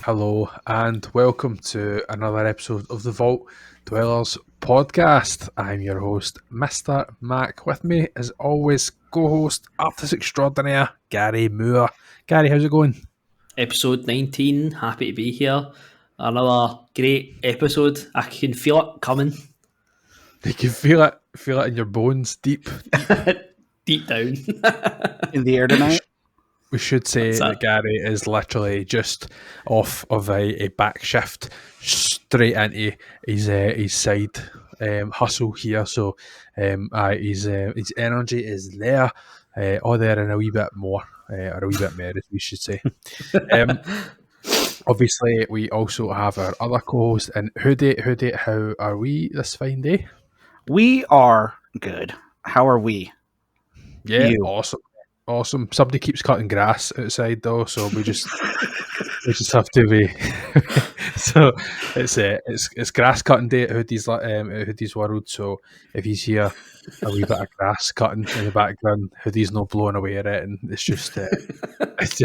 Hello and welcome to another episode of the Vault Dwellers Podcast. I'm your host, MrMac. With me, as always, co-host, artist extraordinaire, Gary Moore. Gary, how's it going? Episode 19, happy to be here. Another great episode. I can feel it coming. You can feel it in your bones, deep. Deep down. In the air tonight. We should say that Gary is literally just off of a back shift straight into his side hustle here. So his energy is there, all there and a wee bit more, or a wee bit more, as we should say. Obviously, we also have our other co-host, and Hoodie, how are we this fine day? We are good. How are we? Yeah, Awesome. Somebody keeps cutting grass outside though, so we just have to be. So it's grass cutting day at Hoodie's World. So if he's here, a wee bit of grass cutting in the background, Hoodie's not blowing away at it, and it's just it's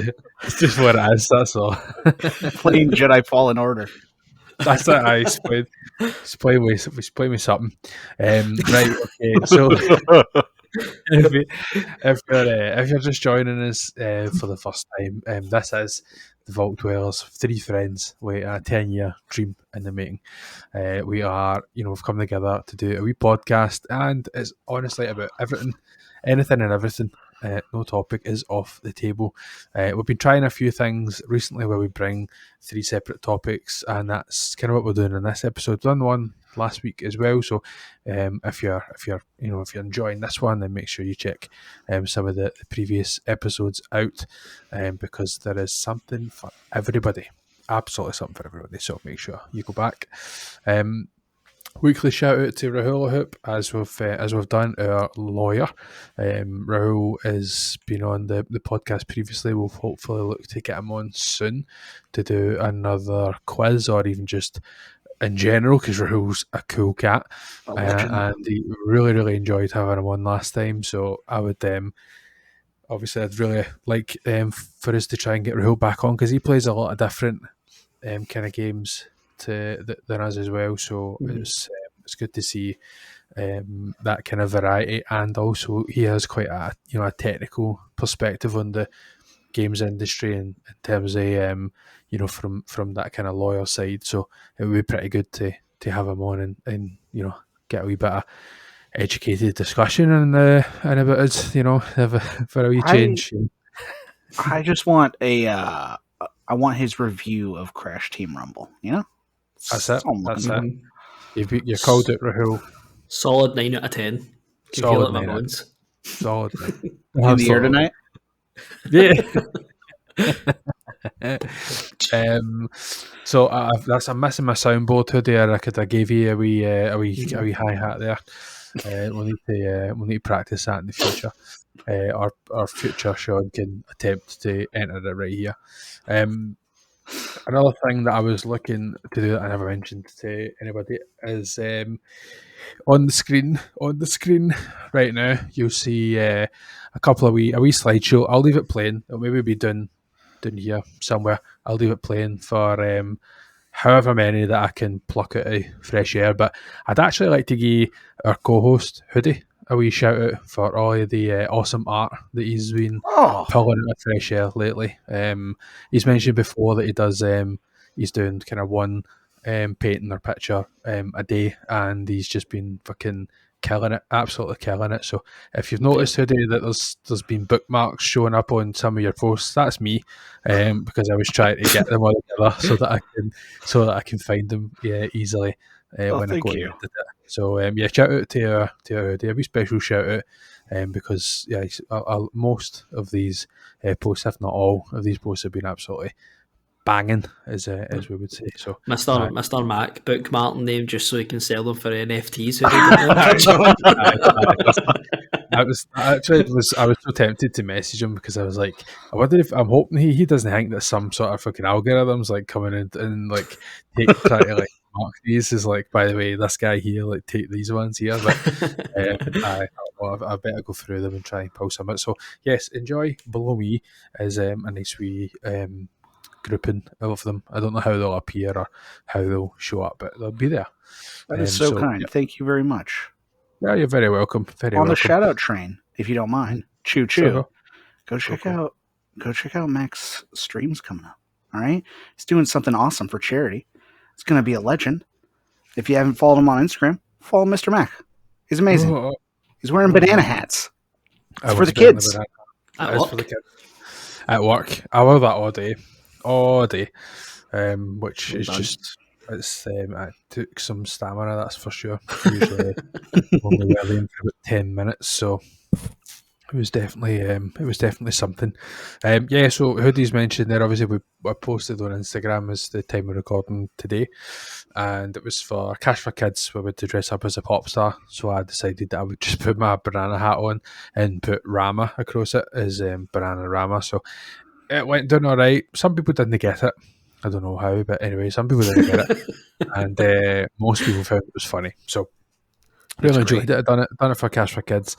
just what it is. That's all. Playing Jedi Fallen Order. That's it. He's playing with something. Right. Okay. So. If you're just joining us for the first time, this is the Vault Dwellers, three friends with a 10-year dream in the making. We've come together to do a wee podcast, and it's honestly about anything and everything. No topic is off the table. We've been trying a few things recently where we bring three separate topics, and that's kind of what we're doing in this episode. We've done one last week as well, so if you're enjoying this one, then make sure you check some of the previous episodes out, because there is something for everybody, absolutely something for everybody. So make sure you go back. Weekly shout out to Rahul Hoop, as we've done, our lawyer. Rahul has been on the podcast previously. We'll hopefully look to get him on soon to do another quiz, or even just in general, because Rahul's a cool cat, and he really enjoyed having him on last time. So I would obviously I'd really like for us to try and get Rahul back on, because he plays a lot of different kind of games than us as well. So it's good to see that kind of variety, and also he has quite a technical perspective on the games industry in terms of from that kind of lawyer side. So it would be pretty good to have him on and get a wee bit of educated discussion and about us, for a wee change. I just want I want his review of Crash Team Rumble. That's it. You called it, Rahul. Solid 9 out of 10. Can feel it in my bones. Solid. In the air tonight. Yeah. So I'm missing my soundboard today. I could have gave you a wee hi hat there. We'll need to practice that in the future. Our future Sean can attempt to enter it right here. Another thing that I was looking to do that I never mentioned to anybody is on the screen right now you'll see a couple of a wee slideshow. I'll leave it playing. It'll maybe be done here somewhere. I'll leave it playing for however many that I can pluck out of fresh air. But I'd actually like to give our co-host Hoodie a wee shout out for all of the awesome art that he's been pulling out of fresh air lately. He's mentioned before that he does he's doing kind of one painting or picture a day, and he's just been fucking killing it, absolutely killing it. So if you've noticed today that there's been bookmarks showing up on some of your posts, that's me, because I was trying to get them all together so that I can find them easily when I go to edit it. So shout out to Hoodie, a wee special shout out, because most of these posts, if not all of these posts, have been absolutely banging, as we would say. So Mr. Mac book Martin name just so he can sell them for NFTs. I was so tempted to message him, because I was like, I wonder if I'm hoping he doesn't think that some sort of fucking algorithms like coming in and like trying to like mark these is like, by the way, this guy here, like, take these ones here. But I better go through them and try and pull some out. So yes, enjoy Below Me is a nice wee grouping of them. I don't know how they'll appear or how they'll show up, but they'll be there. That is so kind. Yeah. Thank you very much. Yeah, you're very welcome. Very On welcome. the shout out train, if you don't mind. Choo choo. Go check out Mac's streams coming up. All right? He's doing something awesome for charity. It's gonna be a legend. If you haven't followed him on Instagram, follow Mr. Mac. He's amazing. He's wearing banana hats. It's for the kids. At work. For the kids. At work. I wear that all day. All day. Which is just it took some stamina, that's for sure. Usually only wear them for about 10 minutes, so it was definitely something. So Hoodie's mentioned there, obviously I posted on Instagram as the time of recording today, and it was for Cash for Kids. We went to dress up as a pop star, so I decided that I would just put my banana hat on and put Rama across it as Banana Rama. So it went down all right. Some people didn't get it. I don't know how, but anyway, some people didn't get it, and most people found it was funny. So really enjoyed it. Done it for Cash for Kids.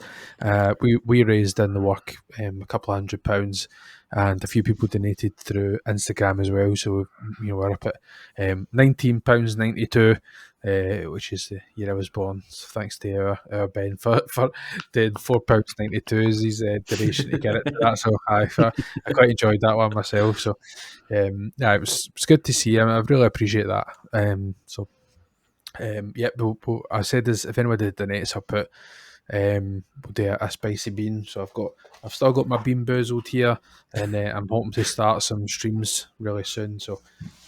We raised in the work a couple of £100, and a few people donated through Instagram as well. So we're up at £19.92. Which is the year I was born. So thanks to our Ben for doing £4.92 as his donation to get it to that. So I quite enjoyed that one myself. So it was good to see him. I really appreciate that. I said if anybody donates, I'll put we'll do a spicy bean. So I've still got my Bean Boozled here, and I'm hoping to start some streams really soon. So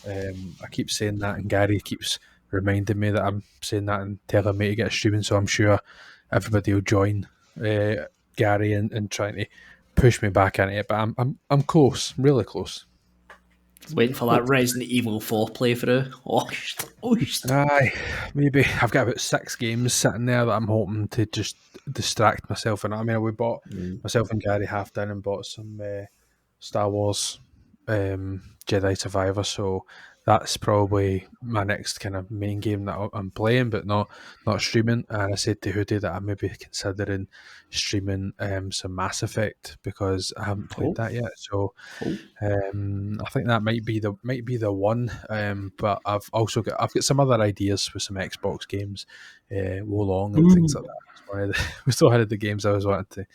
I keep saying that, and Gary keeps reminding me that I'm saying that and telling me to get streaming. So I'm sure everybody will join Gary and trying to push me back into it. But I'm close, really close. Waiting for that Resident Evil 4 playthrough. Aye, maybe. I've got about 6 games sitting there that I'm hoping to just distract myself. And I mean, we bought myself and Gary half down and bought some Star Wars Jedi Survivor. So that's probably my next kind of main game that I'm playing, but not streaming. And I said to Hoodie that I may be considering streaming some Mass Effect because I haven't played that yet. So I think that might be the one. But I've got some other ideas with some Xbox games, Wolong and things like that. We still had the games I was wanting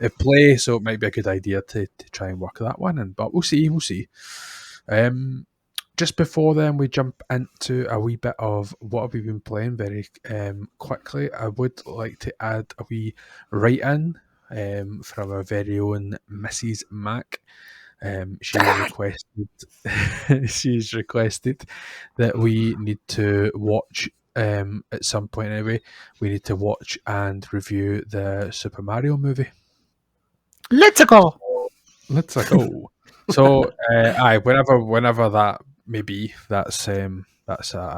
to play, so it might be a good idea to try and work that one in. But we'll see. Just before then, we jump into a wee bit of what have we been playing very quickly. I would like to add a wee write-in from our very own Mrs. Mac. She's requested that we need to watch at some point anyway. We need to watch and review the Super Mario movie. Let's go. So, whenever that may be, that's a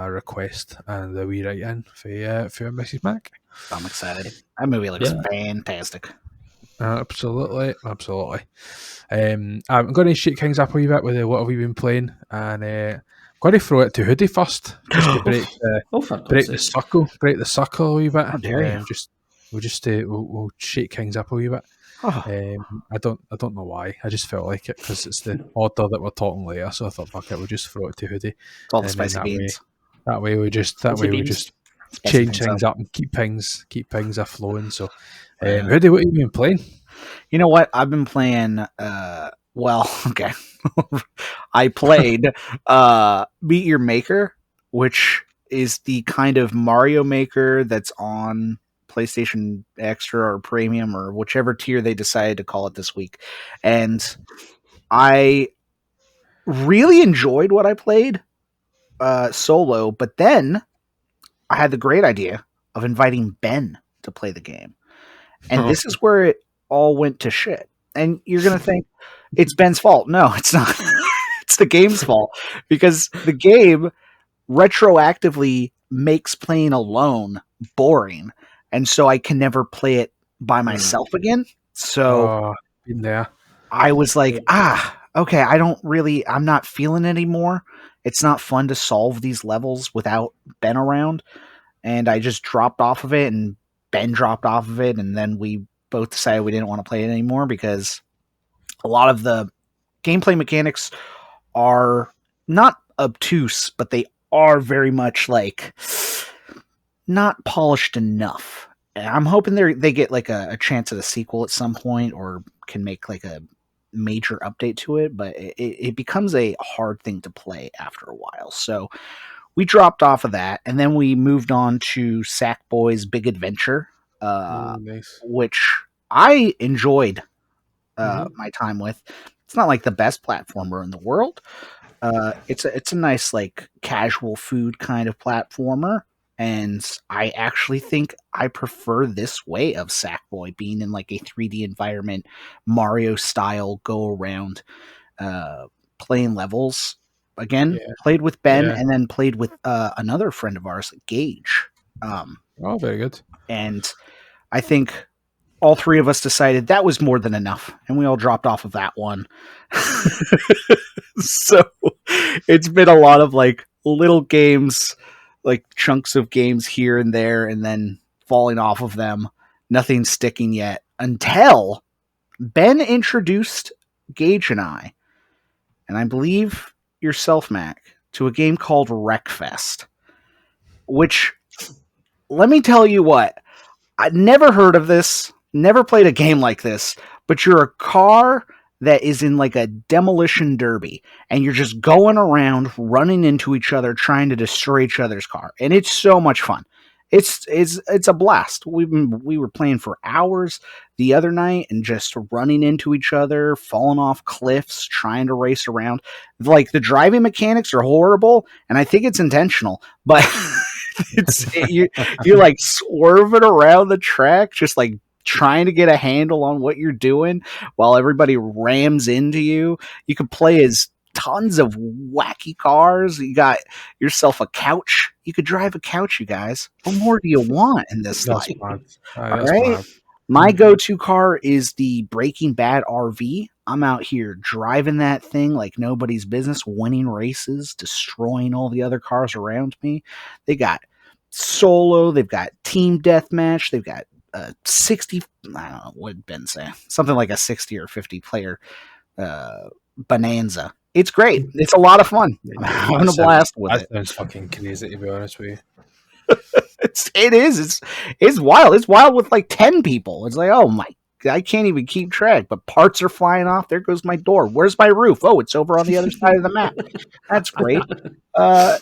request and the wee write in for Mrs. Mac. I'm excited. That movie looks fantastic. Absolutely. I'm going to shake things up a wee bit with what have we been playing, and I'm going to throw it to Hoodie first, just to break the circle a wee bit. How dare you? We'll shake things up a wee bit. I don't know why. I just felt like it because it's the order that we're talking later. So I thought, fuck it, we'll just throw it to Hoodie. It's all the spicy beans. That way we just change things up and keep things flowing. So, Hoodie, what have you been playing? You know what? I've been playing. Okay. I played Meet Your Maker, which is the kind of Mario Maker that's on PlayStation Extra or Premium or whichever tier they decided to call it this week. And I really enjoyed what I played solo, but then I had the great idea of inviting Ben to play the game. And this is where it all went to shit. And you're going to think it's Ben's fault. No, it's not. It's the game's fault because the game retroactively makes playing alone boring. And so I can never play it by myself again. So been there. I was like, okay, I'm not feeling it anymore. It's not fun to solve these levels without Ben around. And I just dropped off of it and Ben dropped off of it. And then we both decided we didn't want to play it anymore because a lot of the gameplay mechanics are not obtuse, but they are very much like not polished enough. And I'm hoping they get like a chance at a sequel at some point, or can make like a major update to it, but it becomes a hard thing to play after a while. So we dropped off of that, and then we moved on to Sackboy's Big Adventure, Nice. which I enjoyed Mhm. my time with. It's not like the best platformer in the world. It's a nice like casual food kind of platformer, and I actually think I prefer this way of Sackboy being in like a 3D environment, Mario style go around, playing levels. Again, Yeah. played with Ben, Yeah. and then played with another friend of ours, Gage. Oh, very good. And I think all three of us decided that was more than enough, and we all dropped off of that one. So it's been a lot of like little games, like chunks of games here and there, and then falling off of them. Nothing sticking yet until Ben introduced Gage and I believe yourself, Mac, to a game called Wreckfest, which, let me tell you what, I never heard of this, never played a game like this, but you're a car that is in like a demolition derby, and you're just going around running into each other, trying to destroy each other's car, and it's so much fun. It's a blast. We were playing for hours the other night and just running into each other, falling off cliffs, trying to race around. Like the driving mechanics are horrible, and I think it's intentional, but you're like swerving around the track, just like trying to get a handle on what you're doing while everybody rams into you. You could play as tons of wacky cars. You got yourself a couch. You could drive a couch, you guys. What more do you want in this That's life? mad. All That's right. mad. My go-to car is the Breaking Bad RV. I'm out here driving that thing like nobody's business, winning races, destroying all the other cars around me. They got solo, they've got team deathmatch, they've got 60, I don't know, what did Ben say? Something like a 60 or 50 player bonanza. It's great. It's a lot of fun. I'm having a blast with it. That sounds fucking crazy, to be honest with you. It's wild. It's wild with like 10 people. It's like, oh my, I can't even keep track, but parts are flying off. There goes my door. Where's my roof? Oh, it's over on the other side of the map. That's great.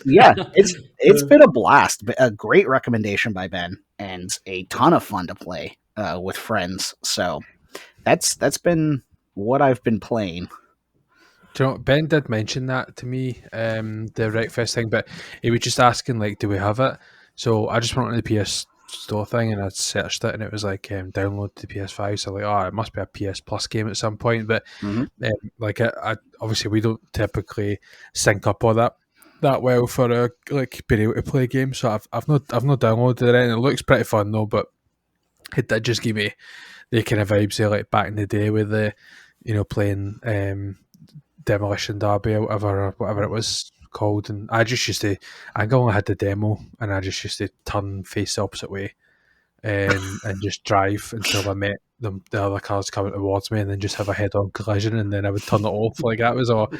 Yeah, it's been a blast. A great recommendation by Ben, and a ton of fun to play with friends. So that's been what I've been playing. Do you know, Ben did mention that to me, the Wreckfest thing, but he was just asking, like, do we have it? So I just went on the PS Store thing and I searched it, and it was like, download the PS5. So like, oh, it must be a PS Plus game at some point. But like, I obviously we don't typically sync up all that well for like being able to play games. So I've not downloaded it, and it looks pretty fun though. But it did just give me the kind of vibes of like back in the day with the, playing Demolition Derby or whatever it was called, and I only had the demo, and I just used to turn face the opposite way and just drive until I met the other cars coming towards me, and then just have a head-on collision, and then I would turn it off. Like, that was all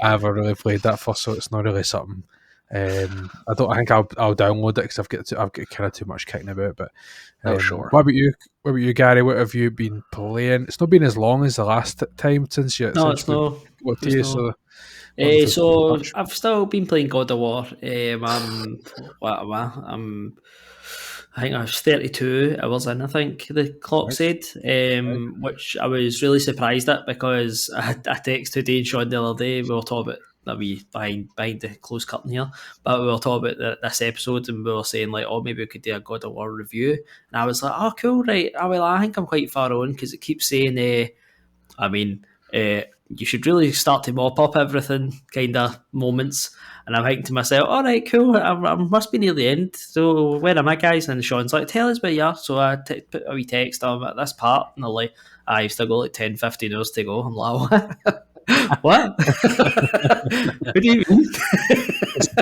I ever really played that for, so it's not really something. I think I'll download it because I've got kind of too much kicking about. But Sure. What about you? What about you, Gary? What have you been playing? It's not been as long as the last time since you. No, since it's no. What to you? So, So I've still been playing God of War. What am I? I think I was 32 hours in, I think the clock said, which I was really surprised at, because I texted Dane Sean the other day. We were talking about that we behind the closed curtain here, but we were talking about this episode, and we were saying like, oh, maybe we could do a God of War review, and I was like, oh, cool, right? I think I'm quite far on, because it keeps saying, you should really start to mop up everything kind of moments. And I'm thinking to myself, all right, cool, I must be near the end. So where am I, guys? And Sean's like, tell us where you are. So I put a wee text, I'm at this part. And they're like, you've still got like 10, 15 hours to go. I'm like, what? What do you mean?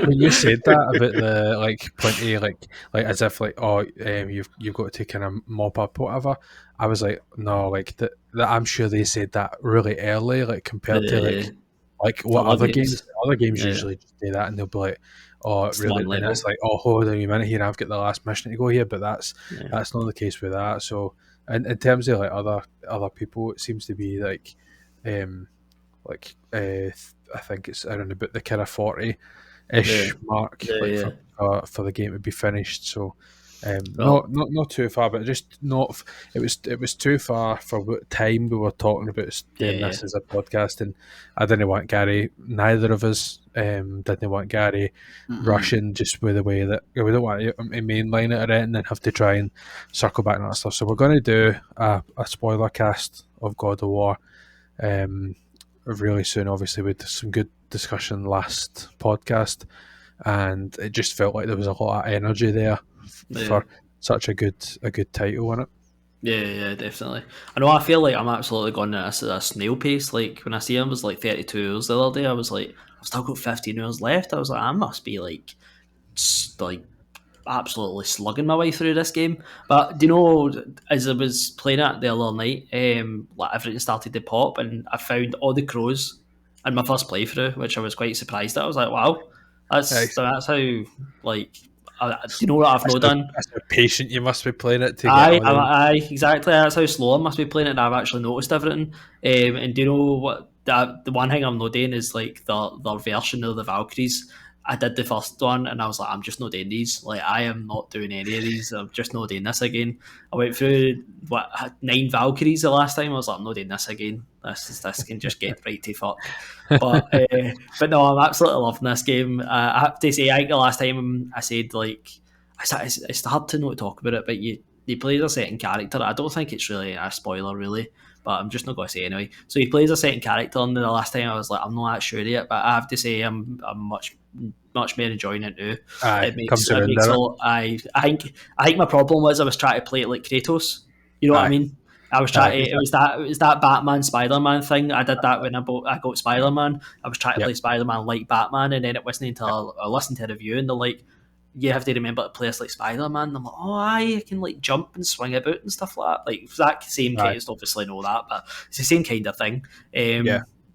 When you said that about the like plenty, like as if like, oh, you've got to kind of mop up whatever, I was like, no, like that I'm sure they said that really early, like compared to like Like what other games? Other games Yeah. usually just do that, and they'll be like, "Oh, It's really?" one And level. it's like, "Oh, hold on a minute here, I've got the last mission to go here." But that's not the case with that. So, in terms of like other people, it seems to be um, I think it's around about the kind of 40-ish mark, like for the game to be finished. So. Not too far, but just not. It was too far for what time we were talking about doing this as a podcast, and I didn't want Gary. Neither of us didn't want Gary rushing just with the way that we don't want to mainline it or anything and have to try and circle back and that stuff. So we're going to do a spoiler cast of God of War really soon. Obviously, we did some good discussion last podcast, and it just felt like there was a lot of energy there for such a good title on it. Yeah, definitely. I know. I feel like I'm absolutely going at a snail pace. Like when I see him was like 32 hours the other day, I was like, I've still got 15 hours left. I was like, I must be like absolutely slugging my way through this game. But do you know, as I was playing it the other night, like everything started to pop, and I found all the crows in my first playthrough, which I was quite surprised at. I was like, wow, that's how like. Do you know what I've not done? That's how patient you must be playing it to get all Aye, exactly. That's how slow I must be playing it, and I've actually noticed everything. And do you know what? The one thing I'm not doing is like the version of the Valkyries. I did the first one, and I was like, I'm just not doing these. Like, I am not doing any of these. I'm just not doing this again. I went through 9 Valkyries the last time. I was like, I'm not doing this again. This can just get right to fuck. But no, I'm absolutely loving this game. I have to say, I think the last time I said like. It's hard to not talk about it, but you plays a certain character. I don't think it's really a spoiler, really, but I'm just not going to say anyway. So he plays a certain character, and the last time I was like, I'm not that sure yet, but I have to say I'm much more enjoying it now. Aye, It makes a lot. I think my problem was I was trying to play it like Kratos. You know what I mean? I was trying to. It was that Batman Spider-Man thing. I did that when I got Spider-Man. I was trying to play Spider-Man like Batman, and then it wasn't until I listened to a review and they're like, you have to remember to play us like Spider-Man. And I'm like, oh, I can like jump and swing about and stuff like that. Like that same kind of, obviously know that, but it's the same kind of thing.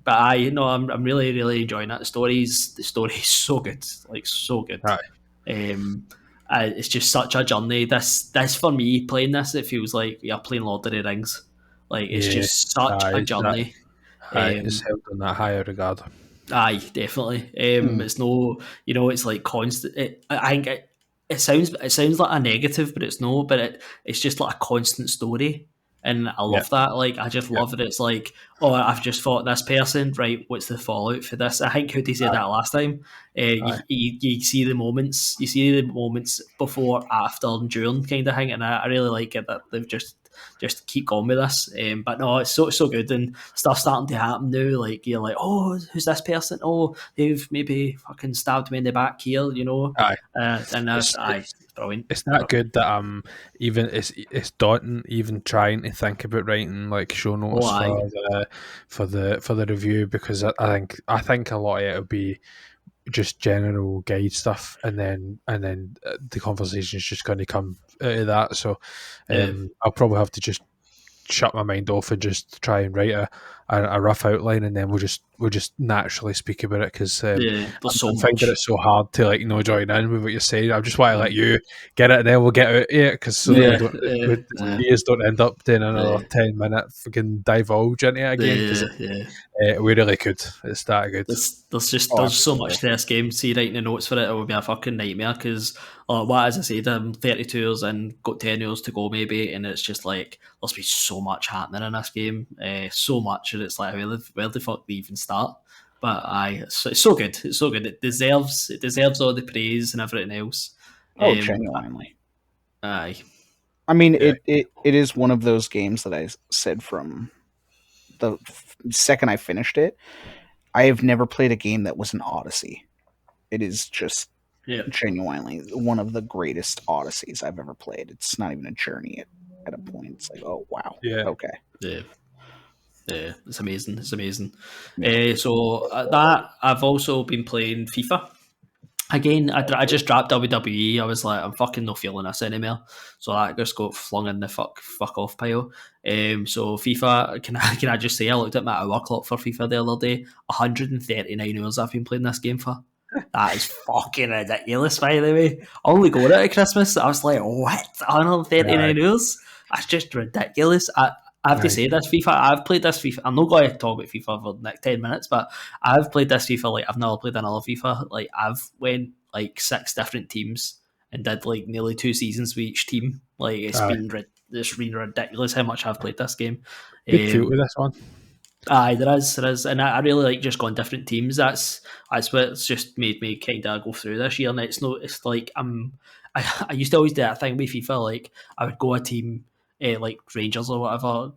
But I'm really, really enjoying that. The story is so good, like so good. It's just such a journey. This for me playing this, it feels like you're playing Lord of the Rings. Like it's just such a journey. It's held in that higher regard. Aye, definitely. It's no, it's like constant. I think it sounds like a negative, but it's no. But it's just like a constant story, and I love that. Like I just love it. It's like, oh, I've just fought this person. Right, what's the fallout for this? I think Hoodie said that last time. You see the moments. You see the moments before, after, and during kind of thing, and I really like it that they've just keep going with this. But no, it's so good, and stuff starting to happen now. Like you're like, oh, who's this person? Oh, they've maybe fucking stabbed me in the back here, and it's brilliant. It's that good that even it's daunting even trying to think about writing like show notes for the review, because I think a lot of it will be just general guide stuff, and then the conversation is just going to come out of that. So I'll probably have to just shut my mind off and just try and write a rough outline, and then we'll just naturally speak about it, because I'm finding it so hard to join in with what you're saying. I just want to let you get it, and then we'll get out of it, because we don't end up doing another 10-minute fucking divulge into it again, because we really could. It's that good. There's so much to this game. See, writing the notes for it would be a fucking nightmare, because as I said, I'm 32 hours and got 10 hours to go maybe, and it's just like there's been so much happening in this game, so much, and it's like where the fuck do we even start? But it's so good. It's so good. It deserves all the praise and everything else. Genuinely. Aye. I mean, it is one of those games that I said from the second I finished it, I have never played a game that was an Odyssey. It is just genuinely one of the greatest Odysseys I've ever played. It's not even a journey at a point. It's like, oh, wow. Yeah. Okay. Yeah, it's amazing. So that I've also been playing FIFA. Again, I just dropped WWE. I was like, I'm fucking not feeling this anymore. So I just got flung in the fuck off pile. So FIFA, can I just say, I looked at my hour clock for FIFA the other day. 139 hours I've been playing this game for. That is fucking ridiculous, by the way. I only got it at Christmas. I was like, what? 139 hours? That's just ridiculous. I have to say this FIFA. I've played this FIFA. I'm not going to talk about FIFA for the next 10 minutes, but I've played this FIFA like I've never played another FIFA. Like I've went like 6 different teams and did like nearly 2 seasons with each team. Like it's been ridiculous how much I've played this game. Good feel with this one. Aye, there is, and I really like just going different teams. That's what's just made me kind of go through this year. And it's like I used to always do that thing with FIFA. Like I would go a team, like Rangers or whatever,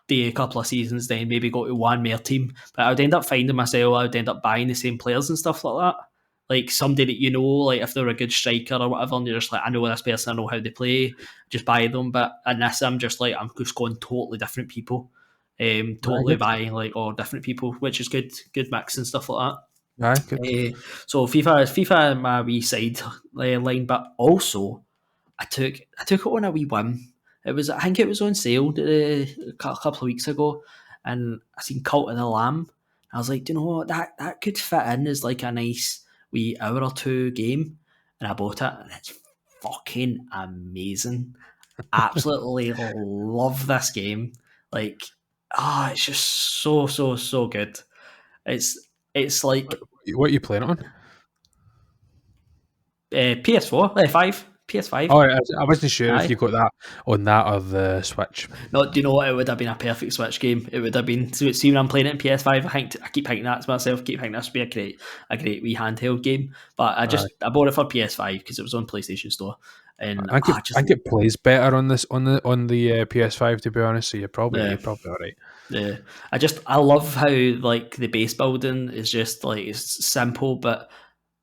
do a couple of seasons, then maybe go to one more team. But I would end up finding myself, I would end up buying the same players and stuff like that. Like somebody that you know, like if they're a good striker or whatever, and you're just like, I know this person, I know how they play, just buy them. But in this, I'm just going totally different people. Totally buying like all different people, which is good mix and stuff like that. Good. So FIFA my wee side line, but also I took it on a wee whim. I think it was on sale a couple of weeks ago, and I seen Cult of the Lamb. I was like, do you know what, that could fit in as like a nice wee hour or two game, and I bought it, and it's fucking amazing. Absolutely love this game. Like, it's just so good. It's like what are you playing on? PS4, 5. PS5. Oh, I wasn't sure if you got that on that or the Switch. No, do you know what? It would have been a perfect Switch game. It would have been. So see, when I'm playing it in PS5, I keep thinking that to myself. Keep thinking this would be a great wee handheld game. But I bought it for PS5 because it was on PlayStation Store. And I think it plays better on this on the PS5, to be honest. So you're probably all right. Yeah, I love how like the base building is just like it's simple, but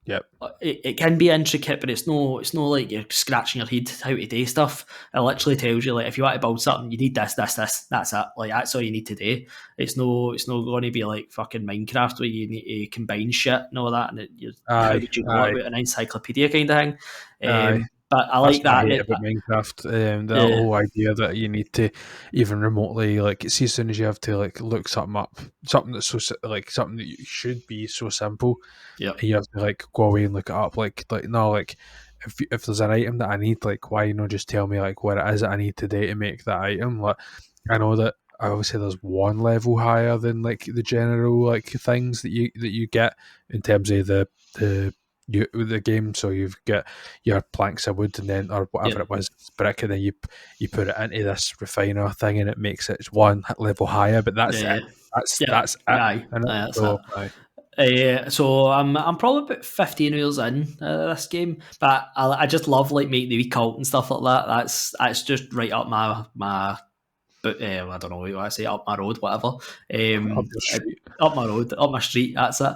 yep, it can be intricate, but it's no like you're scratching your head how to do stuff. It literally tells you like if you want to build something, you need this. That's it. Like that's all you need to do. It's not going to be like fucking Minecraft where you need to combine shit and all that. And how would you go about an encyclopedia kind of thing? But I like that. About Minecraft, the whole idea that you need to even remotely see as soon as you have to look something up, something that's something that you should be so simple. Yeah, and you have to go away and look it up. If there's an item that I need, why not just tell me what it is that I need today to make that item? I know that obviously there's one level higher than the general things that you get in terms of the game. So you've got your planks of wood and then or whatever it was brick, and then you put it into this refiner thing and it makes it one level higher, but that's it. That's it. So I'm probably about 15 hours in this game, but I just love making the wee cult and stuff like that. That's just right up my but I don't know what I say, up my road, whatever. Up my road, up my street. That's it.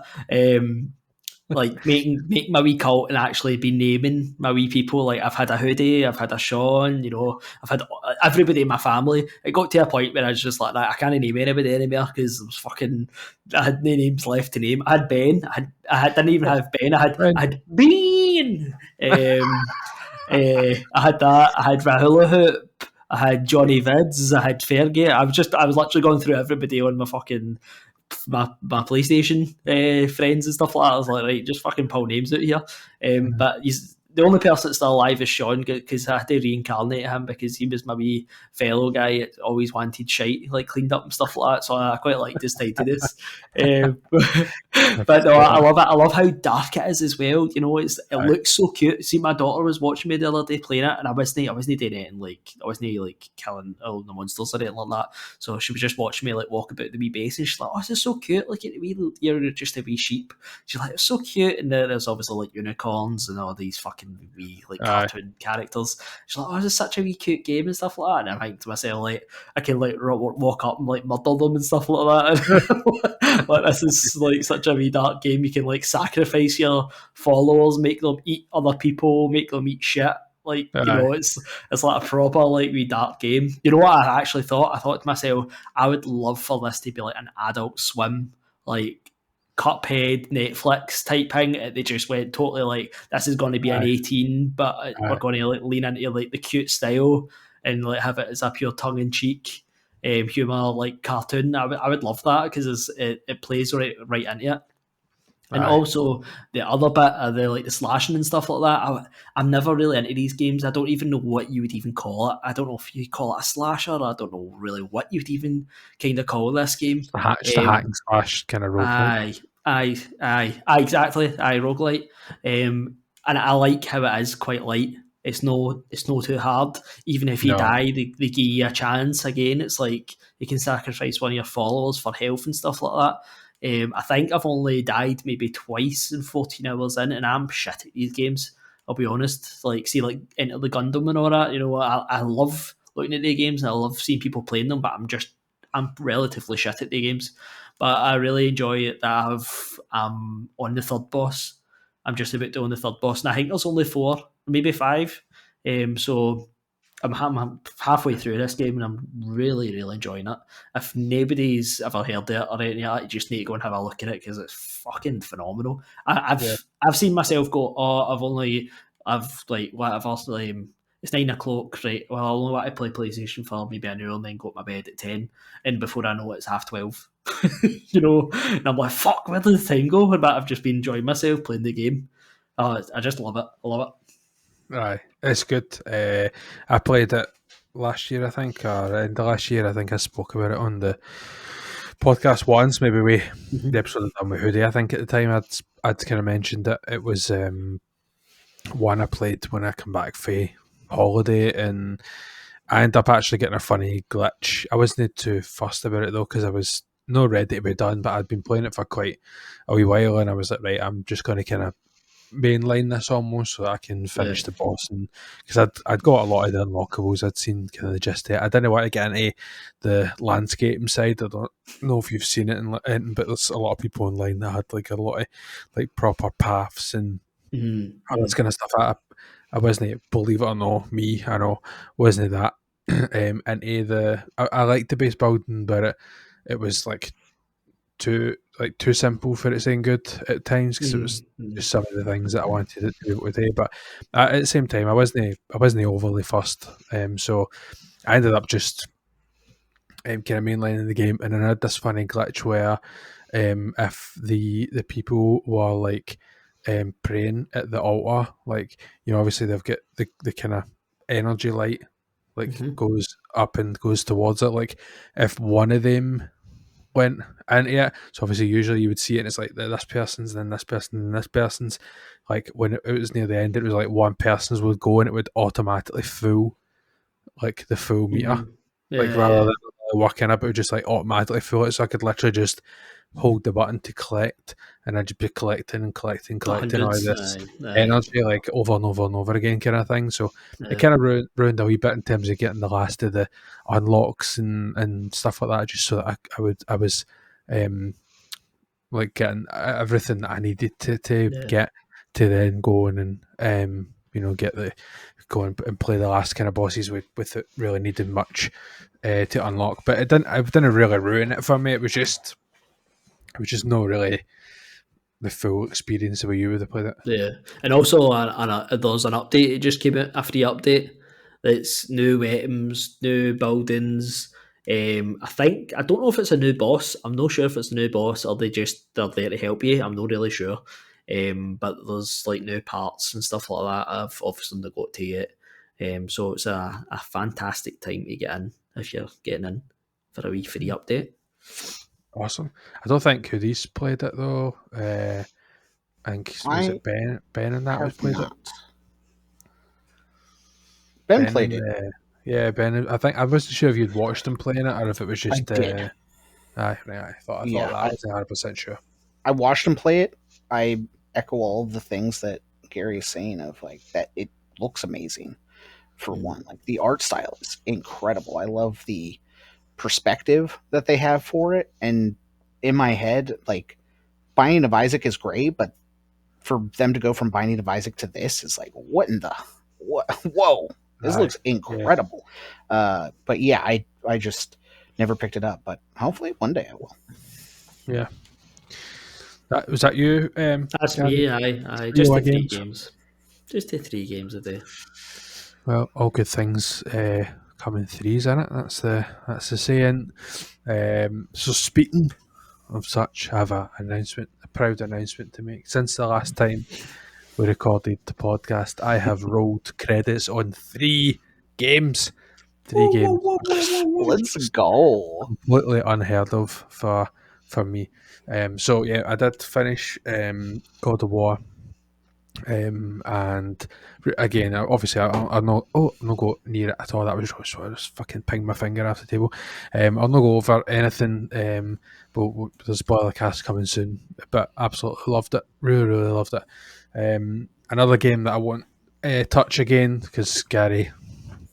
Making my wee cult and actually be naming my wee people. I've had a Hoodie, I've had a Sean, I've had everybody in my family. It got to a point where I was just like, I can't name anybody anymore because I had no names left to name. I had Ben, I didn't even have Ben, I had Bean. I had that, I had Rahula Hoop, I had Johnny Vids, I had Fergie. I was literally going through everybody on my fucking my PlayStation friends and stuff like that. I was like, right, just fucking pull names out here. But the only person that's still alive is Sean, because I had to reincarnate him because he was my wee fellow guy that always wanted shite cleaned up and stuff like that. So I quite liked his tidiness. But no, I love it. I love how dark it is as well. It looks so cute. See, my daughter was watching me the other day playing it, and I wasn't doing anything I wasn't killing all the monsters or anything like that. So she was just watching me walk about the wee base, and she's like, "Oh, this is so cute! Look at the wee, you're just a wee sheep." She's like, "It's so cute," and there's obviously unicorns and all these fucking wee cartoon characters. She's like, "Oh, this is such a wee cute game and stuff like that." And I think to myself, I can walk up and murder them and stuff like that. This is such a wee dark game. You can sacrifice your followers, make them eat other people, make them eat shit. It's like a proper wee dark game. You know what I actually thought? I thought to myself, I would love for this to be an Adult Swim Cuphead, Netflix type thing. They just went totally like, this is going to be an 18, but we're going to like lean into like the cute style and like have it as a pure tongue in cheek humor like cartoon. I would love that because it plays right into it. And also the other bit of the slashing and stuff like that. I'm never really into these games. I don't even know what you would even call it. I don't know if you call it a slasher. I don't know really what you'd even kind of call this game. Just a hack and slash kind of roguelike. Aye, exactly. Roguelite. And I like how it is quite light. It's no too hard. Even if you die, they give you a chance again. It's like you can sacrifice one of your followers for health and stuff like that. I think I've only died maybe twice in 14 hours in, and I'm shit at these games. I'll be honest. Like Enter the Gundam and all that. I love looking at the games and I love seeing people playing them, but I'm relatively shit at the games. But I really enjoy it that I'm on the third boss. I'm just about to own the third boss, and I think there's only 4, maybe 5. So I'm halfway through this game and I'm really, really enjoying it. If nobody's ever heard it or anything like that, you just need to go and have a look at it because it's fucking phenomenal. I've seen myself go, it's 9 o'clock, right? Well, I'll only want to play PlayStation for maybe an hour and then go to my bed at 10. And before I know it, it's 12:30. And I'm like, fuck, where did the time go? But I've just been enjoying myself playing the game. I just love it. I love it. Aye, it's good. I played it last year, I think, or end of last year. I think I spoke about it on the podcast once. Maybe the episode done with Hoodie. I think at the time I'd kind of mentioned it. It was one I played when I come back for holiday, and I ended up actually getting a funny glitch. I wasn't too fussed about it though because I was not ready to be done, but I'd been playing it for quite a wee while, and I was like, right, I'm just going to kind of mainline this almost so that I can finish the boss, and because I'd got a lot of the unlockables, I'd seen kind of the gist of it. I didn't want to get into the landscape side. I don't know if you've seen it, but there's a lot of people online that had like a lot of like proper paths and all this kind of stuff. I wasn't, believe it or not, I know wasn't that into the. I liked the base building, but it was like too simple for it saying good at times because it was just some of the things that I wanted it to be able to do. But at the same time, I wasn't overly fussed. So I ended up just kind of mainlining the game, and then I had this funny glitch where if the people were like praying at the altar, like obviously they've got the kind of energy light like goes up and goes towards it. Like if one of them went into it, so obviously usually you would see it and it's like this person's, then this person, and this person's. Like when it was near the end, it was like one person's would go and it would automatically fill like the full meter, like rather than working up, it would just like automatically fill it. So I could literally just hold the button to collect, and I'd just be collecting all this energy like over and over and over again, kind of thing. So it kind of ruined a wee bit in terms of getting the last of the unlocks and stuff like that. Just so that I was like getting everything that I needed to get to then go and get the go and play the last kind of bosses with it really needing much to unlock. But it didn't really ruin it for me. It was just not really the full experience of how you would have played it. Yeah, and also there's an update. It just came out, a free update. It's new items, new buildings. I don't know if it's a new boss. I'm not sure if it's a new boss or they're there to help you. I'm not really sure. But there's like new parts and stuff like that. I've obviously not got to yet. So it's a fantastic time to get in if you're getting in for a wee free update. Awesome. I don't think Hoodie's played it though. I think was it Ben and that was played it. Ben played it. Yeah, Ben. I think I wasn't sure if you'd watched him playing it or if it was just. I did. I thought that I was 100% sure. I watched him play it. I echo all of the things that Gary is saying of like that. It looks amazing. For one, like the art style is incredible. I love the perspective that they have for it, and in my head, like Binding of Isaac is great, but for them to go from Binding of Isaac to this is like, what in the what? Whoa, this looks incredible. Yeah. But yeah, I just never picked it up, but hopefully one day I will. Yeah. Was that you? That's Gary? me. I just Real the 3 games. games. Just the 3 games a day. Well, all good things come in threes, innit? That's the saying. So speaking of such, I have a proud announcement to make. Since the last time we recorded the podcast, I have rolled credits on 3 games. 3 games. Let's go. Completely unheard of for me. So yeah, I did finish God of War. And again, obviously, I'll not. Oh, I'm not go near it at all. That was just fucking ping my finger off the table. I'll not go over anything. But the spoiler cast coming soon. But absolutely loved it. Really loved it. Another game that I won't touch again because Gary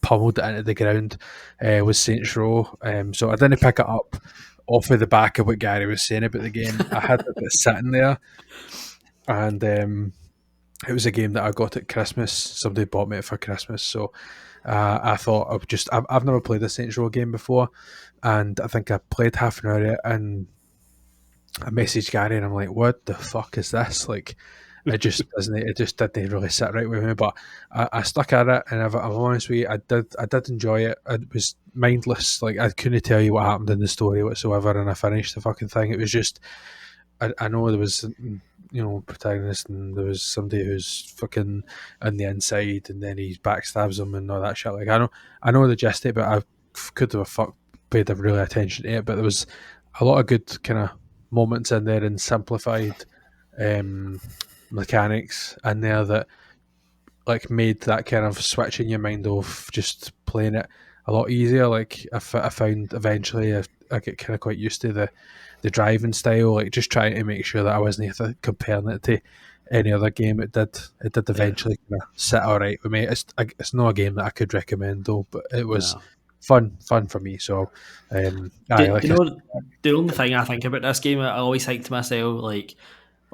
pummeled it into the ground was Saints Row. So I didn't pick it up off of the back of what Gary was saying about the game. I had it sitting there, and it was a game that I got at Christmas. Somebody bought me it for Christmas, so I thought I've never played a Saints Row game before, and I think I played half an hour of it, and I messaged Gary, and I'm like, "What the fuck is this?" Like, it just didn't really sit right with me. But I stuck at it, and if I'm honest with you, I did enjoy it. It was mindless. Like, I couldn't tell you what happened in the story whatsoever, and I finished the fucking thing. It was just I know there was protagonist, and there was somebody who's fucking on the inside, and then he backstabs him and all that shit. Like, I know the gist of it, but I could have paid a really attention to it. But there was a lot of good kind of moments in there and simplified mechanics in there that like made that kind of switch in your mind of just playing it a lot easier. Like I found eventually I get kind of quite used to the driving style, like just trying to make sure that I wasn't comparing it to any other game. It did eventually kind of sit all right with me. It's not a game that I could recommend though, but it was fun for me. So The only thing I think about this game, I always think to myself, like,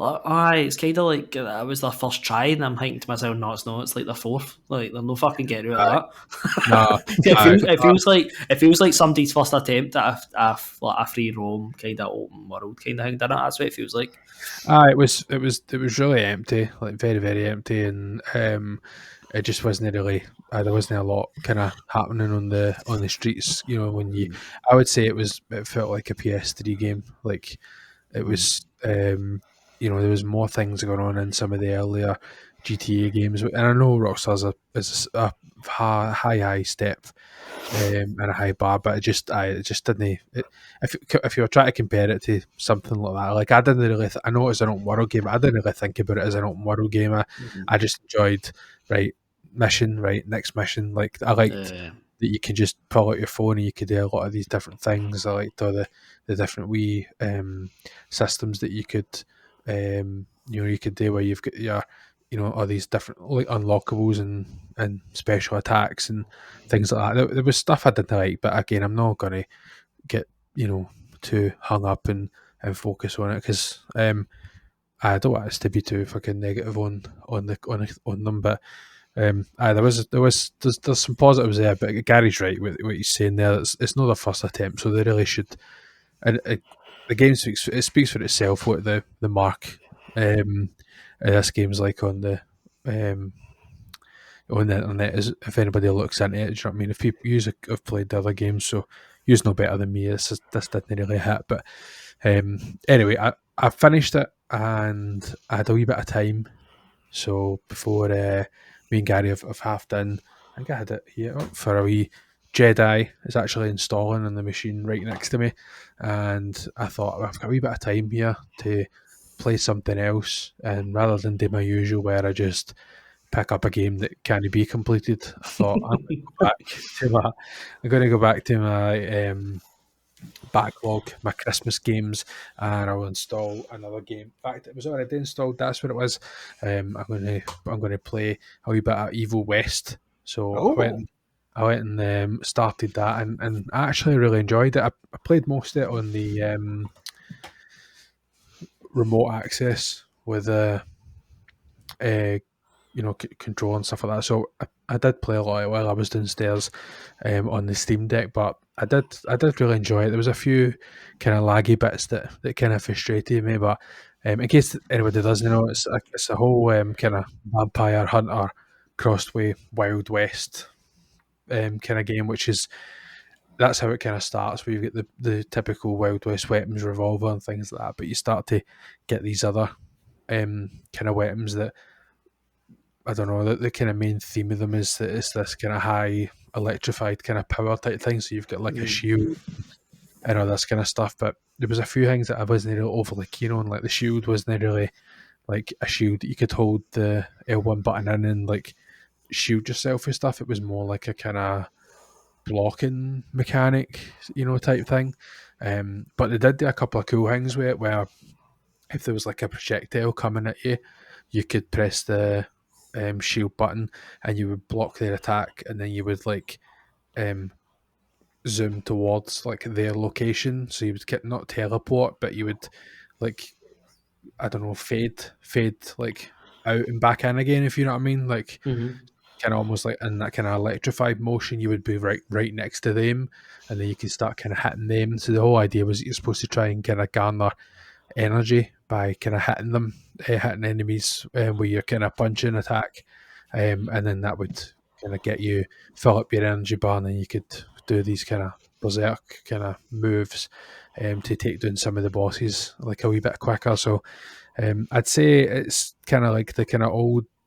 it's kind of like that was their first try, and I'm thinking to myself, no, it's not. It's like their fourth. Like, they're no fucking getting out of that. It feels like somebody's first attempt at a free roam kind of open world kind of thing. Doesn't it? That's what it feels like. It was really empty, like very very empty, and it just wasn't really. There wasn't a lot kind of happening on the streets. You know, I would say it felt like a PS3 game. Like it was. There was more things going on in some of the earlier GTA games, and I know Rockstar's is a high step and a high bar, but it just didn't. If you were trying to compare it to something like that, like I didn't really. I know it's an open world game. I didn't really think about it as an open world game. I just enjoyed next mission. Like I liked that you can just pull out your phone and you could do a lot of these different things. I liked all the different wee systems that you could. You could do where you've got your, all these different like unlockables and special attacks and things like that. There was stuff I didn't like, but again, I'm not going to get too hung up and focus on it because I don't want us to be too fucking negative on them. But there's some positives there. But Gary's right with what he's saying there. It's not their first attempt, so they really should. And the game speaks for itself. What the mark this game's like on the internet is. If anybody looks into it, do you know what I mean? If people have played the other games, so you's no better than me. This didn't really hit, but anyway, I finished it and I had a wee bit of time. So before me and Gary have half done, I think I had it here for a wee. Jedi is actually installing on the machine right next to me, and I thought, well, I've got a wee bit of time here to play something else, and rather than do my usual where I just pick up a game that can't be completed, I thought I'm going to go back to my backlog, my Christmas games, and I'll install another game. In fact, it was already installed. That's what it was. I'm going to play a wee bit of Evil West. So I went and started that, and I actually really enjoyed it. I played most of it on the remote access with control and stuff like that. So I did play a lot while I was downstairs on the Steam Deck, but I did really enjoy it. There was a few kind of laggy bits that kind of frustrated me, but in case anybody doesn't know, it's a whole kind of vampire hunter crossed with Wild West kind of game, which is that's how it kind of starts. Where you get the typical Wild West weapons, revolver and things like that, but you start to get these other kind of weapons that I don't know. The kind of main theme of them is that it's this kind of high electrified kind of power type thing. So you've got like a shield and all this kind of stuff. But there was a few things that I wasn't really overly keen on. Like the shield wasn't really like a shield that you could hold the L1 button in and like shield yourself with stuff. It was more like a kind of blocking mechanic, type thing. But they did do a couple of cool things with it where if there was like a projectile coming at you, you could press the shield button and you would block their attack, and then you would like zoom towards like their location. So you would get not teleport, but you would like I don't know fade like out and back in again, if you know what I mean. Like kind of almost like in that kind of electrified motion, you would be right next to them, and then you can start kind of hitting them. So the whole idea was that you're supposed to try and kind of garner energy by kind of hitting them, hitting enemies where you're kind of punching attack, and then that would kind of get you fill up your energy bar, and then you could do these kind of berserk kind of moves to take down some of the bosses like a wee bit quicker. So I'd say it's kind of like the kind of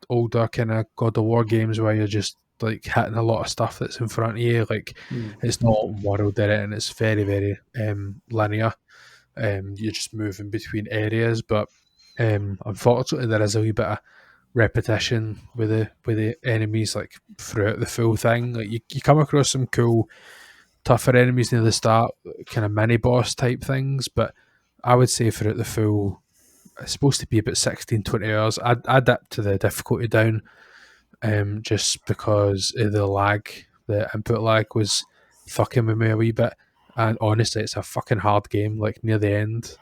older kind of God of War games where you're just like hitting a lot of stuff that's in front of you. Like it's not open world in it, and it's very very linear. You're just moving between areas, but unfortunately there is a wee bit of repetition with the enemies like throughout the full thing. Like you come across some cool tougher enemies near the start, kind of mini boss type things, but I would say throughout the full it's supposed to be about 16-20 hours. I'd up to the difficulty down just because of the lag. The input lag was fucking with me a wee bit, and honestly it's a fucking hard game like near the end.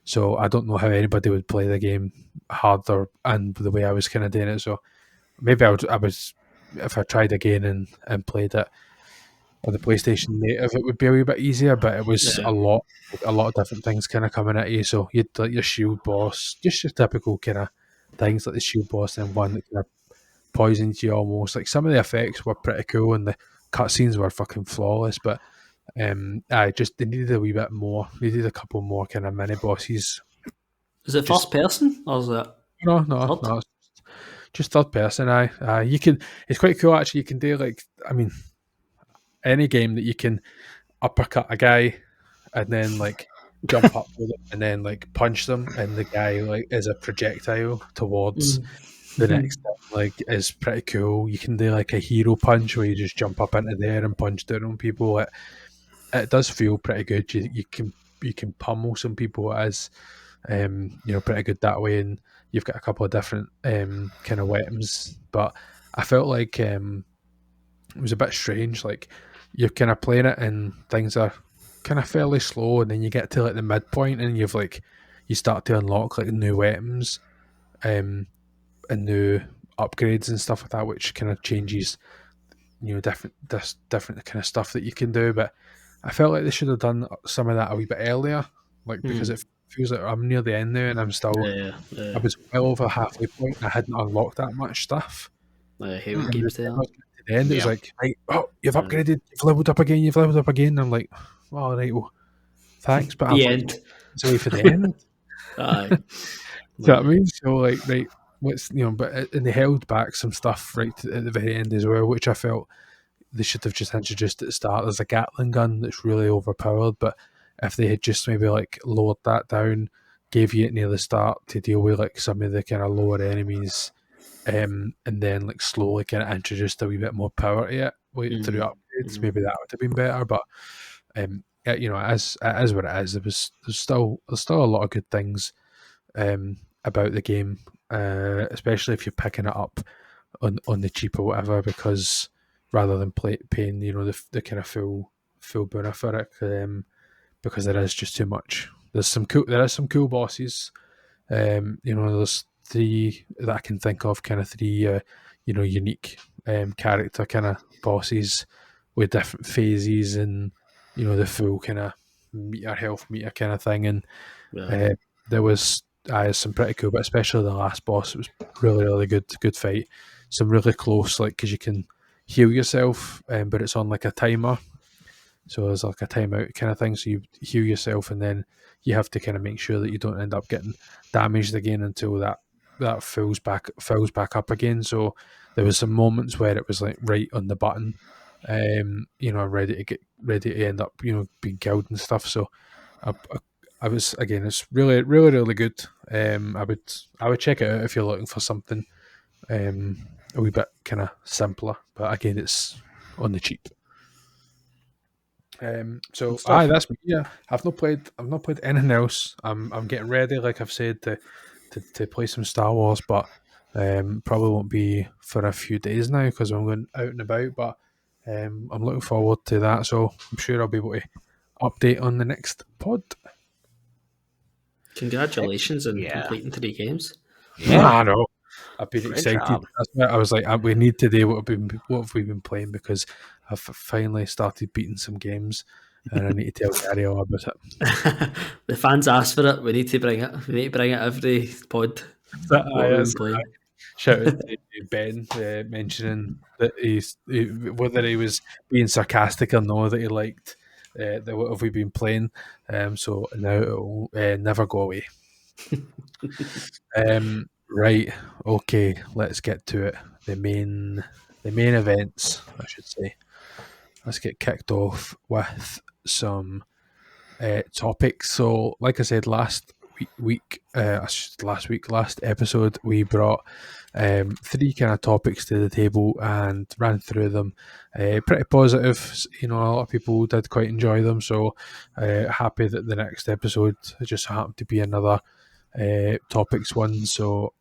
So I don't know how anybody would play the game harder and the way I was kind of doing it. So maybe I would if I tried again and played it on the PlayStation Native, it would be a wee bit easier, but it was a lot of different things kind of coming at you. So you'd like your shield boss, just your typical kind of things like the shield boss, and one that kind of poisons you almost. Like some of the effects were pretty cool, and the cutscenes were fucking flawless. But they needed a wee bit more. Needed a couple more kind of mini bosses. Is it first person or is it? No, it's just third person. You can. It's quite cool actually. You can do like any game that you can uppercut a guy and then like jump up with them and then like punch them, and the guy like is a projectile towards the next thing, like is pretty cool. You can do like a hero punch where you just jump up into there and punch down on people. It does feel pretty good. You can pummel some people as pretty good that way, and you've got a couple of different kind of weapons. But I felt like it was a bit strange. Like you're kind of playing it and things are kind of fairly slow, and then you get to like the midpoint and you start to unlock like new weapons and new upgrades and stuff like that, which kind of changes different kind of stuff that you can do. But I felt like they should have done some of that a wee bit earlier, like because it feels like I'm near the end now and I'm still I was well over halfway point and I hadn't unlocked that much stuff. How it games there. At the end, it was like, right, you've upgraded, you've leveled up again. And I'm like, all right, well, thanks, but the end. It's away for the end. Aye. Do you know what I mean? So, like, right, and they held back some stuff right at the very end as well, which I felt they should have just introduced at the start. There's a Gatling gun that's really overpowered, but if they had just maybe like lowered that down, gave you it near the start to deal with like some of the kind of lower enemies, and then like slowly kind of introduced a wee bit more power to it through upgrades, maybe that would have been better. But it is what it is. There's still a lot of good things about the game, especially if you're picking it up on the cheap or whatever, because rather than paying the kind of full boner for it, because there is just too much. There is some cool bosses. There's 3 that I can think of, kind of 3 unique character kind of bosses with different phases and the full kind of meter health meter kind of thing. And there was some pretty cool, but especially the last boss, it was really good fight. Some really close, like, because you can heal yourself, but it's on like a timer. So there's like a timeout kind of thing. So you heal yourself, and then you have to kind of make sure that you don't end up getting damaged again until that fills back up again. So there was some moments where it was like right on the button, ready to end up being killed and stuff. So I was, again, it's really good. I would check it out if you're looking for something a wee bit kind of simpler, but again, it's on the cheap. So that's me. Yeah, I've not played anything else. I'm getting ready, like I've said, to play some Star Wars, but probably won't be for a few days now because I'm going out and about. But I'm looking forward to that. So I'm sure I'll be able to update on the next pod. Congratulations on completing 3 games. Yeah, I know. I've been excited. That's why I was like, we need to do what have we been playing, because I've finally started beating some games, and I need to tell Gary all about it. The fans asked for it. We need to bring it. We need to bring it every pod. Shout out to Ben mentioning that whether he was being sarcastic or no, that he liked what have we been playing. So now it'll never go away. Right, okay, let's get to it. The main events, I should say. Let's get kicked off with some topics. So, like I said, last episode, we brought 3 kind of topics to the table and ran through them. Pretty positive. A lot of people did quite enjoy them. So happy that the next episode just happened to be another topics one. So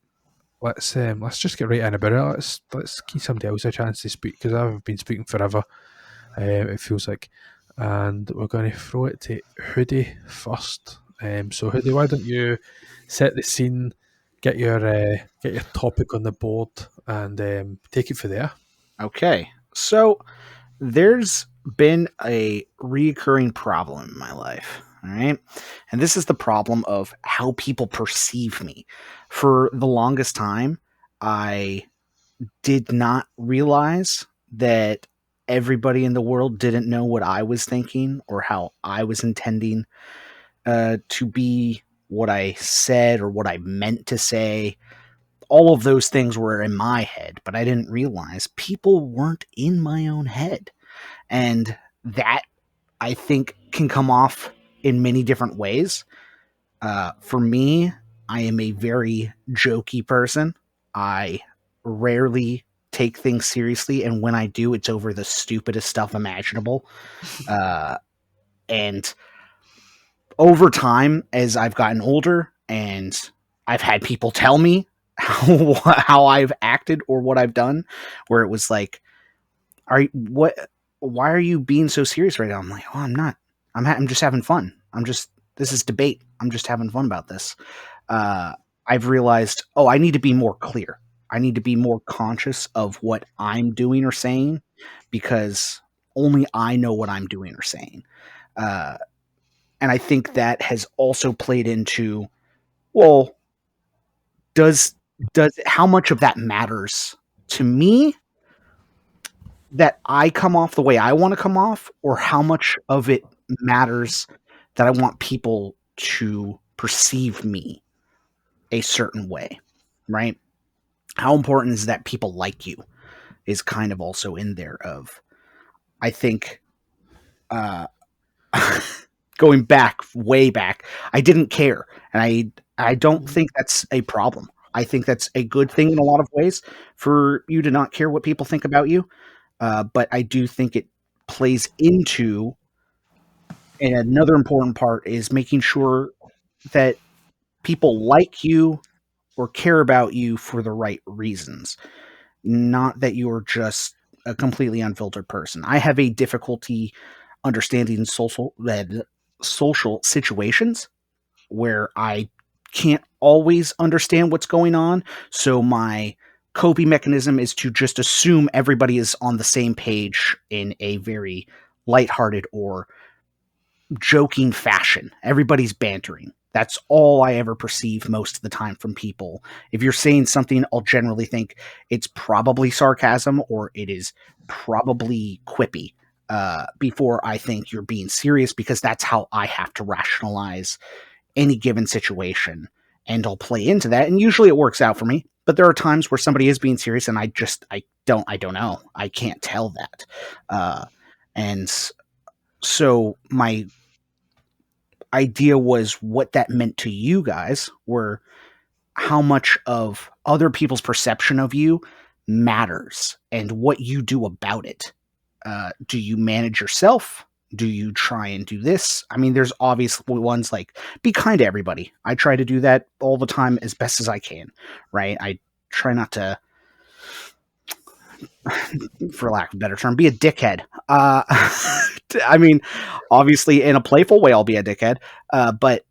let's just get right in about it. Let's give somebody else a chance to speak, because I've been speaking forever. It feels like, and we're going to throw it to Hoodie first. So Hoodie, why don't you set the scene, get your topic on the board, and take it from there. Okay, so there's been a recurring problem in my life. All right. And this is the problem of how people perceive me. For the longest time, I did not realize that everybody in the world didn't know what I was thinking or how I was intending to be what I said or what I meant to say. All of those things were in my head, but I didn't realize people weren't in my own head. And that, I think, can come off in many different ways. For me, I am a very jokey person. I rarely take things seriously, and when I do, it's over the stupidest stuff imaginable. And over time, as I've gotten older and I've had people tell me how I've acted or what I've done, where it was like, why are you being so serious right now? I'm like, oh, I'm not. I'm just having fun. This is debate. I'm just having fun about this. I've realized, I need to be more clear. I need to be more conscious of what I'm doing or saying, because only I know what I'm doing or saying. And I think that has also played into, does how much of that matters to me that I come off the way I want to come off, or how much of it matters that I want people to perceive me a certain way, right? How important is that people like you is kind of also in there of, I think, going back, way back, I didn't care. And I don't think that's a problem. I think that's a good thing in a lot of ways for you to not care what people think about you. But I do think it plays into, and another important part is making sure that people like you or care about you for the right reasons, not that you're just a completely unfiltered person. I have a difficulty understanding social situations where I can't always understand what's going on. So my coping mechanism is to just assume everybody is on the same page in a very lighthearted or joking fashion. Everybody's bantering. That's all I ever perceive most of the time from people. If you're saying something, I'll generally think it's probably sarcasm or it is probably quippy before I think you're being serious, because that's how I have to rationalize any given situation. And I'll play into that, and usually it works out for me. But there are times where somebody is being serious, and I don't know. I can't tell that. And so my idea was what that meant to you guys, were how much of other people's perception of you matters and what you do about it. Do you manage yourself? Do you try and do this? I mean, there's obvious ones like be kind to everybody. I try to do that all the time as best as I can, right? I try not to, for lack of a better term, be a dickhead. I mean, obviously in a playful way, I'll be a dickhead. But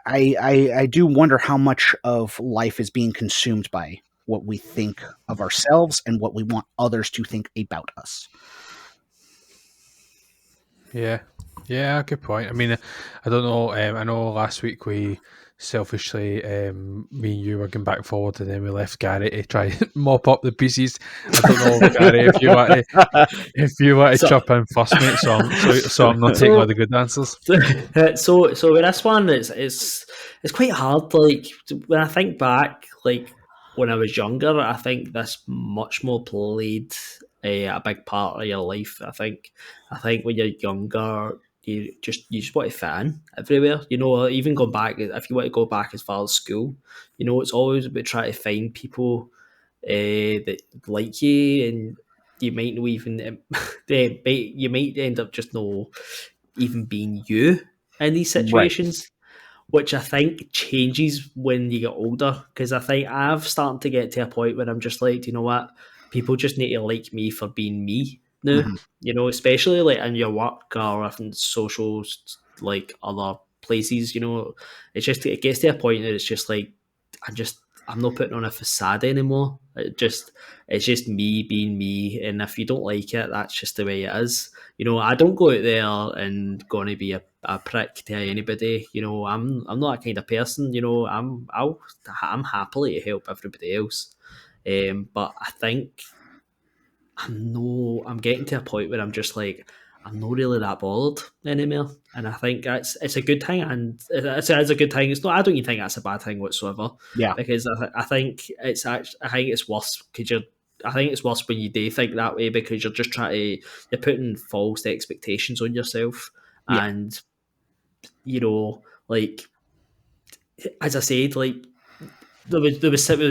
I do wonder how much of life is being consumed by what we think of ourselves and what we want others to think about us. Yeah, good point. I mean, I don't know. I know last week we selfishly, me and you were going back and forward, and then we left Gary to try and mop up the pieces. I don't know, Gary, if you want to chop in first, mate. So I'm not taking all the good answers. So with this one, it's quite hard. Like when I think back, like when I was younger, I think this much more played a big part of your life. I think when you're younger, you just want to fit in everywhere. You know, even going back, if you want to go back as far as school, you know, it's always about trying to find people that like you, and you might not even you might end up just not even being you in these situations. Right. Which I think changes when you get older, because I think I've started to get to a point where I'm just like, you know what, people just need to like me for being me now. Mm-hmm. You know, especially like in your work or in socials, like other places. You know, it gets to a point that it's just like I'm not putting on a facade anymore. It's just me being me, and if you don't like it, that's just the way it is. You know, I don't go out there and going to be a prick to anybody. You know, I'm not that kind of person. You know, I'm happily to help everybody else. But I think I'm getting to a point where I'm just like, I'm not really that bothered anymore, and I think it's a good thing, and it's a good thing. It's not. I don't even think that's a bad thing whatsoever. Yeah, because I think it's worse because I think it's worse when you do think that way, because you're just you're putting false expectations on yourself, and you know, like as I said, like there would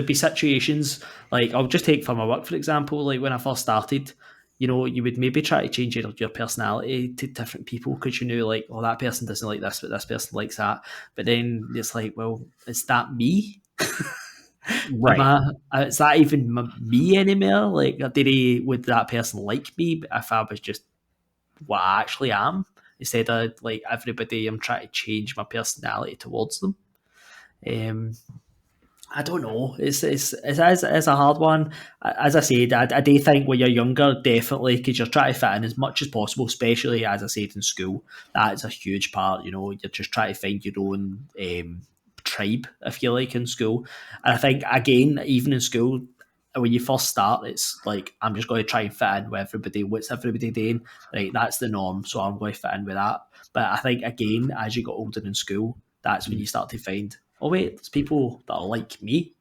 be situations, like I'll just take for my work for example, like when I first started. You know, you would maybe try to change your personality to different people because you knew, like, oh, that person doesn't like this, but this person likes that. But then it's like, well, is that me? Right. Is that even me anymore? Like, would that person like me if I was just what I actually am, instead of like everybody? I'm trying to change my personality towards them. I don't know. It's a hard one. As I said, I do think when you're younger, definitely, because you're trying to fit in as much as possible, especially, as I said, in school. That's a huge part. You know, you're just trying to find your own tribe, if you like, in school. And I think, again, even in school, when you first start, it's like, I'm just going to try and fit in with everybody. What's everybody doing? Like, that's the norm, so I'm going to fit in with that. But I think, again, as you get older in school, that's when you start to find, oh wait, there's people that are like me,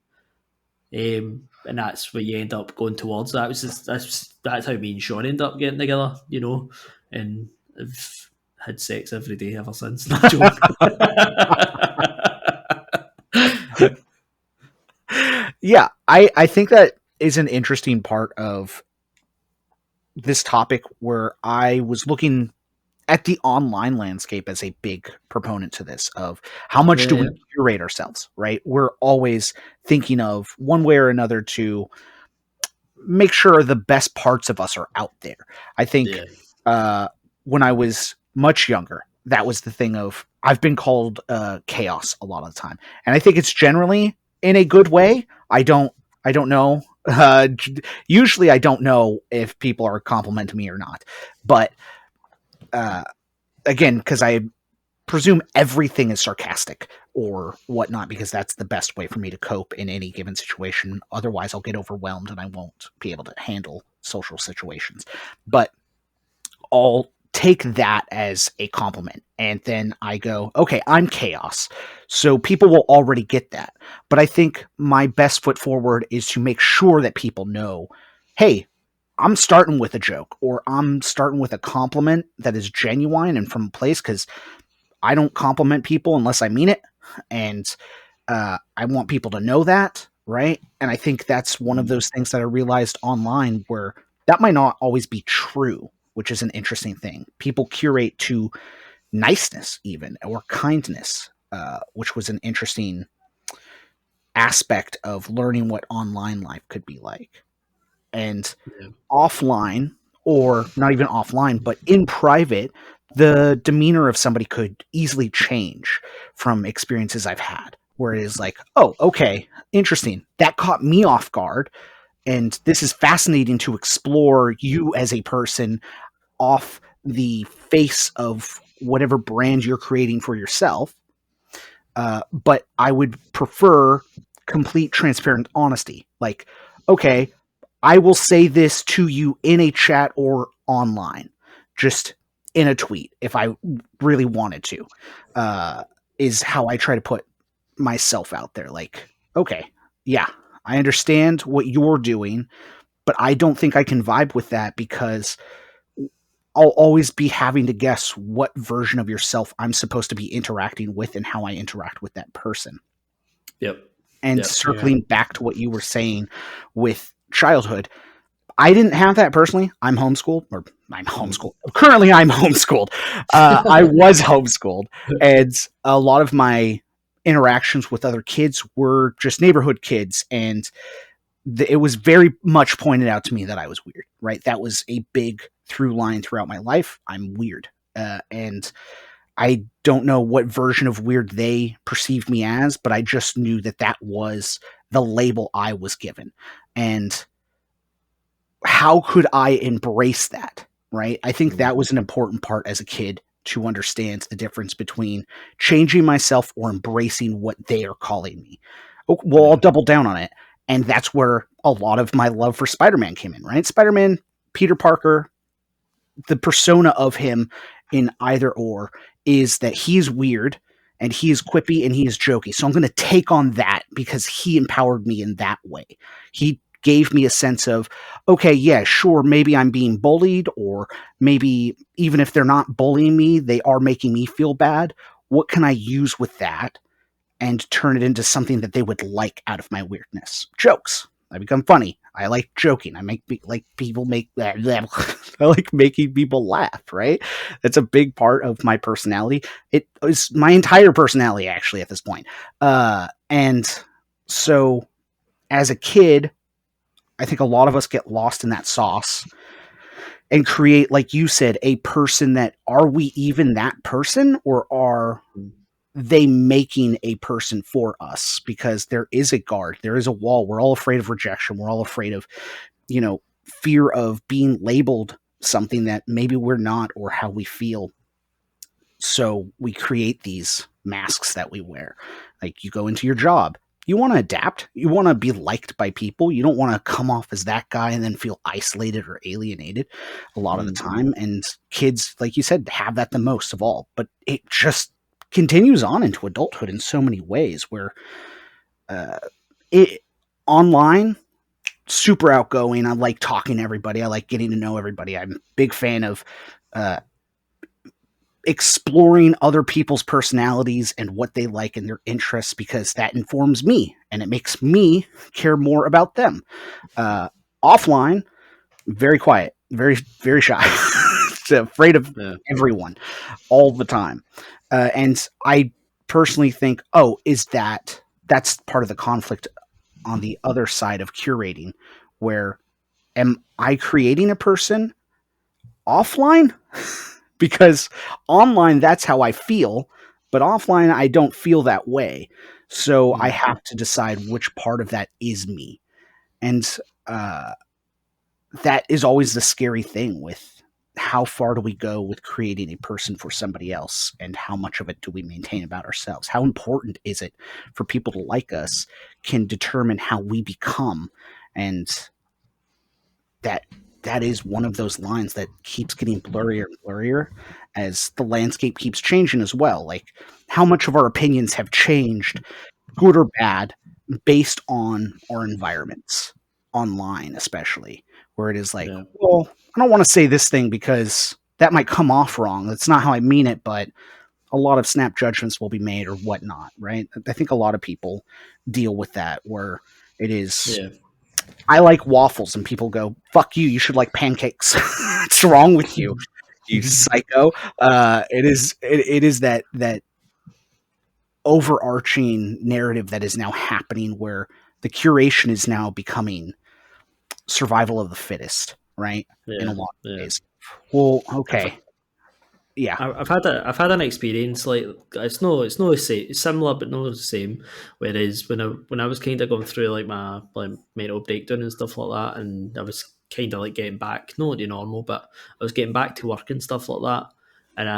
and that's where you end up going towards. That's how me and Sean end up getting together, you know, and I've had sex every day ever since. Yeah, I think that is an interesting part of this topic, where I was looking at the online landscape as a big proponent to this, of how much do we curate ourselves, right? We're always thinking of one way or another to make sure the best parts of us are out there. I think when I was much younger, that was the thing of, I've been called chaos a lot of the time. And I think it's generally in a good way. I don't I don't know. Usually I don't know if people are complimenting me or not. But again, because I presume everything is sarcastic or whatnot, because that's the best way for me to cope in any given situation. Otherwise, I'll get overwhelmed and I won't be able to handle social situations. But I'll take that as a compliment. And then I go, okay, I'm chaos. So people will already get that. But I think my best foot forward is to make sure that people know, hey, I'm starting with a joke, or I'm starting with a compliment that is genuine and from a place, because I don't compliment people unless I mean it. And I want people to know that, right? And I think that's one of those things that I realized online, where that might not always be true, which is an interesting thing. People curate to niceness even, or kindness, which was an interesting aspect of learning what online life could be like. And offline, or not even offline, but in private, the demeanor of somebody could easily change from experiences I've had, where it is like, oh, okay, interesting. That caught me off guard. And this is fascinating to explore you as a person off the face of whatever brand you're creating for yourself. But I would prefer complete, transparent honesty. Like, okay, I will say this to you in a chat or online, just in a tweet if I really wanted to, is how I try to put myself out there. Like, okay, yeah, I understand what you're doing, but I don't think I can vibe with that, because I'll always be having to guess what version of yourself I'm supposed to be interacting with and how I interact with that person. Yep. And circling back to what you were saying with childhood, I didn't have that personally. I'm homeschooled. Currently, I'm homeschooled. I was homeschooled. And a lot of my interactions with other kids were just neighborhood kids. And it was very much pointed out to me that I was weird, right? That was a big through line throughout my life. I'm weird. And I don't know what version of weird they perceived me as, but I just knew that that was the label I was given. And how could I embrace that, right? I think that was an important part as a kid, to understand the difference between changing myself or embracing what they are calling me. Well, I'll double down on it. And that's where a lot of my love for Spider-Man came in, right? Spider-Man, Peter Parker, the persona of him in either or is that he's weird and he is quippy and he is jokey. So I'm going to take on that because he empowered me in that way. He gave me a sense of, okay, yeah, sure, maybe I'm being bullied, or maybe even if they're not bullying me, they are making me feel bad. What can I use with that and turn it into something that they would like out of my weirdness? Jokes. I become funny. I like joking. I like making people laugh, right? That's a big part of my personality. It is my entire personality, actually, at this point. And so as a kid, I think a lot of us get lost in that sauce and create, like you said, a person that, are we even that person, or are they making a person for us? Because there is a guard, there is a wall. We're all afraid of rejection. We're all afraid of, fear of being labeled something that maybe we're not, or how we feel. So we create these masks that we wear. Like, you go into your job, you want to adapt, you want to be liked by people, you don't want to come off as that guy and then feel isolated or alienated a lot of the time. And kids, like you said, have that the most of all. But it just continues on into adulthood in so many ways, where online, super outgoing. I like talking to everybody. I like getting to know everybody. I'm a big fan of exploring other people's personalities and what they like and their interests, because that informs me and it makes me care more about them. Offline, very quiet, very, very shy, afraid of everyone all the time. And I personally think, that's part of the conflict on the other side of curating, where am I creating a person offline? Because online, that's how I feel, but offline, I don't feel that way. So I have to decide which part of that is me. And that is always the scary thing with how far do we go with creating a person for somebody else, and how much of it do we maintain about ourselves? How important is it for people to like us can determine how we become. And that is one of those lines that keeps getting blurrier and blurrier as the landscape keeps changing as well. Like, how much of our opinions have changed, good or bad, based on our environments, online especially, where it is like, well, I don't want to say this thing because that might come off wrong. That's not how I mean it, but a lot of snap judgments will be made or whatnot, right? I think a lot of people deal with that, where it is, I like waffles, and people go, fuck you, you should like pancakes. What's wrong with you, you psycho? It is that overarching narrative that is now happening, where the curation is now becoming survival of the fittest, right? In a lot of ways. Well, okay. Yeah, I've had an experience like it's no the same, it's similar but not the same. Whereas when I was kind of going through like my mental breakdown and stuff like that, and I was kind of like getting back, not to normal, but I was getting back to work and stuff like that, and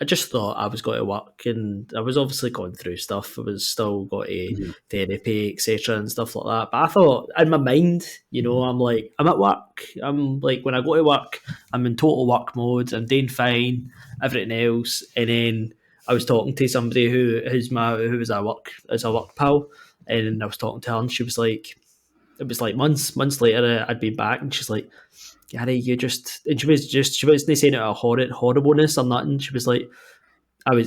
I just thought I was going to work, and I was obviously going through stuff. I was still got to therapy, etc., and stuff like that. But I thought in my mind, I'm like, I'm at work. I'm like, when I go to work, I'm in total work mode. I'm doing fine, everything else. And then I was talking to somebody who was a work pal, and I was talking to her, and she was like, it was like months later, I'd been back, and she's like, Gary, she wasn't saying it a horribleness or nothing. She was like,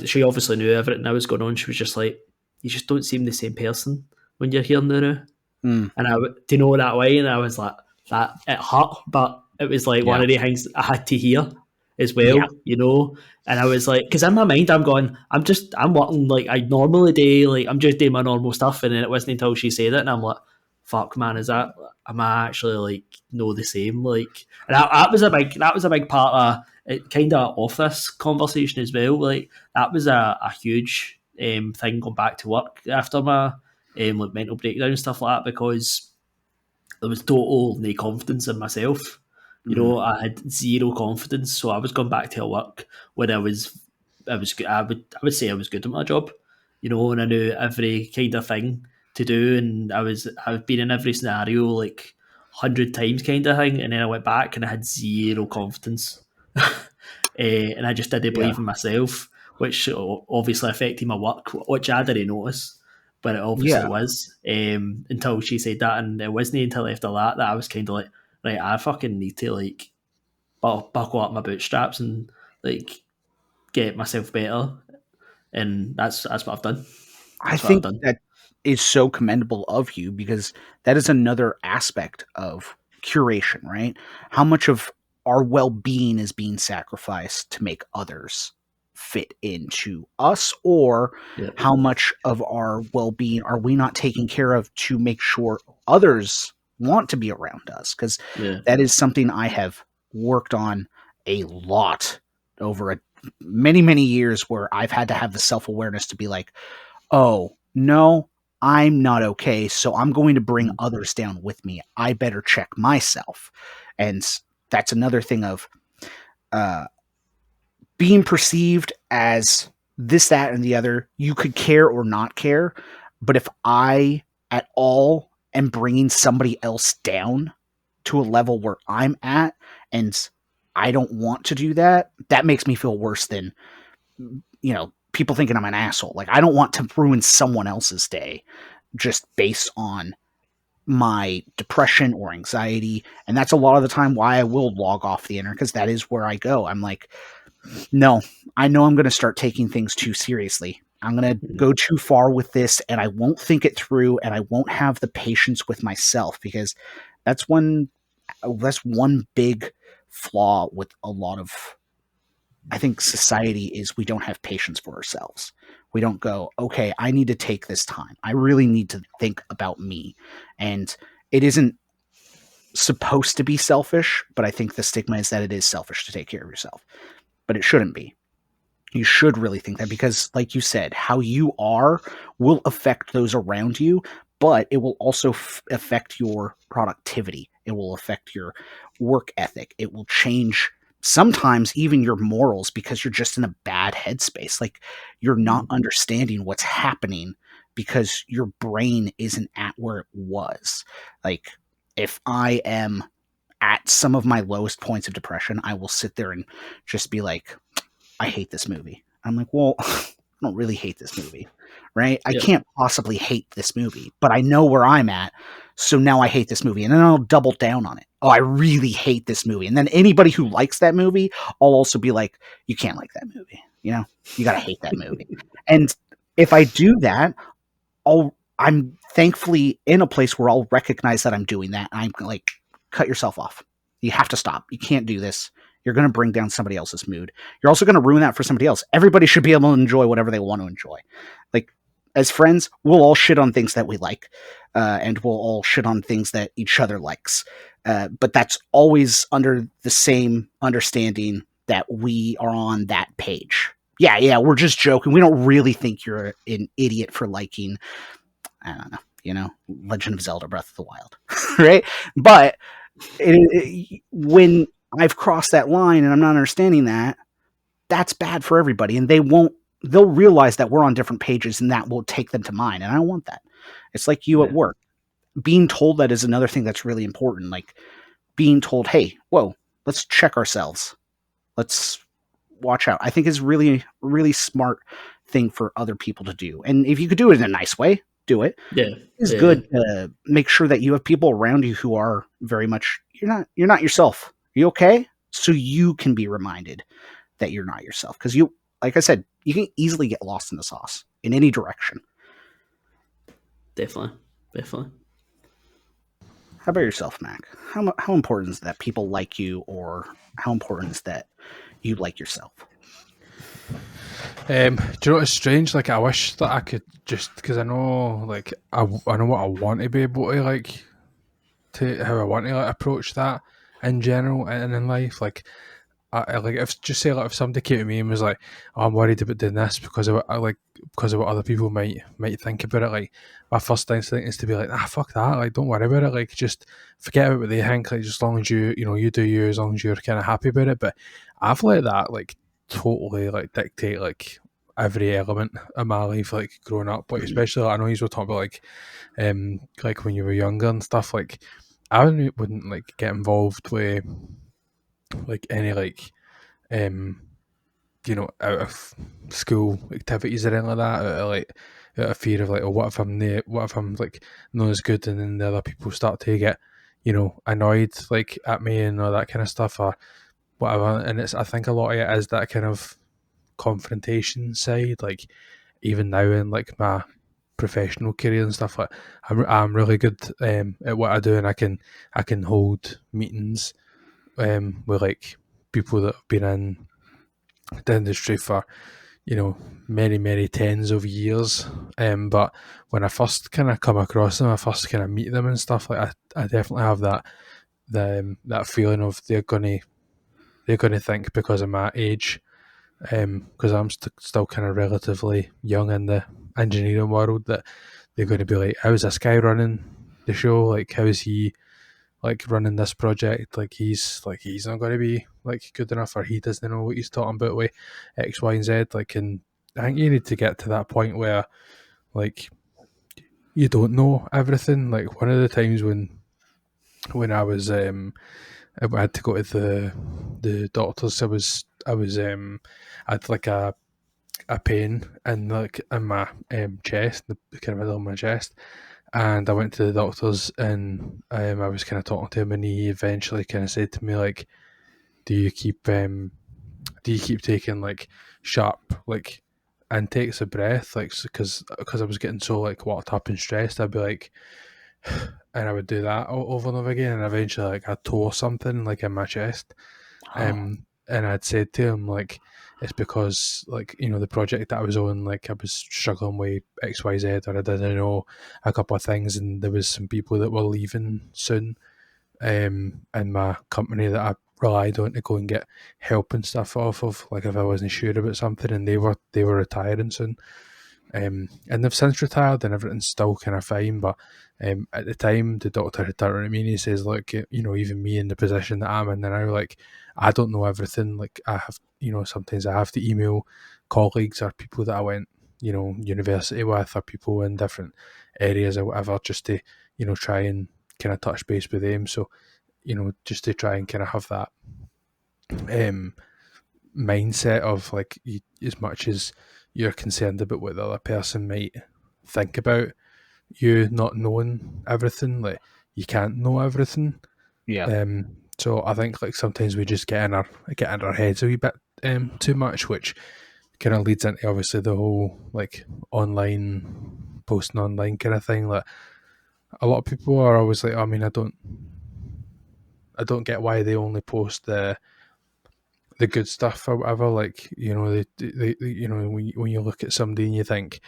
she obviously knew everything that was going on. She was just like, you just don't seem the same person when you're here now. And do you know that way? And I was like, that it hurt, but it was like one of the things I had to hear as well, And I was like, because in my mind, I'm going, I'm working like I normally do, like I'm just doing my normal stuff. And then it wasn't until she said it, and I'm like, fuck, man, am I actually like the same? Like, and that was a big part of it, kind of off this conversation as well. Like, that was a huge thing going back to work after my like mental breakdown and stuff like that, because there was total no confidence in myself. I had zero confidence, so I was going back to work when I would say I was good at my job, and I knew every kind of thing to do, and I've been in every scenario like 100 times kind of thing, and then I went back and I had zero confidence, and I just didn't believe in myself, which obviously affected my work, which I didn't notice, but it obviously was, until she said that, and it wasn't until after that I was kind of like, right, I fucking need to like buckle up my bootstraps and like get myself better, and that's what I've done. I think that is so commendable of you, because that is another aspect of curation, right? How much of our well-being is being sacrificed to make others fit into us, or how much of our well-being are we not taking care of to make sure others want to be around us? Because that is something I have worked on a lot over many years, where I've had to have the self-awareness to be like, oh, no, I'm not okay, so I'm going to bring others down with me. I better check myself. And that's another thing of being perceived as this, that, and the other. You could care or not care, but if I at all am bringing somebody else down to a level where I'm at, and I don't want to do that, that makes me feel worse than, people thinking I'm an asshole. Like, I don't want to ruin someone else's day just based on my depression or anxiety. And that's a lot of the time why I will log off the internet, because that is where I go. I'm like, no, I know I'm going to start taking things too seriously. I'm going to go too far with this, and I won't think it through, and I won't have the patience with myself, because that's one big flaw with a lot of, I think, society, is we don't have patience for ourselves. We don't go, okay, I need to take this time. I really need to think about me. And it isn't supposed to be selfish, but I think the stigma is that it is selfish to take care of yourself. But it shouldn't be. You should really think that, because, like you said, how you are will affect those around you, but it will also affect your productivity. It will affect your work ethic. It will change sometimes even your morals because you're just in a bad headspace. Like you're not understanding what's happening because your brain isn't at where it was. Like if I am at some of my lowest points of depression, I will sit there and just be like, I hate this movie. I'm like, well, I don't really hate this movie, right? I can't possibly hate this movie, but I know where I'm at. So now I hate this movie. And then I'll double down on it. Oh, I really hate this movie. And then anybody who likes that movie, I'll also be like, you can't like that movie. You know, you got to hate that movie. And if I do that, I'm thankfully in a place where I'll recognize that I'm doing that. I'm like, cut yourself off. You have to stop. You can't do this. You're going to bring down somebody else's mood. You're also going to ruin that for somebody else. Everybody should be able to enjoy whatever they want to enjoy. Like as friends, we'll all shit on things that we like, and we'll all shit on things that each other likes. But that's always under the same understanding that we are on that page. Yeah, we're just joking. We don't really think you're an idiot for liking, I don't know, Legend of Zelda Breath of the Wild, right? But when I've crossed that line and I'm not understanding that, that's bad for everybody. And they'll realize that we're on different pages and that will take them to mine. And I don't want that. It's like you at work. Being told that is another thing that's really important. Like being told, hey, whoa, let's check ourselves. Let's watch out. I think is really, really smart thing for other people to do. And if you could do it in a nice way, do it. Yeah. It's good to make sure that you have people around you who are very much, you're not yourself. Are you okay? So you can be reminded that you're not yourself. Because like I said, you can easily get lost in the sauce in any direction. Definitely. How about yourself, Mac? How important is that people like you, or how important is that you like yourself? Do you know what's strange? Like I wish that I could just, because I know, like I know what I want to be able to like, to how I want to like approach that in general and in life. Like I like if somebody came to me and was like, oh, I'm worried about doing this because of what other people might think about it. Like my first instinct is to be like, fuck that. Like don't worry about it. Like just forget about what they think. Like just as long as you do you, as long as you're kind of happy about it. But I've let that like totally like dictate like every element of my life, like growing up. Like especially I know you were talking about like when you were younger and stuff. Like I wouldn't like get involved with like any like out of school activities or anything like that, out of fear of like, oh, what if I'm like not as good, and then the other people start to get annoyed like at me and all that kind of stuff or whatever. And I think a lot of it is that kind of confrontation side. Like even now in like my professional career and stuff, like I'm really good at what I do, and I can hold meetings with like people that have been in the industry for many tens of years, but when I first kind of come across them, I first kind of meet them and stuff, like I definitely have that feeling of they're gonna think because of my age, because I'm still kind of relatively young in the engineering world, that they're going to be like, how's this guy running the show? Like how is he like running this project? Like he's not going to be like good enough, or he doesn't know what he's talking about with X, Y, and Z. Like, and I think you need to get to that point where like you don't know everything. Like one of the times when I was I had to go to the doctors, I had like a pain in my chest, the kind of middle of my chest. And I went to the doctors, and I was kind of talking to him, and he eventually kind of said to me like, "Do you keep taking like sharp like intakes of breath?" Like because I was getting so like worked up and stressed, I'd be like, and I would do that over and over again, and eventually like I tore something like in my chest, and I'd said to him like, it's because like the project that I was on, like I was struggling with XYZ, or I didn't know a couple of things, and there was some people that were leaving soon in my company that I relied on to go and get help and stuff off of, like if I wasn't sure about something, and they were retiring soon, And they've since retired and everything's still kind of fine. But at the time, the doctor had turned to me and he says, look, even me in the position that I'm in now, like, I don't know everything. Like, I have, sometimes I have to email colleagues or people that I went, university with, or people in different areas or whatever, just to, try and kind of touch base with them. So, just to try and kind of have that mindset of like, as much as you're concerned about what the other person might think about you not knowing everything, like, you can't know everything. Yeah. So I think like sometimes we just get in our heads a wee bit too much, which kind of leads into obviously the whole like posting online kind of thing. Like, a lot of people are always like, I mean, I don't get why they only post the good stuff or whatever. Like, they when you look at somebody and you think,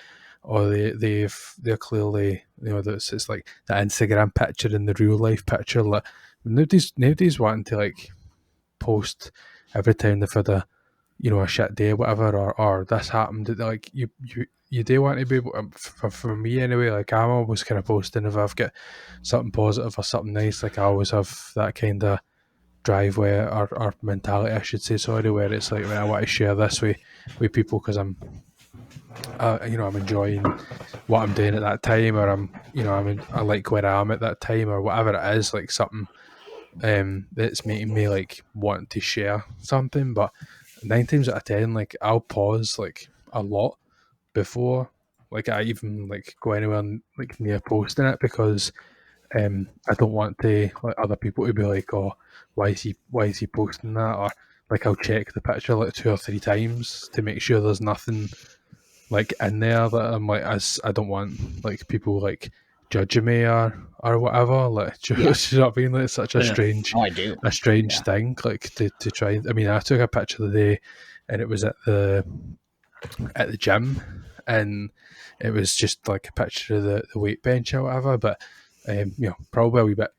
oh, they're clearly, it's like the Instagram picture and the real life picture. Like, nobody's wanting to like post every time they've had a shit day or whatever, or this happened. Like, you do want to be able, for me anyway, like, I'm always kind of posting if I've got something positive or something nice. Like, I always have that kind of drive where, or mentality, I should say, sorry, where it's like, I want to share this with people because I'm I'm enjoying what I'm doing at that time, or I like where I am at that time, or whatever it is, like something that's making me like want to share something. But 9 times out of 10, like, I'll pause like a lot before like I even like go anywhere like near posting it, because I don't want to like other people to be like, oh, why is he posting that? Or like, I'll check the picture like 2 or 3 times to make sure there's nothing like in there that I'm like, as I don't want like people like judging me or whatever. Like, do you know what I mean? Like, it's such a strange, I do. thing. Like, to try. I mean, I took a picture the day, and it was at the gym, and it was just like a picture of the weight bench or whatever. But probably a wee bit,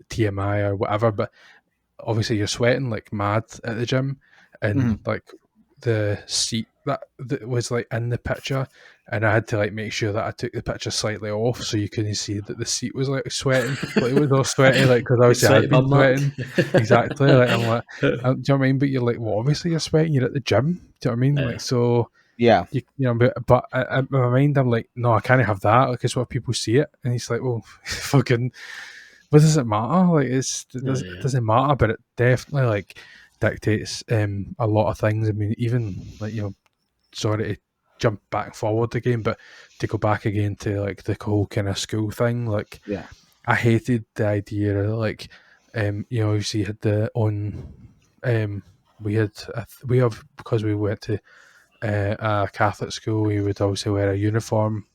TMI or whatever. But obviously, you're sweating like mad at the gym, and like the seat that was like in the picture, and I had to like make sure that I took the picture slightly off so you couldn't see that the seat was like sweating. Like, it was all sweaty, like, because obviously I'd been sweating. Exactly. Like, I'm like, do you know what I mean? But you're like, well, obviously you're sweating. You're at the gym. Do you know what I mean? Like, so. Yeah. But in my mind, I'm like, no, I can't have that. Like, it's what people see it, and he's like, well, fucking, what does it matter? Like, it doesn't matter, but it definitely like dictates a lot of things. I mean, even like, sorry to jump back forward again, but to go back again to like the whole kind of school thing, like, I hated the idea of like, obviously you had we have because we went to a Catholic school, we would obviously wear a uniform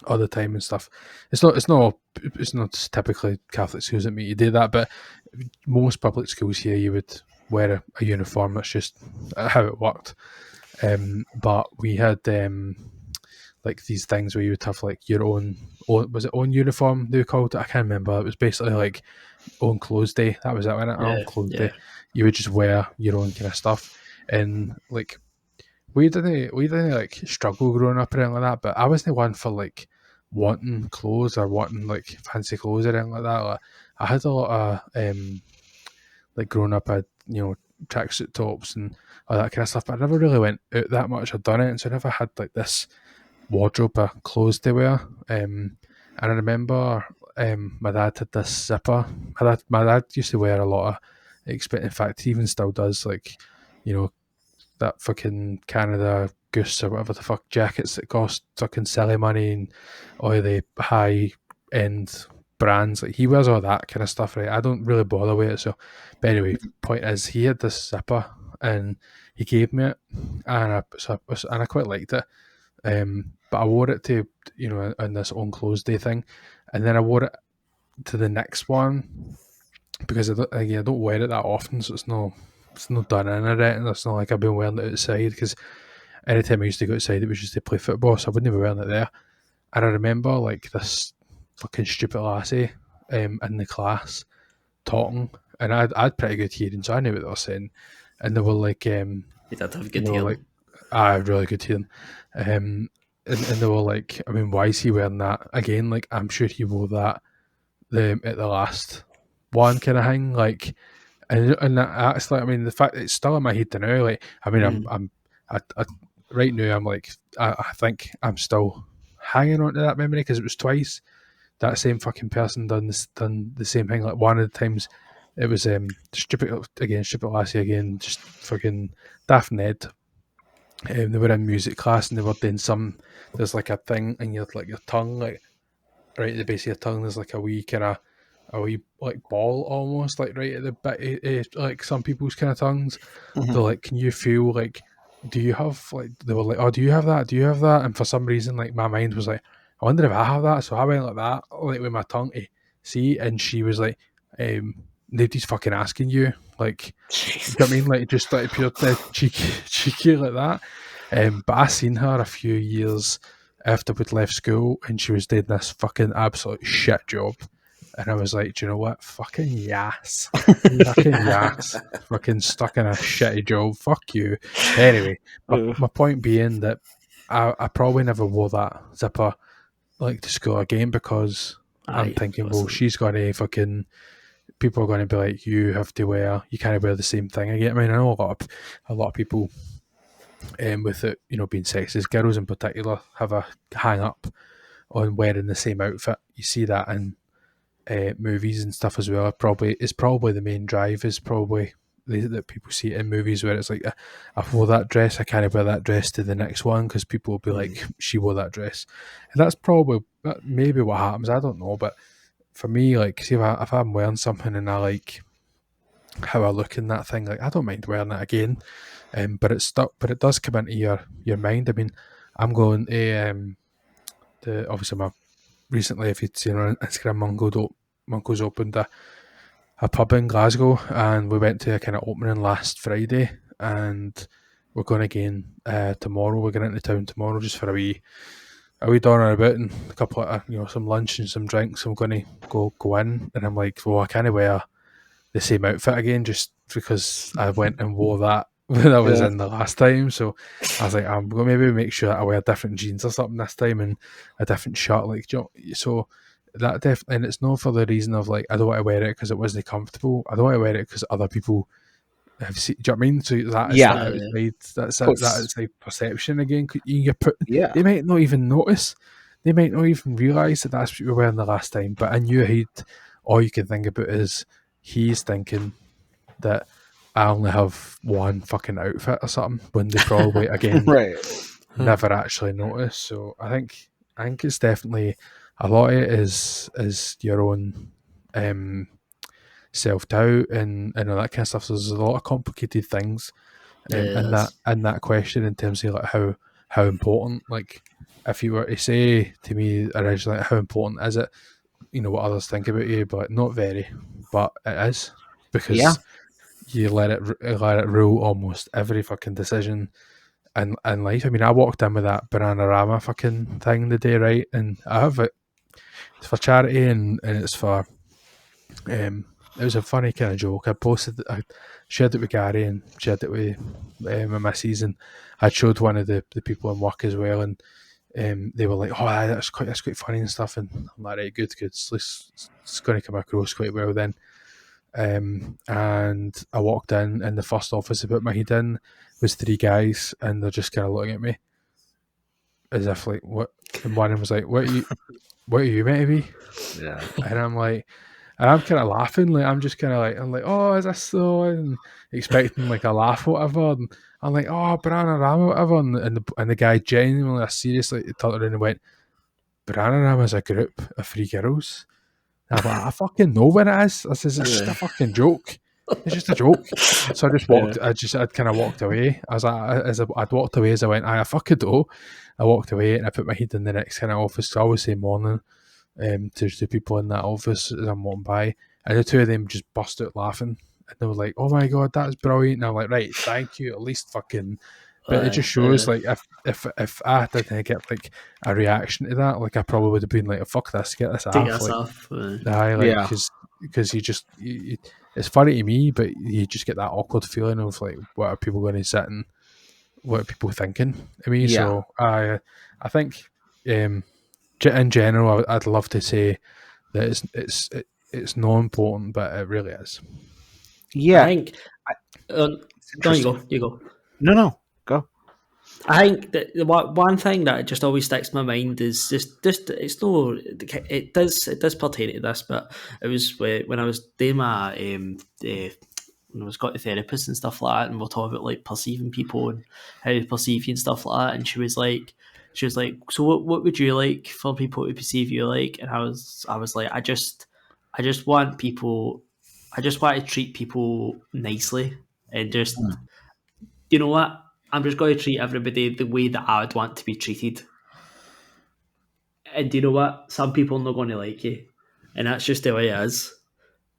all the time and stuff. It's not typically Catholic schools that make you do that, but most public schools here, you would wear a uniform. That's just how it worked. But we had like these things where you would have like your own was it own uniform they called it? I can't remember. It was basically like own clothes day. That was it, wasn't it? Own clothes day. You would just wear your own kind of stuff, and like we didn't like struggle growing up or anything like that. But I wasn't one for like wanting clothes or wanting like fancy clothes or anything like that. Like, I had a lot of like growing up, I had tracksuit tops and all that kind of stuff, but I never really went out that much. I'd done it, and so I never had like this wardrobe of clothes to wear. And I remember my dad had this zipper. My dad used to wear a lot of in fact, he even still does, like, that fucking Canada Goose or whatever the fuck jackets that cost fucking silly money, and all the high end brands. Like, he wears all that kind of stuff, right? I don't really bother with it. So, but anyway, point is, he had this zipper and he gave me it, and I quite liked it. But I wore it to on this own clothes day thing, and then I wore it to the next one because I don't wear it that often, so it's not done in it, and it's not like I've been wearing it outside, because anytime I used to go outside, it was just to play football, so I wouldn't be wearing it there. And I remember like this fucking stupid lassie in the class talking, and I had pretty good hearing, so I knew what they were saying, and they were like, you did have good hearing. I had really good hearing, and they were like, I mean, why is he wearing that again? Like, I'm sure he wore that at the last one kind of thing. Like, and that's like, I mean, the fact that it's still in my head now. Like, I mean, I right now, I'm like, I think I'm still hanging on to that memory because it was twice that same fucking person done the same thing. Like, one of the times it was stupid lassie again, just fucking daft Ned. They were in music class and they were doing there's like a thing and your tongue, like right at the base of your tongue, there's like a wee like ball almost, like right at the bit, like some people's kind of tongues. They're like, can you feel like, do you have, like, they were like, oh, do you have that? Do you have that? And for some reason, like, my mind was like, I wonder if I have that. So I went like that, like with my tongue to see, and she was like, nobody's fucking asking you. Like, you know what I mean? Like, just like pure cheeky like that. But I seen her a few years after we'd left school, and she was doing this fucking absolute shit job. And I was like, do you know what? Fucking yes. Fucking yes. Fucking stuck in a shitty job. Fuck you. Anyway, my point being that I probably never wore that zipper like to school again because I'm thinking, well, she's going to fucking, people are going to be like, you can't wear the same thing again. I mean, I know a lot of people with it, you know, being sexist, girls in particular have a hang up on wearing the same outfit. You see that in movies and stuff as well. It's probably the main drive is probably that people see it in movies where it's like, I wore that dress, I can't wear that dress to the next one because people will be like, she wore that dress. And that's probably maybe what happens. I don't know, but for me, like, see if I'm wearing something and I like how I look in that thing, like, I don't mind wearing it again. But it's stuck. But it does come into your mind. I mean, I'm going to obviously recently, if you'd seen on Instagram, Mungo's opened a pub in Glasgow, and we went to a kind of opening last Friday, and we're going again tomorrow. We're going into town tomorrow just for a wee down about and a couple of some lunch and some drinks. I'm going to go in, and I'm like, well, I can't wear the same outfit again just because I went and wore that when I was in the last time. So I was like, I'm going to maybe make sure I wear different jeans or something this time and a different shirt. Like, so that and it's not for the reason of like, I don't want to wear it because it wasn't comfortable. I don't want to wear it because other people have seen. Do you know what I mean? So that's outside perception again. They might not even notice. They might not even realise that that's what you were wearing the last time. But in your head, all you can think about is he's thinking that I only have one fucking outfit or something when they probably again never actually notice. So I think it's definitely a lot of it is your own self-doubt and all that kind of stuff. So there's a lot of complicated things in that question in terms of like how important, like if you were to say to me originally how important is it, you know, what others think about you, but not very, but it is because you let it rule almost every fucking decision in life. I mean, I walked in with that Bananarama fucking thing the day, right? And I have it. It's for charity and it's for it was a funny kind of joke. I shared it with Gary and shared it with my missus, and I showed one of the people in work as well, and they were like, "Oh, that's quite funny and stuff." And I'm like, "Right, good. So it's going to come across quite well then." And I walked in, and the first office I put my head in was 3 guys, and they're just kind of looking at me as if like, what? And one of them was like, "What are you meant to be?" Yeah, and I'm like. And I'm kind of laughing, like I'm just kind of like, I'm like, oh, is this so? And expecting like a laugh or whatever. And I'm like, oh, Bananarama, whatever. And the guy genuinely, seriously, turned around and went, Bananarama is a group of 3 girls. And I'm like, I fucking know what it is. I says, it's just a fucking joke. It's just a joke. So I just walked. I'd kind of walked away. I'd walked away as I went, I fucking do. I walked away and I put my head in the next kind of office. So I always say morning. To the people in that office as I'm walking by, and the 2 of them just burst out laughing, and they were like, "Oh my god, that's brilliant!" And I'm like, "Right, thank you, at least fucking." But it just shows, like, if I didn't get like a reaction to that, like I probably would have been like, "Fuck this, get this off." Because it's funny to me, but you just get that awkward feeling of like, what are people going to sit and what people thinking of me. Yeah. So I think in general, I'd love to say that it's not important, but it really is. Yeah. I think. No, you go. You go. No, go. I think that the one thing that just always sticks in my mind is just it's no, it does pertain to this, but it was when I was doing my when I was got to therapists and stuff like that, and we're talking about like perceiving people and how they perceive you and stuff like that, and she was like, so what would you like for people to perceive you like? And I was like, I just want people, I just want to treat people nicely and just, you know what? I'm just going to treat everybody the way that I would want to be treated. And you know what? Some people are not going to like you. And that's just the way it is.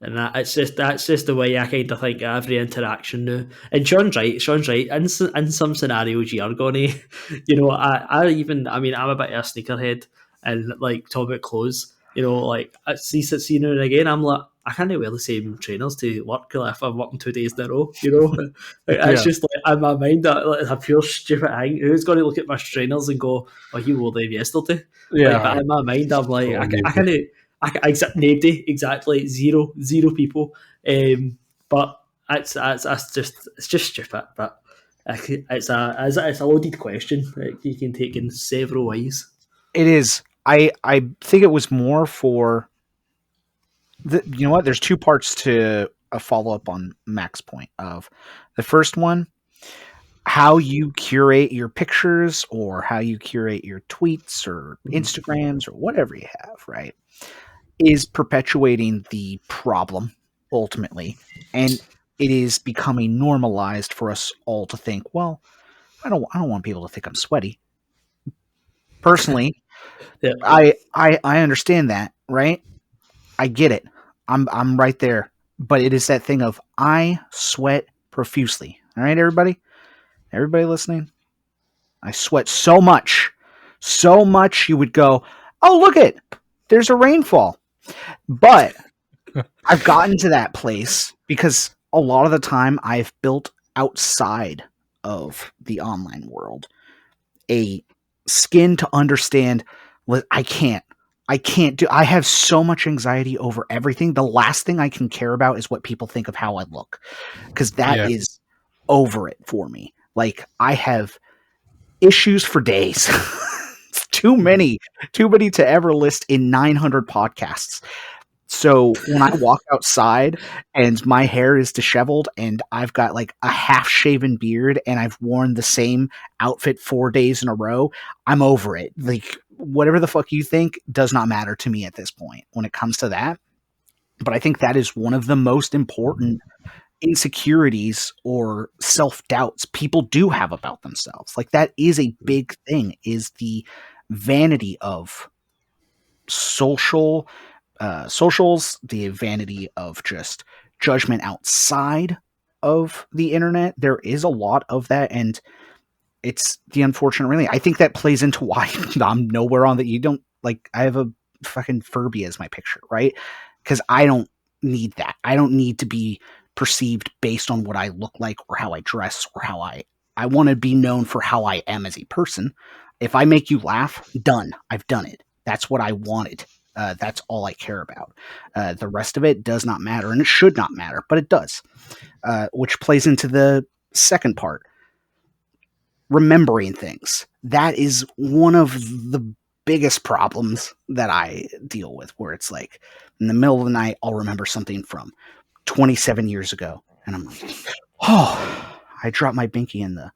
And that's just the way I kind of think of every interaction now. And Sean's right. In some scenarios, you are going to, you know, I mean, I'm a bit of a sneakerhead and like talk about clothes. You know, like I see now and again, I'm like, I can't wear the same trainers to work if I'm working 2 days in a row. You know, it's just like in my mind that like, it's a pure stupid thing. Who's going to look at my trainers and go, "Oh, you wore them yesterday"? Yeah, like, but in my mind, I'm like, I can't. Nobody, exactly, zero people. But it's just stupid. But it's a loaded question. Like, you can take in several ways. It is. I think it was more for you know what? There's two parts to a follow up on Mac's point of the first one, how you curate your pictures or how you curate your tweets or Instagrams or whatever you have, right? Is perpetuating the problem ultimately. And it is becoming normalized for us all to think, well, I don't want people to think I'm sweaty. Personally, Yeah. I understand that, right? I get it. I'm right there. But it is that thing of I sweat profusely. All right, everybody? Everybody listening? I sweat so much you would go, oh, look it, there's a rainfall. But I've gotten to that place because a lot of the time I've built outside of the online world a skin to understand I have so much anxiety over everything. The last thing I can care about is what people think of how I look, because that is over it for me. Like, I have issues for days. It's too many to ever list in 900 podcasts. So when I walk outside and my hair is disheveled and I've got like a half-shaven beard and I've worn the same outfit 4 days in a row, I'm over it. Like, whatever the fuck you think does not matter to me at this point when it comes to that. But I think that is one of the most important insecurities or self-doubts people do have about themselves. Like, that is a big thing, is the vanity of socials, the vanity of just judgment outside of the internet. There is a lot of that, and it's the unfortunate reality. I think that plays into why I'm nowhere on that. You don't like, I have a fucking Furby as my picture, right? Because I don't need that. I don't need to be perceived based on what I look like or how I dress or how I want to be known for how I am as a person. If I make you laugh, done. I've done it. That's what I wanted. That's all I care about. The rest of it does not matter, and it should not matter, but it does. Which plays into the second part. Remembering things. That is one of the biggest problems that I deal with, where it's like in the middle of the night, I'll remember something from 27 years ago, and I'm like, oh, I dropped my binky in the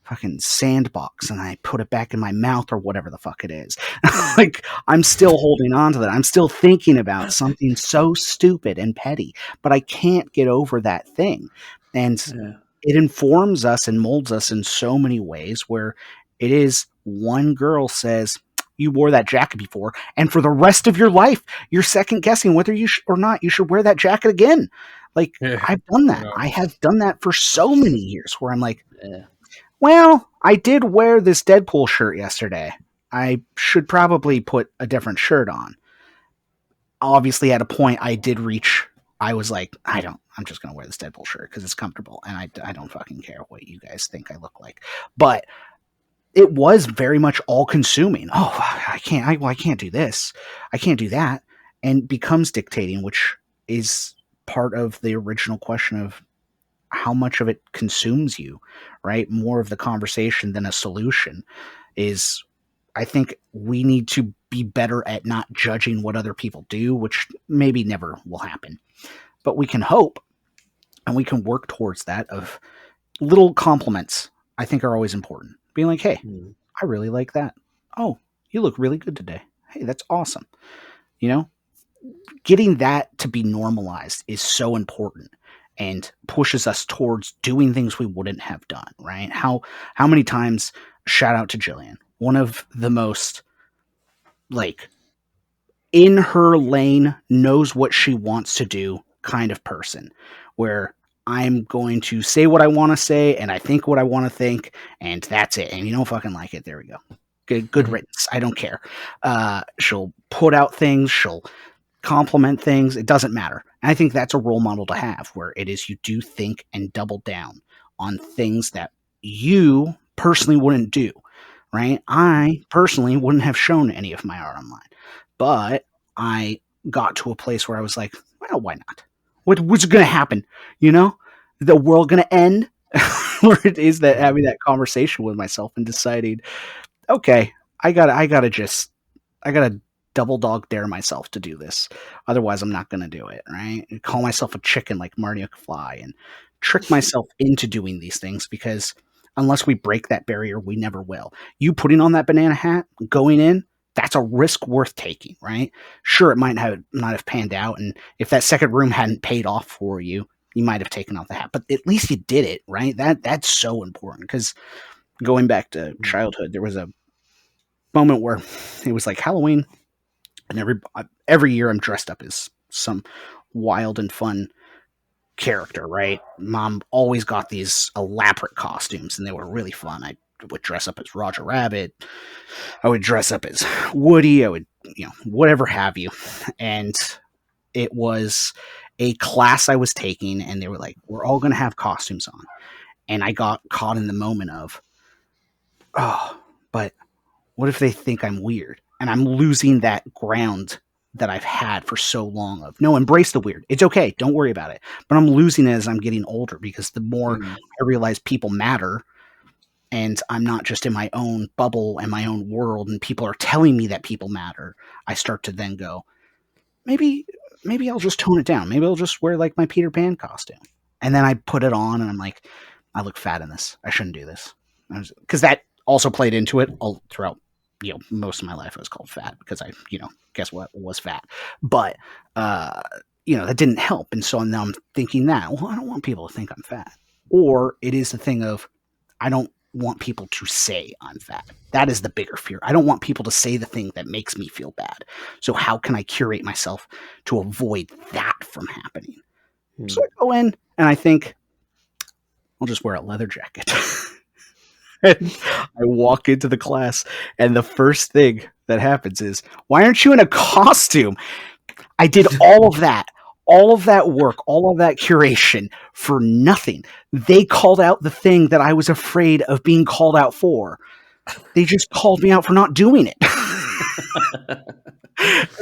fucking sandbox and I put it back in my mouth or whatever the fuck it is. Like, I'm still holding on to that. I'm still thinking about something so stupid and petty, but I can't get over that thing. And it informs us and molds us in so many ways, where it is one girl says, you wore that jacket before, and for the rest of your life, you're second guessing whether you or not you should wear that jacket again. Like, I've done that. I have done that for so many years, where I'm like, well, I did wear this Deadpool shirt yesterday. I should probably put a different shirt on. Obviously, at a point, I did reach I was like, I'm just going to wear this Deadpool shirt because it's comfortable, and I don't fucking care what you guys think I look like. But it was very much all consuming. Oh, I can't do this. I can't do that. And becomes dictating, which is part of the original question of how much of it consumes you, right? More of the conversation than a solution is, I think we need to be better at not judging what other people do, which maybe never will happen. But we can hope and we can work towards that. Of little compliments, I think, are always important. Being like, hey, I really like that. Oh, you look really good today. Hey, that's awesome. You know, getting that to be normalized is so important and pushes us towards doing things we wouldn't have done, right? How many times, shout out to Jillian, one of the most like in her lane, knows what she wants to do kind of person, where I'm going to say what I want to say and I think what I want to think, and that's it. And you don't fucking like it, there we go. Good riddance. I don't care. She'll put out things, she'll compliment things. It doesn't matter. And I think that's a role model to have, where it is you do think and double down on things that you personally wouldn't do, right? I personally wouldn't have shown any of my art online, but I got to a place where I was like, well, why not? What's going to happen? You know, the world going to end? Where it is that having that conversation with myself and deciding, okay, I gotta double dog dare myself to do this. Otherwise, I'm not going to do it, right? And call myself a chicken like Marty McFly and trick myself into doing these things, because unless we break that barrier, we never will. You putting on that banana hat, going in, that's a risk worth taking, right? Sure, it might not have panned out, and if that second room hadn't paid off for you, you might have taken off the hat, but at least you did it, right? That's so important, because going back to childhood, there was a moment where it was like Halloween, and every year I'm dressed up as some wild and fun character, right? Mom always got these elaborate costumes, and they were really fun. I would dress up as Roger Rabbit. I would dress up as Woody. I would, whatever have you. And it was a class I was taking, and they were like, we're all going to have costumes on. And I got caught in the moment of, oh, but what if they think I'm weird? And I'm losing that ground that I've had for so long of, no, embrace the weird. It's okay. Don't worry about it. But I'm losing it as I'm getting older, because the more I realize people matter, and I'm not just in my own bubble and my own world, and people are telling me that people matter, I start to then go, maybe I'll just tone it down. Maybe I'll just wear like my Peter Pan costume. And then I put it on and I'm like, I look fat in this. I shouldn't do this. Because that also played into it all throughout, most of my life. I was called fat because I, guess what, was fat. But, that didn't help. And so now I'm thinking that, well, I don't want people to think I'm fat. Or it is the thing of, I don't want people to say I'm fat. That is the bigger fear. I don't want people to say the thing that makes me feel bad. So how can I curate myself to avoid that from happening? So I go in and I think, I'll just wear a leather jacket. And I walk into the class, and the first thing that happens is, why aren't you in a costume? I did all of that work, all of that curation for nothing. They called out the thing that I was afraid of being called out for. They just called me out for not doing it.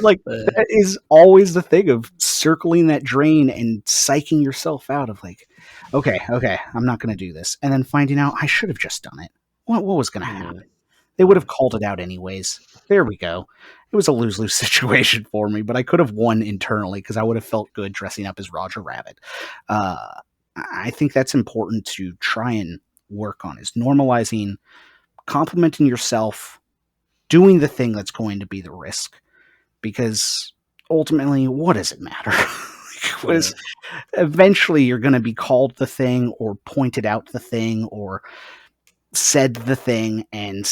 Like, that is always the thing of circling that drain and psyching yourself out of like, okay, I'm not going to do this. And then finding out I should have just done it. What was going to happen? They would have called it out anyways. There we go. It was a lose-lose situation for me, but I could have won internally because I would have felt good dressing up as Roger Rabbit. I think that's important to try and work on, is normalizing, complimenting yourself, doing the thing that's going to be the risk, because ultimately, what does it matter? Eventually you're going to be called the thing, or pointed out the thing, or said the thing, and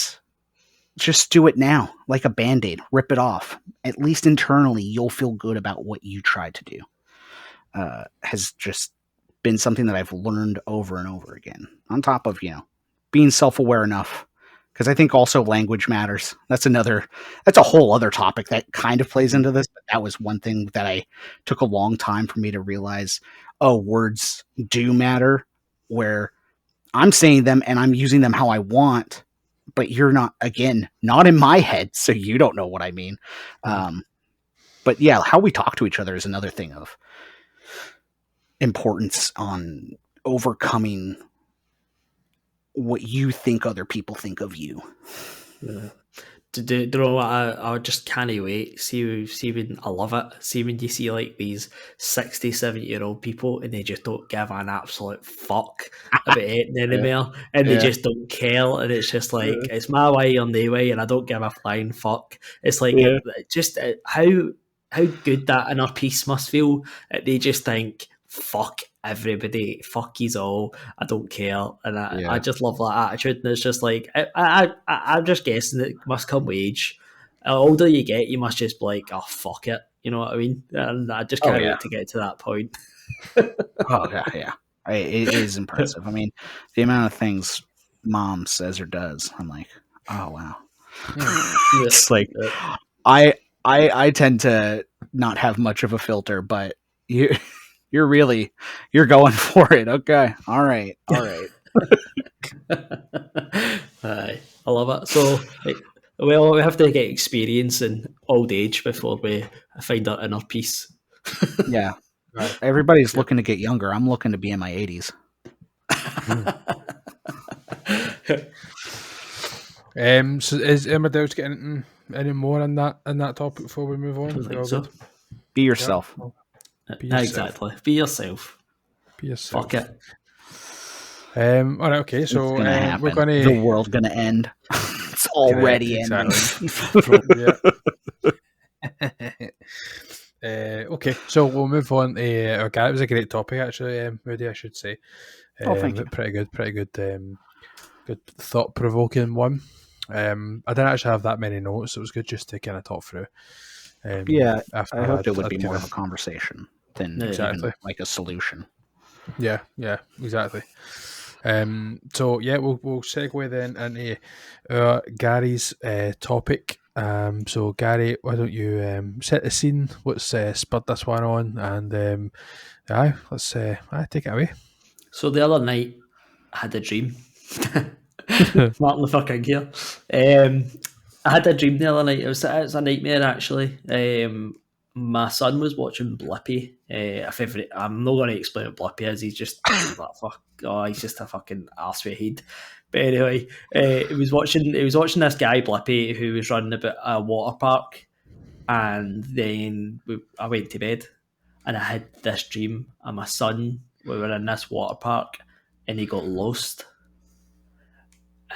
just do it now, like a Band-Aid. Rip it off. At least internally, you'll feel good about what you tried to do. Has just been something that I've learned over and over again. On top of, being self-aware enough, because I think also language matters. That's a whole other topic that kind of plays into this. But that was one thing that I took a long time for me to realize. Oh, words do matter, where I'm saying them and I'm using them how I want, but you're not in my head, so you don't know what I mean. But yeah, how we talk to each other is another thing of importance on overcoming what you think other people think of you. Yeah. Do you know what? I just can't wait. See when I love it. See when you see like these 60, 70-year-old people and they just don't give an absolute fuck about anything anymore, and they just don't care. And it's just like, it's my way or no way, and I don't give a flying fuck. It's like how good that inner peace must feel. They just think, fuck everybody, fuck yous all, I don't care. And I just love that attitude. And it's just like, I'm just guessing it must come with age. The older you get, you must just be like, oh, fuck it. You know what I mean? And I just can't wait to get to that point. Yeah. It is impressive. I mean, the amount of things Mom says or does, I'm like, oh, wow. It's like, I tend to not have much of a filter, but you're going for it. Okay. All right. I love it. So, we have to get experience in old age before we find our inner peace. Yeah. Right. Everybody's looking to get younger. I'm looking to be in my 80s. So is Emmerdale's getting any more on that topic before we move on? I think so. Be yourself. Be yourself. Exactly. Be yourself. Fuck it. All right. Okay. So we're going to. The world's going to end. It's already ending. Okay, so we'll move on to our guy. It was a great topic, actually, Hoodie, I should say. Thank you. Pretty good, good thought-provoking one. I didn't actually have that many notes. So it was good just to kind of talk through. I hoped it would be more of a conversation than even like a solution. Yeah, exactly. So yeah, we'll segue then into Gary's topic. So Gary, why don't you set the scene? What's spurred this one on? And let's take it away. So the other night, I had a dream. Martin Luther King here. I had a dream the other night. It was a nightmare, actually. My son was watching Blippi. I'm not going to explain what Blippi is. He's just he's just a fucking arse with a head. But anyway, he was watching this guy Blippi who was running about a water park, and then I went to bed, and I had this dream. And my son, we were in this water park, and he got lost.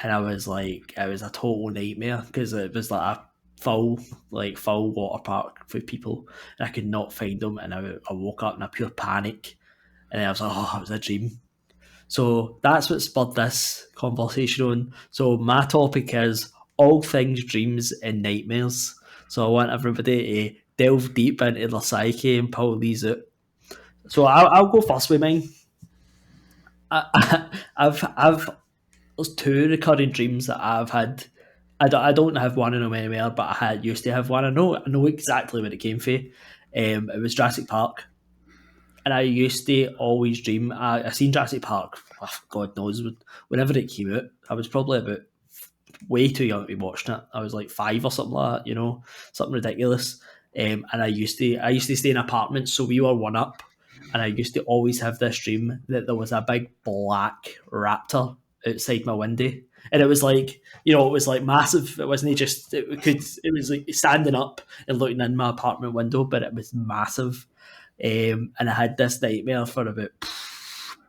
And I was like, it was a total nightmare because it was like a full water park for people, and I could not find them. And I woke up in a pure panic, and I was like, oh, it was a dream. So that's what spurred this conversation on. So my topic is all things dreams and nightmares. So I want everybody to delve deep into their psyche and pull these out. So I'll go first with mine. There's two recurring dreams that I've had. I don't have one of them anymore, but I used to have one. I know exactly where it came from. It was Jurassic Park. And I used to always dream. I seen Jurassic Park, God knows, whenever it came out. I was probably about way too young to be watching it. I was like 5 or something like that, something ridiculous. And I used to stay in apartments, so we were one up. And I used to always have this dream that there was a big black raptor outside my window. And it was like, it was like massive. It wasn't just, it was like standing up and looking in my apartment window, but it was massive. And I had this nightmare for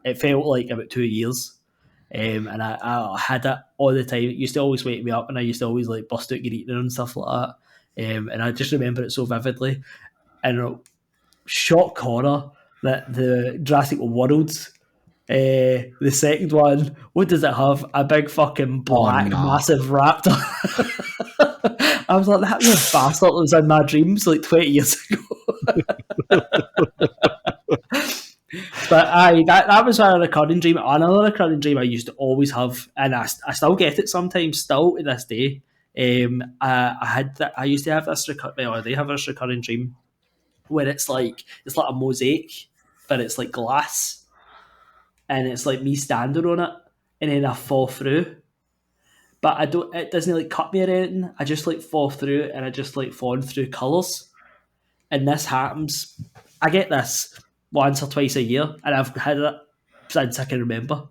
it felt like about 2 years. And I had it all the time. It used to always wake me up, and I used to always like bust out greeting and stuff like that. And I just remember it so vividly. And shock horror that the Jurassic World, the second one, what does it have? A big fucking black massive raptor. I was like, that was a bastard that was in my dreams like 20 years ago. But that was a recurring dream. Another recurring dream I used to always have, and I still get it sometimes, still to this day. I used to have this they have this recurring dream where it's like a mosaic, but it's like glass, and it's like me standing on it, and then I fall through. But it doesn't like cut me or anything. I just like fall through, and I just like falling through colours. And this happens. I get this once or twice a year, and I've had it since I can remember.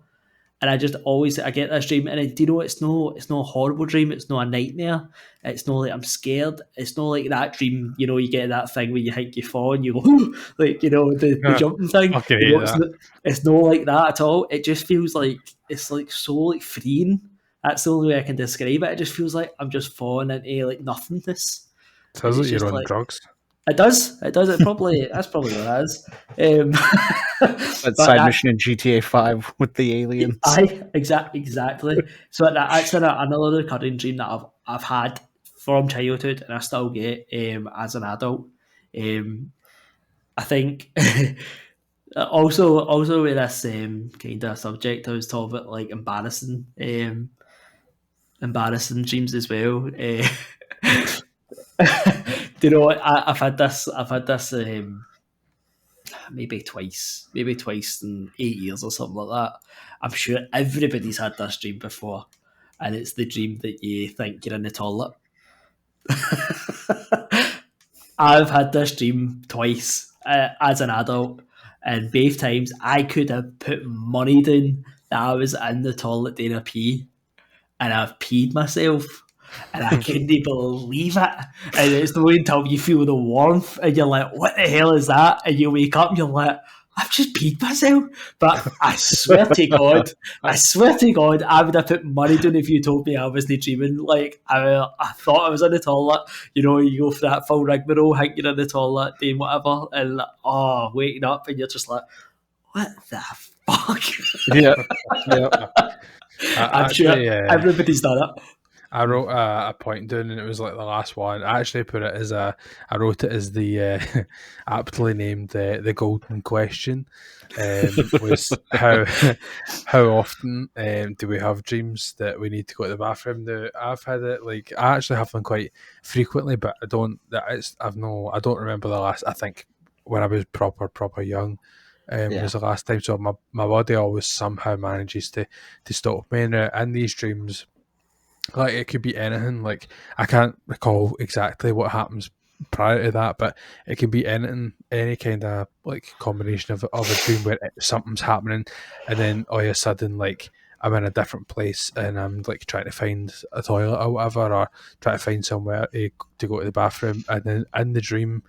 And I get this dream, and do you know it's no a horrible dream. It's not a nightmare. It's not like I'm scared. It's not like that dream. You know, you get that thing where you think you fall and you go like the jumping thing. It's not like that at all. It just feels like it's like so like freeing. That's the only way I can describe it. It just feels like I'm just falling into like nothingness. Sounds like you're on drugs. It does. That's probably what it is. That side mission in GTA 5 with the aliens. Exactly. So that's another recurring dream that I've had from childhood, and I still get as an adult. I think also with this kind of subject, I was talking about like embarrassing dreams as well. Do you know what? I've had this maybe twice in 8 years or something like that. I'm sure everybody's had this dream before, and it's the dream that you think you're in the toilet. I've had this dream twice as an adult, and both times I could have put money down that I was in the toilet doing a pee, and I've peed myself. And I couldn't believe it. And it's not until you feel the warmth and you're like, what the hell is that? And you wake up and you're like, I've just peed myself. But I swear to God, I would have put money down if you told me I wasn't dreaming. Like, I thought I was in the toilet. You know, you go for that full rigmarole, think you're in the toilet, doing whatever, and waking up and you're just like, what the fuck? Yeah. I'm sure everybody's done it. I wrote a point down, and it was like the last one. I actually put it as I wrote it as the aptly named the golden question. Was how often do we have dreams that we need to go to the bathroom? Now, I've had it like I actually have them quite frequently, but I don't remember the last. I think when I was proper young. Was the last time, so my body always somehow manages to stop me in these dreams. Like it could be anything. Like I can't recall exactly what happens prior to that, but it can be anything, any kind of like combination of a dream where something's happening, and then all of a sudden, like I'm in a different place and I'm like trying to find a toilet or whatever, or trying to find somewhere to go to the bathroom, and then in the dream,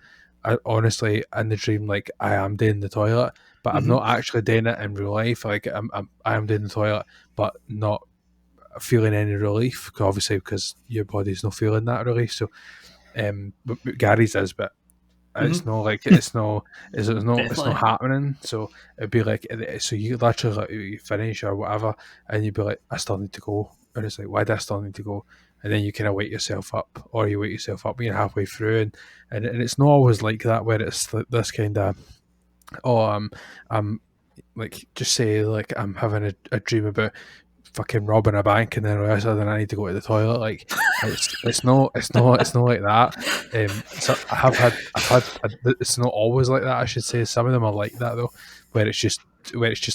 honestly, in the dream, like I am doing the toilet, but I'm not actually doing it in real life. Like I am doing the toilet, but not feeling any relief, obviously, because your body's not feeling that relief. So but Gary's is, but it's not like it's not happening. So it'd be like, so you literally like, you finish or whatever, and you'd be like, I still need to go, and it's like, why do I still need to go? And then you kind of wake yourself up, or you wake yourself up when you're halfway through, and it's not always like that, where it's like this kind of I'm like, just say like I'm having a dream about fucking robbing a bank, and then all of a sudden I need to go to the toilet. Like it's not like that. So I've had it's not always like that, I should say. Some of them are like that though, where it's just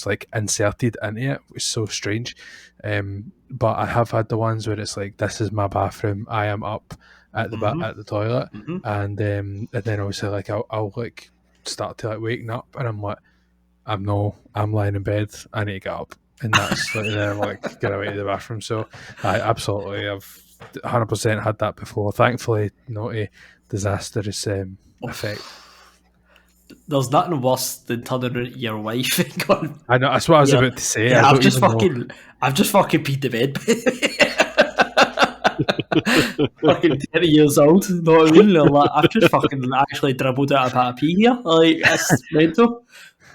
like inserted into it, which is so strange. But I have had the ones where it's like, this is my bathroom, I am up at the toilet, and then obviously like I'll like start to like waking up, and I'm like, I'm lying in bed, I need to get up. And that's like, then I'm like, get away to the bathroom. So I absolutely have 100% had that before. Thankfully, not a disastrous effect. There's nothing worse than turning around to your wife and going, I know, that's what I was about to say. Yeah, I've just fucking peed the bed. Fucking 30 years old, know what I mean? Like, I've just fucking actually dribbled out a bit of pee here. Like, it's mental.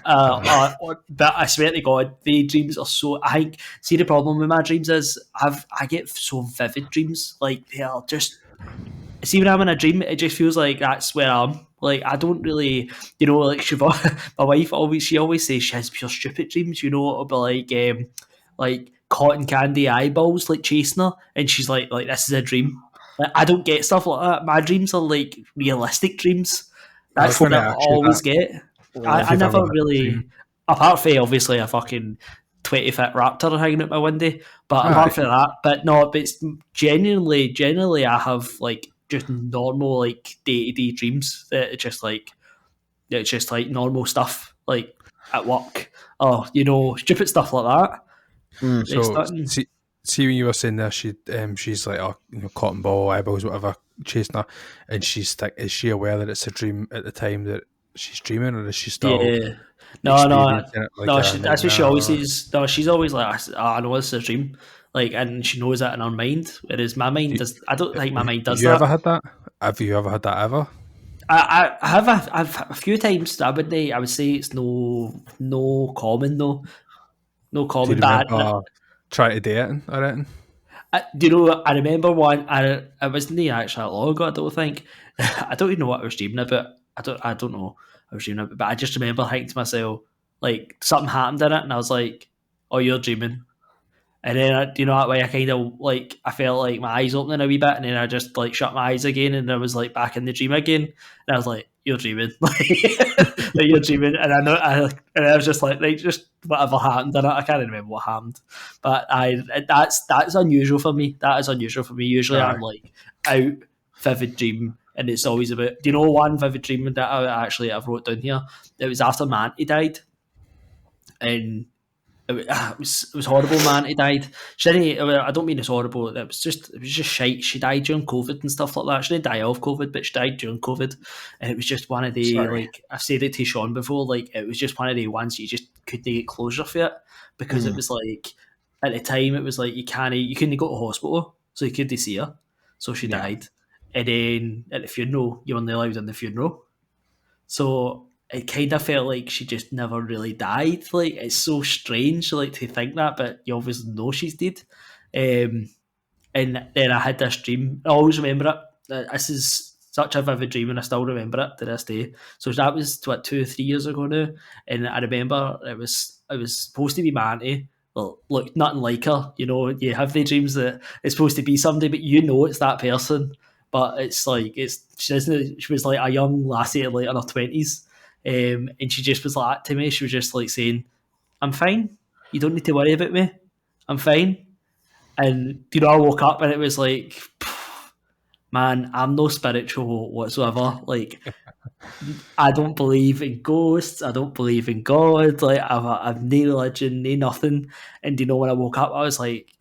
But I swear to God, the dreams are so. I think. See, the problem with my dreams is I get so vivid dreams. Like, they are just. see, when I'm in a dream, it just feels like that's where I'm. Like, I don't really, like my wife always says she has pure stupid dreams. It'll be like cotton candy eyeballs like chasing her, and she's like this is a dream. Like, I don't get stuff like that. My dreams are like realistic dreams. That's what I always get. I never really, apart from obviously a fucking 20-foot raptor hanging out my window, but apart from that, but it's generally I have like just normal like day-to-day dreams that it's just like normal stuff like at work or stupid stuff like that. So see when you were saying there, she's like cotton ball eyeballs whatever chasing her, and is she aware that it's a dream at the time that she's dreaming, or is she still no that's what she always says. No, she's always like, I know it's a dream, like, and she knows that in her mind, whereas my mind does. I don't think my mind does that. Have you ever had that ever? I have a few times. I would say it's no common though. No common. Do you remember trying to date it, I reckon? I remember one. I wasn't actually that long ago. I don't think. I don't even know what I was dreaming about. I don't know what I was dreaming about. But I just remember thinking to myself, like, something happened in it, and I was like, "Oh, you're dreaming." And then, that way I kind of, like, I felt like my eyes opening a wee bit, and then I just, like, shut my eyes again, and I was, like, back in the dream again. And I was like, you're dreaming. Like, you're dreaming. And and I was just like, just whatever happened in it. I can't remember what happened. But that's unusual for me. That is unusual for me. Usually I'm, like, out, vivid dream, and it's always about, do you know one vivid dream that I've wrote down here? It was after my auntie died. And it was horrible, man. He died. She didn't. I don't mean it's horrible. It was just shite. She died during COVID and stuff like that. She didn't die of COVID, but she died during COVID, and it was just one of the like I've said it to Sean before. Like, it was just one of the ones you just couldn't get closure for it, because it was like, at the time it was like you couldn't go to hospital, so you couldn't see her. So she died, and then at the funeral you weren't allowed in the funeral. So it kind of felt like she just never really died. Like, it's so strange, like, to think that, but you obviously know she's dead. And then I had this dream. I always remember it. This is such a vivid dream, and I still remember it to this day. So that was 2 or 3 years ago now, and I remember it was supposed to be my auntie. Well, look, nothing like her. You have the dreams that it's supposed to be somebody, but it's that person. But it's like she was like a young lassie, like in her 20s. And she just was like that to me. She was just like saying, I'm fine. You don't need to worry about me. I'm fine. And, I woke up and it was like, man, I'm no spiritual whatsoever. Like, I don't believe in ghosts. I don't believe in God. Like, I've no religion, no nothing. And, when I woke up, I was like,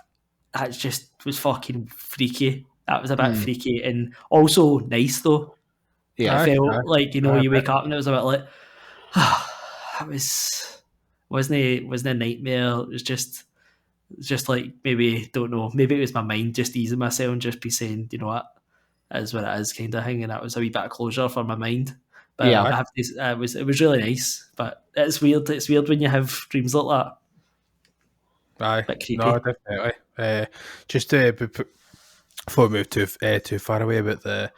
that just was fucking freaky. That was a bit freaky and also nice, though. Yeah, I felt like, you wake up and it was a bit like, it wasn't a nightmare. It was just like, maybe, don't know, maybe it was my mind just easing myself and just be saying, you know what, it is what it is, kind of thing. And that was a wee bit of closure for my mind. But yeah, I have to, it was really nice. But it's weird. It's weird when you have dreams like that. Aye, no, definitely. Just before we move too far away about the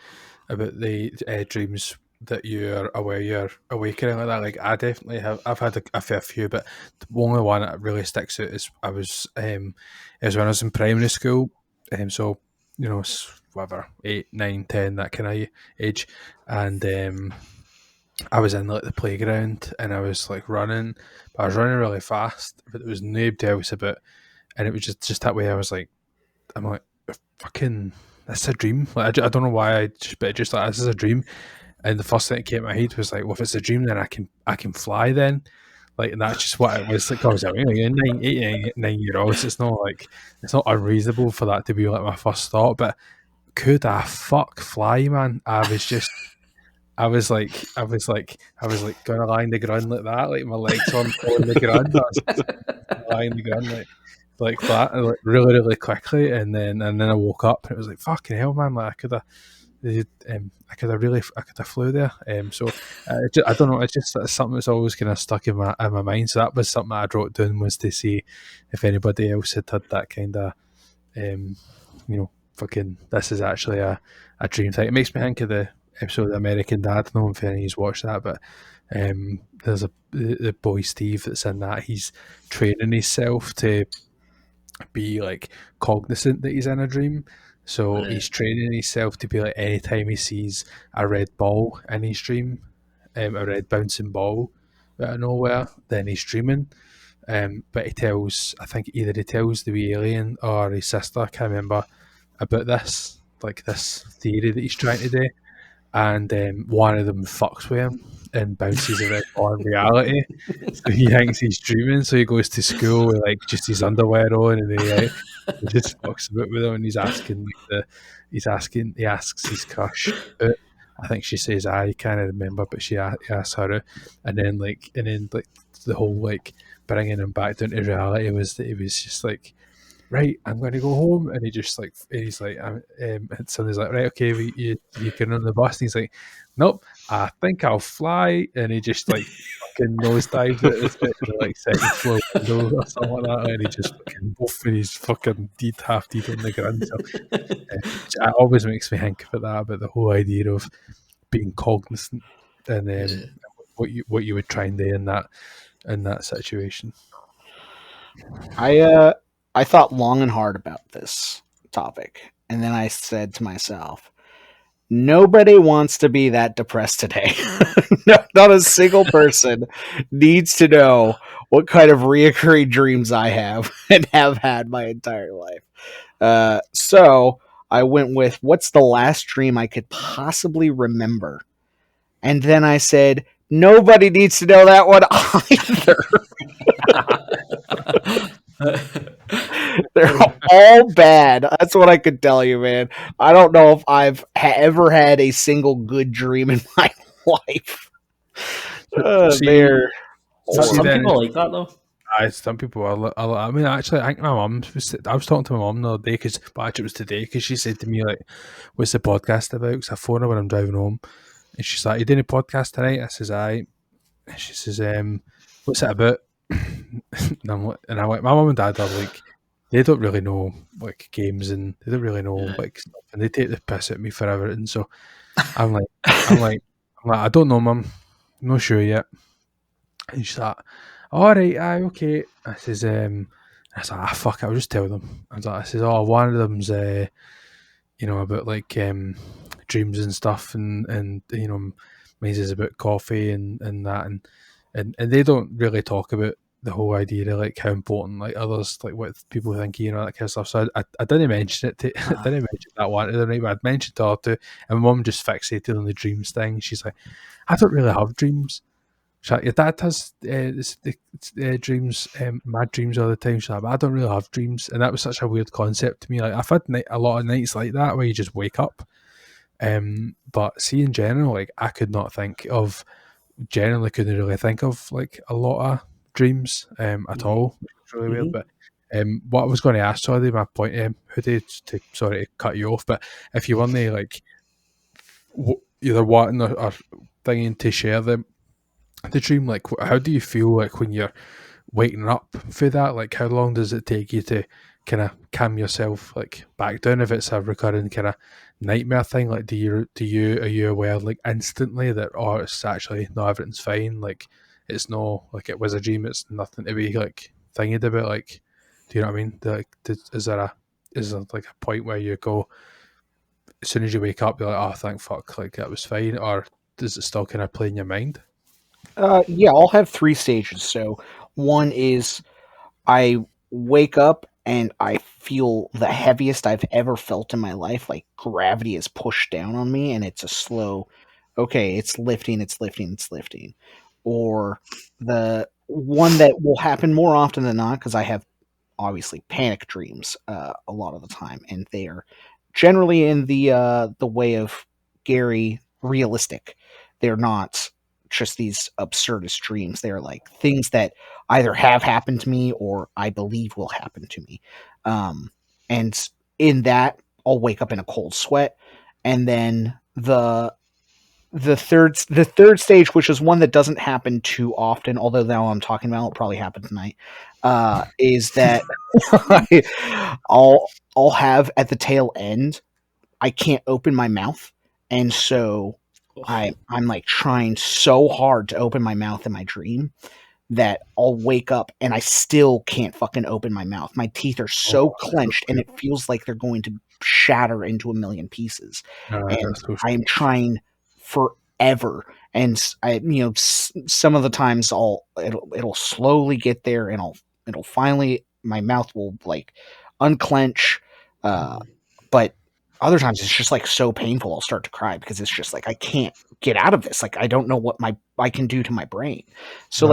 dreams that you're aware you're awakening like that, like, I definitely have. I've had a fair few, but the only one that really sticks out is is when I was in primary school. So whatever, 8, 9, 10, that kind of age, and I was in like the playground and I was like running, but I was running really fast, but there was nobody else about, and it was just that way. I'm like, fucking, that's a dream. Like, I don't know why, but just like, this is a dream. And the first thing that came to my head was like, well, if it's a dream, then I can fly then. Like, and that's just what it was. Like, I was like, 9-year-olds. It's not unreasonable for that to be like my first thought. But could I fly, man? I was like going along the ground like that, like my legs on the ground. I was lying on the ground like that, like really, really quickly, and then I woke up and it was like, fucking hell, man! Like, I could have flew there. So I don't know. It's just something that's always kind of stuck in my mind. So that was something I wrote down, was to see if anybody else had that kind of fucking, this is actually a dream thing. It makes me think of the episode of American Dad. I don't know if any of you's watched that, but there's the boy Steve that's in that. He's training himself to be like cognizant that he's in a dream. So he's training himself to be like, anytime he sees a red ball in his dream, a red bouncing ball out of nowhere, then he's dreaming. But I think either he tells the wee alien or his sister, I can't remember, about this theory that he's trying to do. And one of them fucks with him and bounces a red ball in reality. So he thinks he's dreaming, so he goes to school with like just his underwear on, and he just fucks about with him, and he asks his crush. I think she says I can't remember, but he asks her, and then the whole like bringing him back down to reality was that he was just like, right, I'm going to go home, and he's like, and somebody's like, right, okay, you can on the bus, and he's like, nope, I think I'll fly, and he just like fucking nosedives at the like second floor window or something like that, and he just fucking both and he's fucking half dead on the ground. So it always makes me think about the whole idea of being cognizant and what you would try and do in that situation. I thought long and hard about this topic, and then I said to myself, nobody wants to be that depressed today. No, not a single person needs to know what kind of reoccurring dreams I have and have had my entire life. So I went with, what's the last dream I could possibly remember? And then I said, nobody needs to know that one either. They're all bad. That's what I could tell you, man. I don't know if I've ever had a single good dream in my life. Some people like that, though. Some people are. I mean, actually, I think my mum I was talking to my mum the other day, it was today, because she said to me, like, what's the podcast about? Because I phoned her when I'm driving home, and she's like, you doing a podcast tonight? I says, aye. And she says, what's it about? And I'm like, my mum and dad are like, they don't really know like games, and they don't really know like stuff, and they take the piss at me for everything. So I'm like, I don't know, mum, I'm not sure yet. And she's like, all right, aye, okay. I says, fuck it, I'll just tell them. I says, oh, one of them's about like dreams and stuff, and mine's is about coffee and that, and they don't really talk about the whole idea of like how important like others, like what people think, that kind of stuff. So I didn't mention it I didn't mention that one to them, right? But I'd mentioned to her too, and my mum just fixated on the dreams thing. She's like, I don't really have dreams. She's like, your dad has dreams, mad dreams all the time. She's like, but I don't really have dreams. And that was such a weird concept to me. Like, I've had a lot of nights like that where you just wake up. But see, in general, like, I could not think of, generally couldn't really think of like a lot of dreams at all. It's really weird. But what I was going to ask, sorry, my point, Hoodie, sorry to cut you off, but if you weren't like either wanting or thinking to share the dream, like how do you feel like when you're waking up for that? Like how long does it take you to kind of calm yourself like back down if it's a recurring kind of nightmare thing? Like are you aware like instantly that it's actually no, everything's fine, like it's no, like it was a dream, it's nothing to be like thinking about? Like, do you know what I mean? Is there like a point where you go, as soon as you wake up you're like, oh thank fuck, like that was fine, or does it still kind of play in your mind? Yeah, I'll have 3 stages. So one is I wake up and I feel the heaviest I've ever felt in my life. Like gravity is pushed down on me, and it's a slow, okay, it's lifting, it's lifting, it's lifting. Or the one that will happen more often than not, because I have obviously panic dreams a lot of the time, and they are generally in the way of Gary realistic. They're not just these absurdist dreams. They're like things that either have happened to me or I believe will happen to me. And in that, I'll wake up in a cold sweat, and then the the third stage, which is one that doesn't happen too often, although now I'm talking about, it'll probably happen tonight, is that I'll have at the tail end, I can't open my mouth, and so I'm like trying so hard to open my mouth in my dream that I'll wake up and I still can't fucking open my mouth. My teeth are so clenched and it feels like they're going to shatter into a million pieces. And I am trying forever. And some of the times it'll slowly get there, and it'll finally, my mouth will like unclench. But other times it's just like so painful, I'll start to cry because it's just like I can't get out of this. Like I don't know what I can do to my brain. So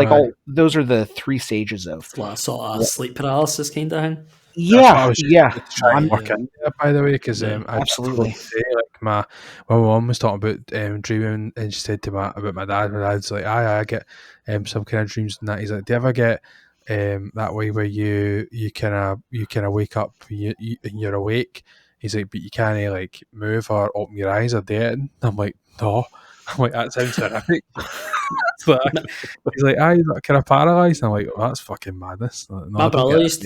those are the 3 stages of sort of sleep paralysis kind of thing. Yeah. I'm working by the way, because absolutely. My mum was talking about dreaming, and she said about my dad. My dad's like, I get some kind of dreams and that. He's like, do you ever get that way where you kind of wake up, and you're awake? He's like, but you can't like move or open your eyes or do it. And I'm like, no. I'm like, that sounds horrific. He's like, you're kind of paralysed. And I'm like, that's fucking madness. No, my brother used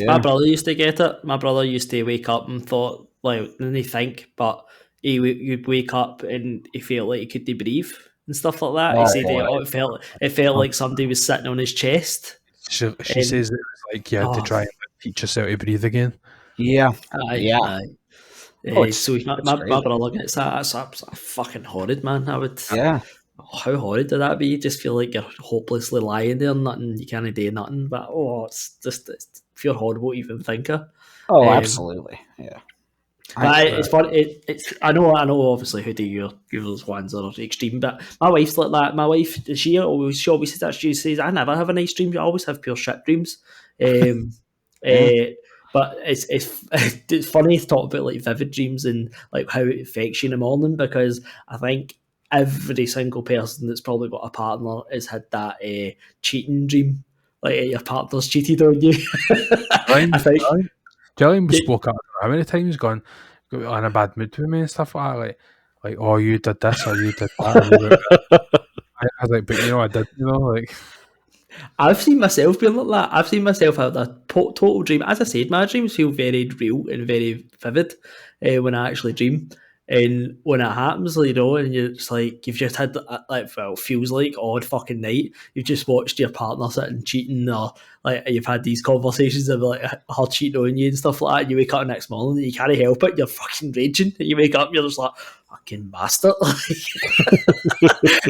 to get it. My brother used to wake up and thought, like, didn't think, but you'd wake up and he felt like he couldn't breathe and stuff like that. He said it felt like somebody was sitting on his chest. She says it was like you had to try and teach yourself to breathe again. Yeah. Aye. So my brother gets that. That's fucking horrid, man. I would. Yeah. How horrid did that be? You just feel like you're hopelessly lying there, nothing. You can't do nothing. But it's pure horrible to even think of. Oh, absolutely. Yeah. It's fun. I know. Obviously, Hoodie, your ones are extreme, but my wife's like that. My wife, she always says that. She says, "I never have a nice dream. I always have pure shit dreams." But it's funny to talk about like vivid dreams and like how it affects you in the morning, because I think every single person that's probably got a partner has had that cheating dream, like your partner's cheated on you. I think Gillian spoke up how many times gone in a bad mood with me and stuff like that, like oh, you did this or you did that. I was like, but I did, like. I've seen myself being like that. I've seen myself have a total dream. As I said, my dreams feel very real and very vivid when I actually dream. And when it happens, and you're just like, you've just had, feels like odd fucking night. You've just watched your partner sitting cheating, or like you've had these conversations of like her cheating on you and stuff like that. And you wake up the next morning and you can't help it. You're fucking raging. And you wake up and you're just like, fucking bastard.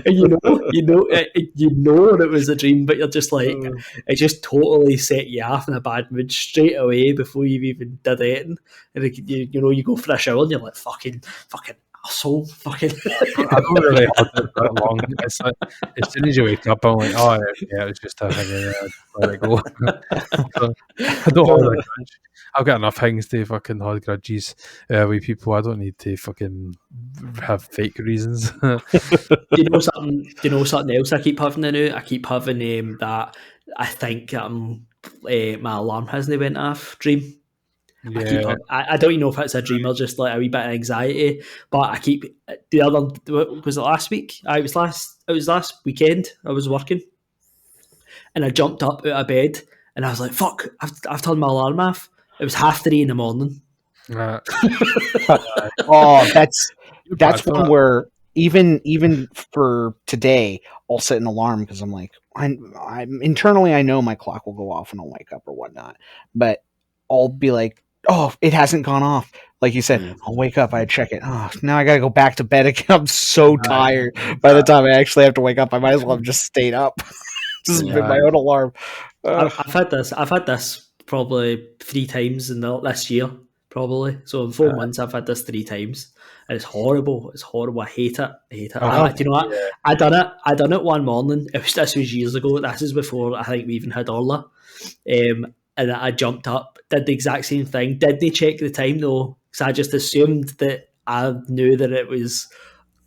And you know it was a dream, but you're just like, it just totally set you off in a bad mood straight away before you've even did anything. And you go for a shower and you're like, fucking asshole, fucking. I don't really hold it that long. It's like, as soon as you wake up, I'm like, oh yeah, it was just a thing. Let it go. I don't hold a grudge. I've got enough things to fucking hold grudges with people. I don't need to fucking have fake reasons. Do you know something else I keep having now? I keep having that I think my alarm hasn't went off dream. Yeah. I don't even know if it's a dream or just like a wee bit of anxiety, but I keep was it last week? It was last weekend. I was working and I jumped up out of bed and I was like, fuck, I've turned my alarm off. It was 3:30 in the morning. Oh, that's one where even for today, I'll set an alarm because I'm like, I'm internally, I know my clock will go off and I'll wake up or whatnot, but I'll be like, oh, it hasn't gone off. Like you said, I'll wake up, I check it. Oh, now I gotta go back to bed again. I'm so tired. By the time I actually have to wake up, I might as well have just stayed up. Just been my own alarm. I've had this probably 3 times in this year, probably. So in 4 months, I've had this 3 times, and it's horrible. It's horrible. I hate it. Do you know what? Yeah. I done it one morning. This was years ago. This is before I think we even had Orla. And I jumped up, did the exact same thing. Didn't check the time though, because I just assumed that I knew that it was.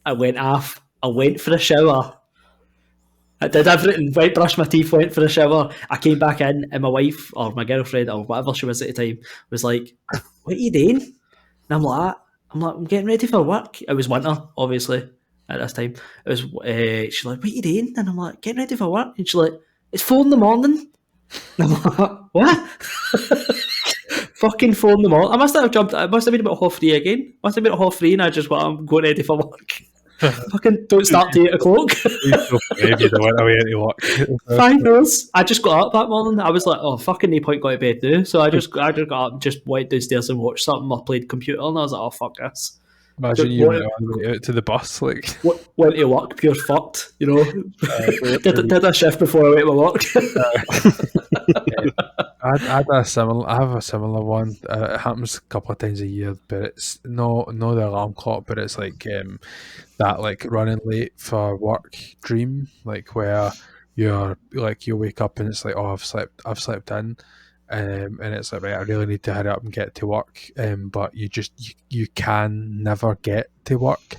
I went off. I went for a shower. I did everything, went, brushed my teeth, went for a shower. I came back in and my wife or my girlfriend or whatever she was at the time was like, what are you doing? And I'm like, I'm getting ready for work. It was winter, obviously. at this time. It was she's like, "What are you doing?" And I'm like, "Getting ready for work." And she's like, "It's 4 in the morning." And I'm like, "What?" Fucking 4 in the morning. I must have jumped. It must have been about 3:30 again. Must have been at 3:30, and I just went, "I'm going ready for work." Fucking don't start till 8 o'clock. Maybe they went away to work. 5 hours. I just got up that morning. I was like, "Oh, fucking no point going to bed now." So I just got up, and just went downstairs and watched something. I played computer, and I was like, "Oh, fuck this." Imagine you went on the way out to the bus, like went to work, pure fucked. You know, did a shift before I went to work. I have a similar one. It happens a couple of times a year, but it's no the alarm clock, but it's like that like running late for work dream, like where you're like you wake up and it's like, oh, I've slept in, and it's like, right, I really need to hurry up and get to work, but you can never get to work.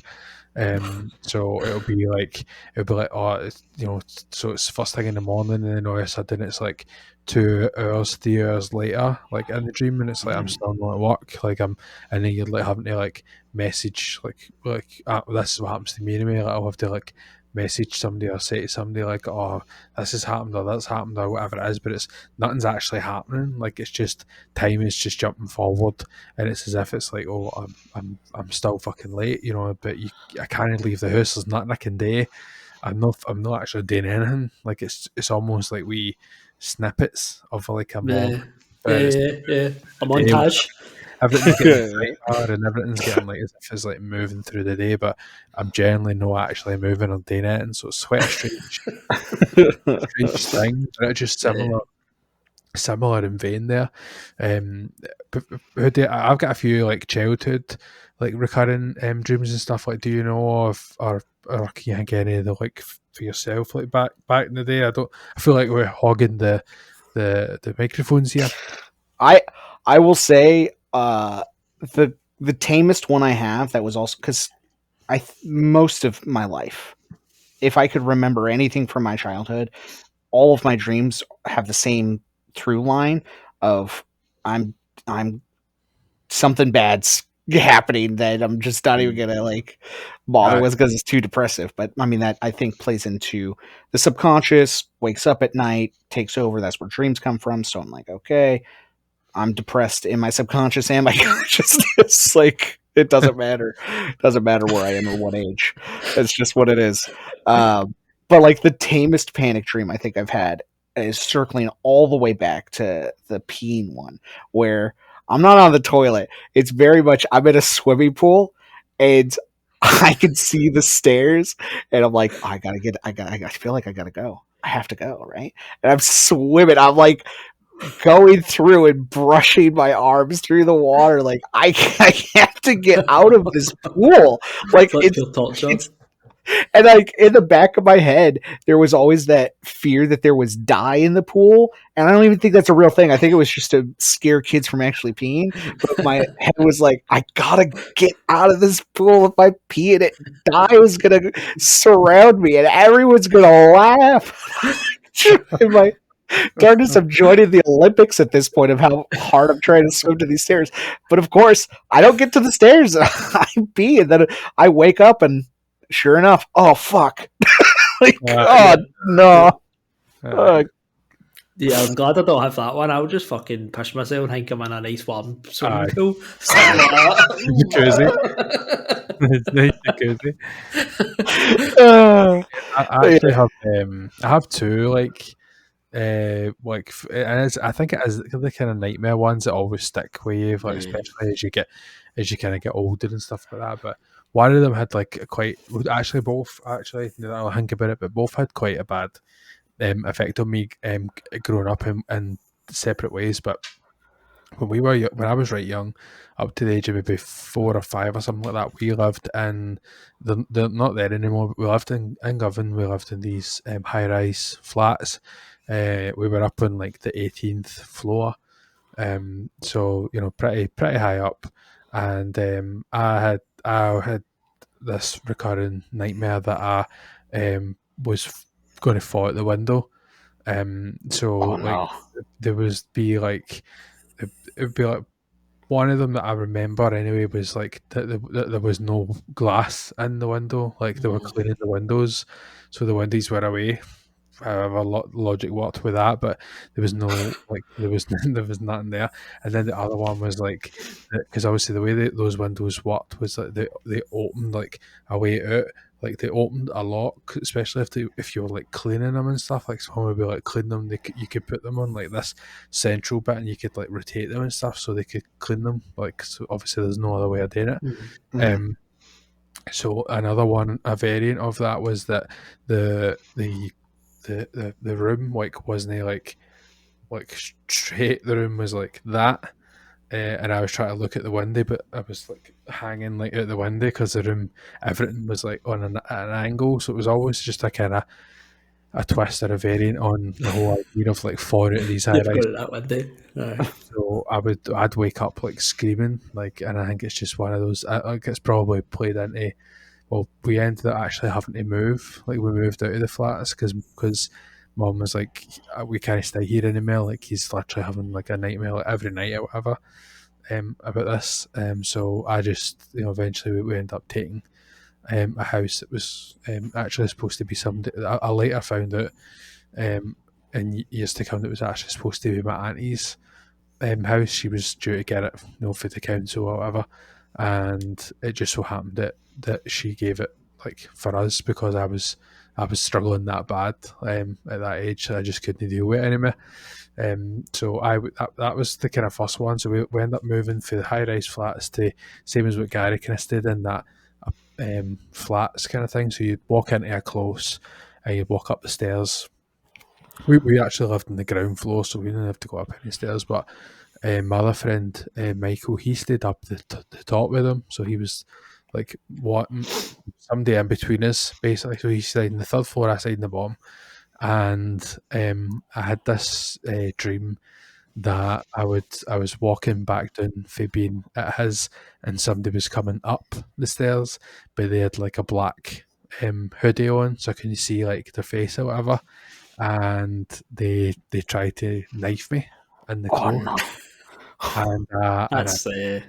So it'll be like oh, it's, so it's first thing in the morning, and then all of a sudden it's like 2 hours, 3 hours later, like in the dream, and it's like I'm still not at work, like and then you're like having to like message this is what happens to me anyway. Like I'll have to like message somebody or say to somebody like, oh, this has happened or that's happened or whatever it is, but it's nothing's actually happening. Like it's just time is just jumping forward, and it's as if it's like, oh, I'm still fucking late, but I can't leave the house. There's nothing I can do. I'm not actually doing anything. Like it's almost like we snippets of like a moment. Yeah. A montage. Everything's getting tighter and everything's getting like as if it's like moving through the day, but I'm generally not actually moving or doing it, and so it's quite a strange thing. But it's just similar in vein there. But I've got a few like childhood like recurring dreams and stuff. Like, do you know of or can you think any of the like for yourself like back in the day? I feel like we're hogging the microphones here. I will say the tamest one I have that was also because most of my life, if I could remember anything from my childhood, all of my dreams have the same through line of I'm something bad's happening that I'm just not even gonna like bother with because it's too depressive. But I mean that I think plays into the subconscious, wakes up at night, takes over. That's where dreams come from. So I'm like, okay, I'm depressed in my subconscious and my consciousness. Like it doesn't matter. It doesn't matter where I am or what age. It's just what it is. But like the tamest panic dream I think I've had is circling all the way back to the peeing one, where I'm not on the toilet. It's very much I'm in a swimming pool and I can see the stairs and I'm like, I feel like I gotta go. I have to go, right? And I'm swimming. I'm like going through and brushing my arms through the water. Like I have to get out of this pool. Like it's and like in the back of my head, there was always that fear that there was dye in the pool. And I don't even think that's a real thing. I think it was just to scare kids from actually peeing. But my head was like, I gotta get out of this pool. If I pee in it, dye was gonna surround me and everyone's gonna laugh. In my darkness, I'm joining the Olympics at this point of how hard I'm trying to swim to these stairs. But of course, I don't get to the stairs. I pee and then I wake up and sure enough, oh fuck! Like, God, no. Yeah, I'm glad I don't have that one. I'll just fucking push myself and think I'm in a nice warm swimming pool. Jacuzzi. It's nice jacuzzi. I actually have I have two like and I think it is the kind of nightmare ones that always stick with you, like especially as you kind of get older and stuff like that. But one of them had like both now that I think about it, but both had quite a bad effect on me growing up in separate ways. But when I was right young, up to the age of maybe 4 or 5 or something like that, we lived in they're not there anymore. But we lived in Govan. We lived in these high rise flats. We were up on like the 18th floor, so pretty high up, and I had this recurring nightmare that I was going to fall out the window. So there was be like it would be like one of them that I remember anyway was like that there was no glass in the window. Like they were cleaning the windows, so the windows were away. However, logic worked with that, but there was no like there was there was nothing there. And then the other one was like because obviously the way that those windows worked was like they opened like a way out. Like they opened a lock, especially if you were like cleaning them and stuff. Like someone would be like cleaning them, you could put them on like this central bit, and you could like rotate them and stuff, so they could clean them. Like so, obviously there's no other way of doing it. So another one, a variant of that was that the room like wasn't like straight. The room was like that. And I was trying to look at the window, but I was like hanging like out the window because the room, everything was like on an angle, so it was always just a kind of a twist or a variant on the whole idea of like falling out of these high rise. That window. So I'd wake up like screaming, like, and I think it's just one of those. Like it's probably played into. Well, we ended up actually having to move. Like we moved out of the flats because Mum was like, we can't stay here anymore. Like he's literally having like a nightmare like, every night or whatever about this. So I just, eventually we ended up taking a house that was actually supposed to be somebody. I later found out in years to come that it was actually supposed to be my auntie's house. She was due to get it, for the council or whatever, and it just so happened that she gave it like for us because I was struggling that bad at that age. I just couldn't deal with it anymore. So that was the kind of first one. So we ended up moving for the high rise flats to same as what Gary kind of stayed in, that flats kind of thing. So you'd walk into a close and you'd walk up the stairs. We actually lived on the ground floor, so we didn't have to go up any stairs. But my other friend Michael, he stayed up the top with him, so he was like somebody in between us basically. So he stayed in the third floor, I stayed in the bottom, and I had this dream that I was walking back down for being at his, and somebody was coming up the stairs, but they had like a black hoodie on, so I couldn't see like their face or whatever, and they tried to knife me in the clothes. No. And so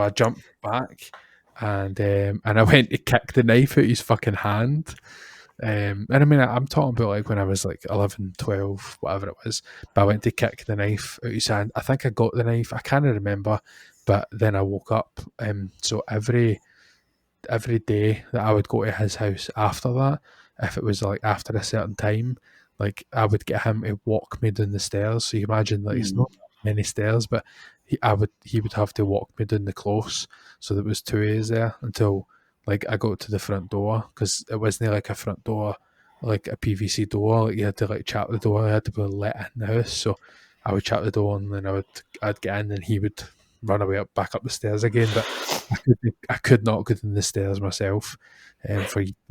I jumped back and I went to kick the knife out his fucking hand. And I mean, I'm talking about like when I was like 11, 12, whatever it was, but I went to kick the knife out his hand. I think I got the knife, I can't remember, but then I woke up. So every day that I would go to his house after that, if it was like after a certain time, like I would get him to walk me down the stairs. So you imagine like it's not many stairs, but he would have to walk me down the close. So there was 2 A's there until like I got to the front door, because it wasn't like a front door, like a PVC door. Like you had to like chap the door. I had to be let in the house. So I would chap the door and then I'd get in and he would run away back up the stairs again. But I could not go down the stairs myself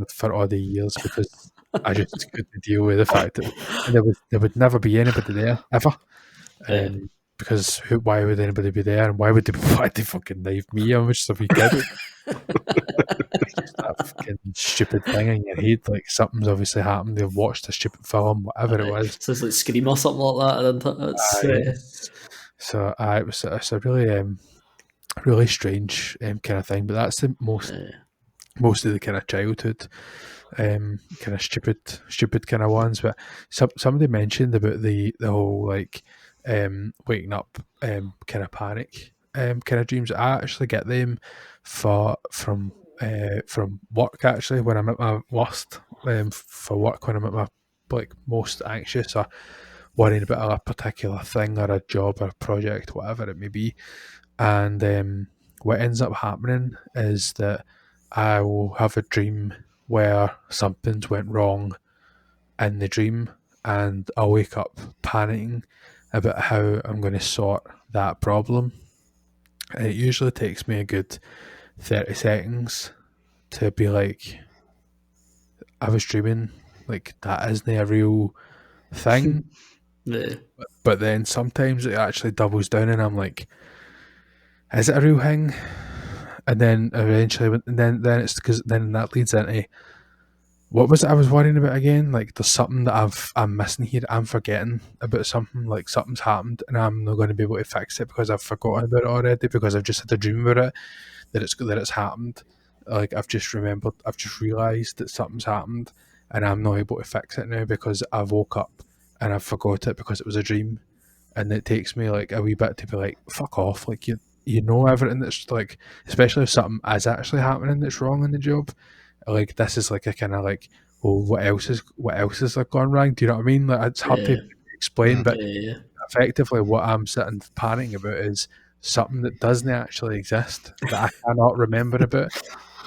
for all the years, because I just couldn't deal with the fact that there would never be anybody there ever. Because why would anybody be there, and why would they fucking knife me? I'm just a wee kid. It's just that fucking stupid thing in your head. Like something's obviously happened. They've watched a stupid film, whatever it was. So it's like Scream or something like that. So it's a really strange kind of thing. But that's the most of the kind of childhood kind of stupid kind of ones. But somebody mentioned about the whole like waking up kind of panic kind of dreams. I actually get them from work, actually, when I'm at my worst, for work, when I'm at my like most anxious or worrying about a particular thing or a job or a project, whatever it may be. And what ends up happening is that I will have a dream where something's went wrong in the dream, and I'll wake up panicking about how I'm going to sort that problem. And it usually takes me a good 30 seconds to be like, I was dreaming, like that isn't a real thing. But then sometimes it actually doubles down and I'm like, is it a real thing? And then eventually, and then it's because then that leads into, What was it I was worrying about again? Like, there's something that I'm missing here. I'm forgetting about something. Like, something's happened, and I'm not going to be able to fix it because I've forgotten about it already. Because I've just had a dream about it, that it's happened. Like, I've just remembered. I've just realised that something's happened, and I'm not able to fix it now because I woke up and I forgot it because it was a dream, and it takes me like a wee bit to be like, fuck off. Like, you know everything that's like, especially if something is actually happening that's wrong in the job. Like, this is like a kind of like, well, what else is like gone wrong? Do you know what I mean? Like, it's hard to explain, but Yeah. effectively what I'm sitting panicking about is something that doesn't actually exist, that I cannot remember about,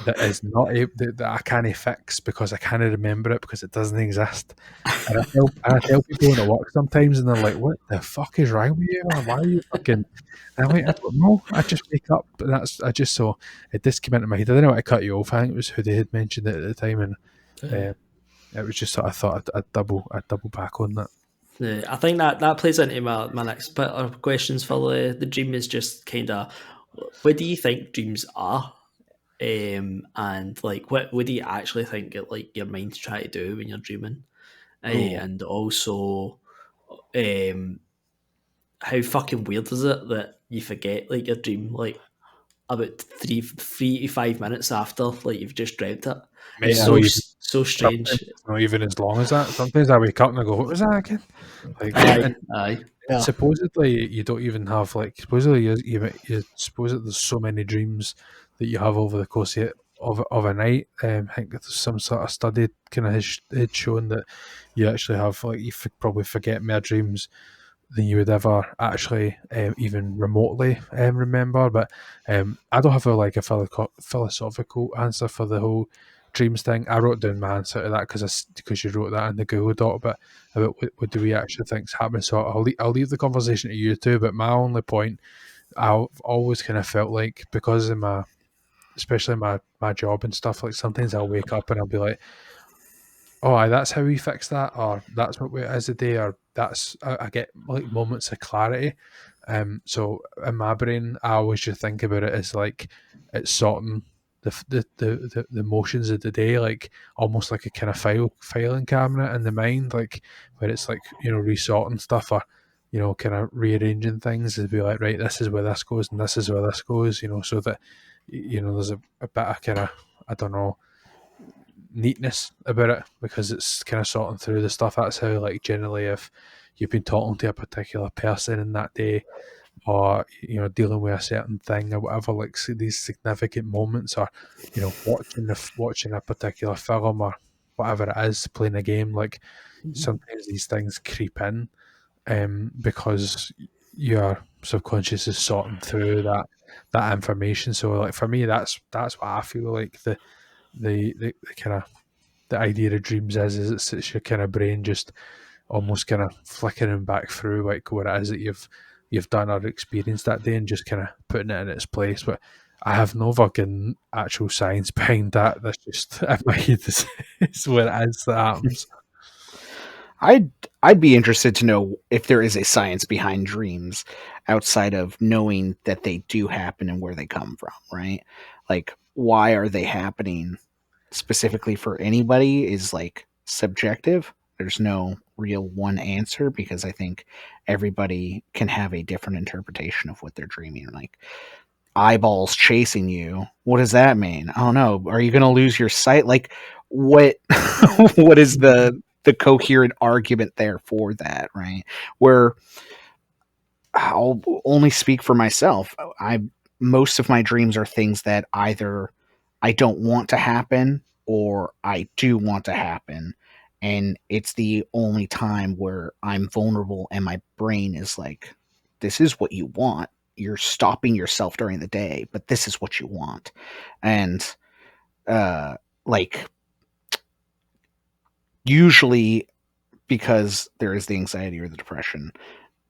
that is not that I can't fix because I can't remember it because it doesn't exist. And I tell people when I work sometimes, and they're like, "What the fuck is wrong with you? Why are you fucking?" And I'm like, "I don't know. I just wake up, and I just saw it just came into my head. I didn't want to cut you off. I think it was Hoodie had mentioned it at the time, and it was just sort of thought I'd double back on that. Yeah, I think that plays into my next bit of questions for the dream is just kind of what do you think dreams are, and like what do you actually think like your mind's trying to do when you're dreaming, and also, how fucking weird is it that you forget like your dream like about 3 to 5 minutes after like you've just dreamt it? Mate, It's I know so you. so Sometimes strange. it's not even as long as that. Sometimes I wake up and I go, "What was that again?" Like, Aye, and aye. Yeah. supposedly you don't even have like supposedly you suppose that there's so many dreams that you have over the course of a night. I think there's some sort of study kind of had shown that you actually have like probably forget more dreams than you would ever actually even remotely remember. But I don't have a philosophical answer for the whole dreams thing. I wrote down my answer to that because you wrote that in the Google Doc, but about what do we actually think's happening. So I'll leave the conversation to you too. But my only point, I've always kind of felt like because of especially my job and stuff, like sometimes I'll wake up and I'll be like, oh, aye, that's how we fix that, or that's what it is today, or that's I get like moments of clarity. So in my brain, I always just think about it as like it's sorting the motions of the day, like almost like a kind of filing cabinet in the mind, like where it's like resorting stuff or kind of rearranging things to be like, right, this is where this goes and this is where this goes, so that there's a bit of kind of, I don't know, neatness about it because it's kind of sorting through the stuff. That's how, like, generally, if you've been talking to a particular person in that day, or dealing with a certain thing or whatever, like these significant moments, or watching a particular film or whatever it is, playing a game, like sometimes these things creep in, because your subconscious is sorting through that information. So, like, for me, that's what I feel like the kind of the idea of dreams is it's your kind of brain just almost kind of flickering back through like what it is that you've done or experienced that day and just kind of putting it in its place. But I have no fucking actual science behind that. That's just in my head is what it is that happens. I'd be interested to know if there is a science behind dreams outside of knowing that they do happen and where they come from, right? Like, why are they happening specifically for anybody is like subjective. There's no real one answer because I think everybody can have a different interpretation of what they're dreaming. Like, eyeballs chasing you. What does that mean? I don't know. Are you going to lose your sight? Like, what what is the coherent argument there for that, right? Where I'll only speak for myself. Most of my dreams are things that either I don't want to happen or I do want to happen. And it's the only time where I'm vulnerable and my brain is like, this is what you want. You're stopping yourself during the day, but this is what you want. And like usually because there is the anxiety or the depression,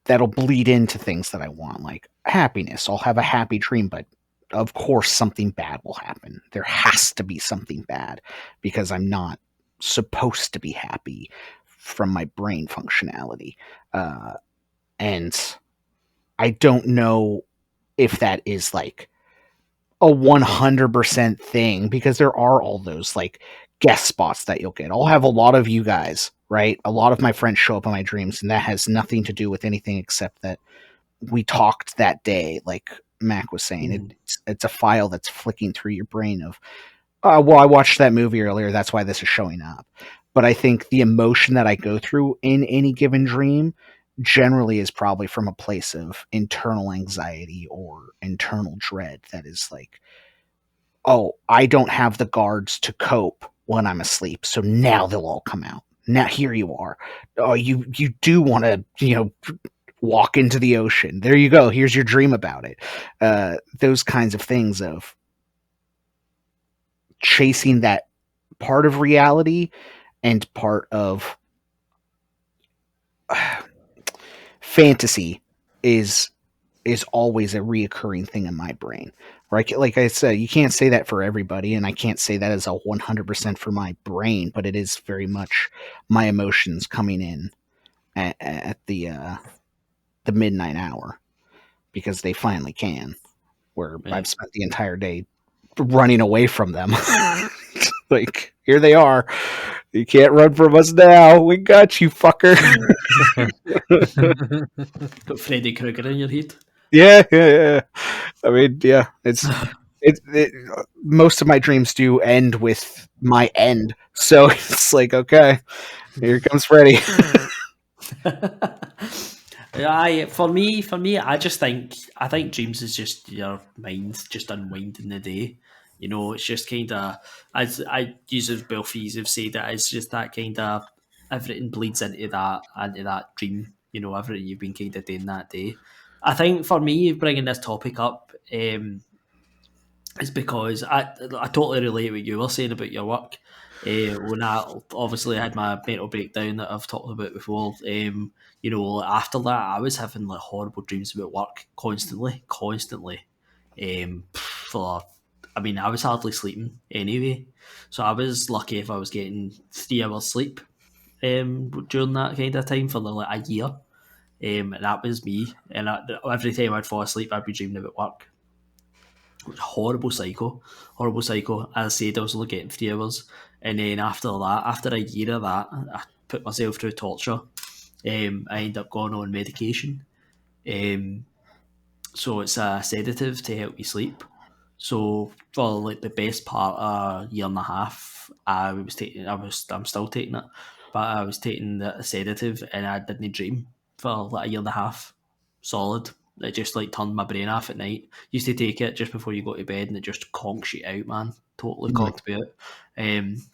that'll bleed into things that I want, like happiness. I'll have a happy dream, but of course something bad will happen. There has to be something bad because I'm not supposed to be happy from my brain functionality. And I don't know if that is like a 100% thing because there are all those like guest spots that you'll get. I'll have a lot of you guys, right? A lot of my friends show up in my dreams, and that has nothing to do with anything except that we talked that day, like Mac was saying. It's a file that's flicking through your brain of, well, I watched that movie earlier, that's why this is showing up. But I think the emotion that I go through in any given dream generally is probably from a place of internal anxiety or internal dread that is like, oh, I don't have the guards to cope when I'm asleep, so now they'll all come out. Now here you are. Oh, you do want to, walk into the ocean. There you go. Here's your dream about it. Those kinds of things of chasing that part of reality and part of fantasy is always a reoccurring thing in my brain. Right? Like I said, you can't say that for everybody, and I can't say that as a 100% for my brain, but it is very much my emotions coming in at the midnight hour, because they finally can, where I've spent the entire day running away from them. Like, here they are. You can't run from us now. We got you, fucker. Got Freddy Krueger in your head. Yeah. I mean, yeah, it's most of my dreams do end with my end. So it's like, okay, here comes Freddy. For me, I think dreams is just your mind just unwinding the day. It's just kind of, as I use as Bill Fees have said, that it's just that kind of everything bleeds into that dream. Everything you've been kind of doing that day. I think for me, bringing this topic up is because I totally relate what you were saying about your work. When I obviously had my mental breakdown that I've talked about before, after that I was having like horrible dreams about work constantly. I was hardly sleeping anyway, so I was lucky if I was getting 3 hours sleep during that kind of time for like a year, and that was me. And every time I'd fall asleep, I'd be dreaming about work. Horrible cycle. As I said, I was only getting 3 hours, and then after a year of that, I put myself through torture. I ended up going on medication. So it's a sedative to help you sleep. So for like the best part of a year and a half, I'm still taking it, but I was taking the sedative and I didn't dream for like a year and a half, solid. It just like turned my brain off at night. Used to take it just before you go to bed, and it just conks you out, man. Totally conked me out.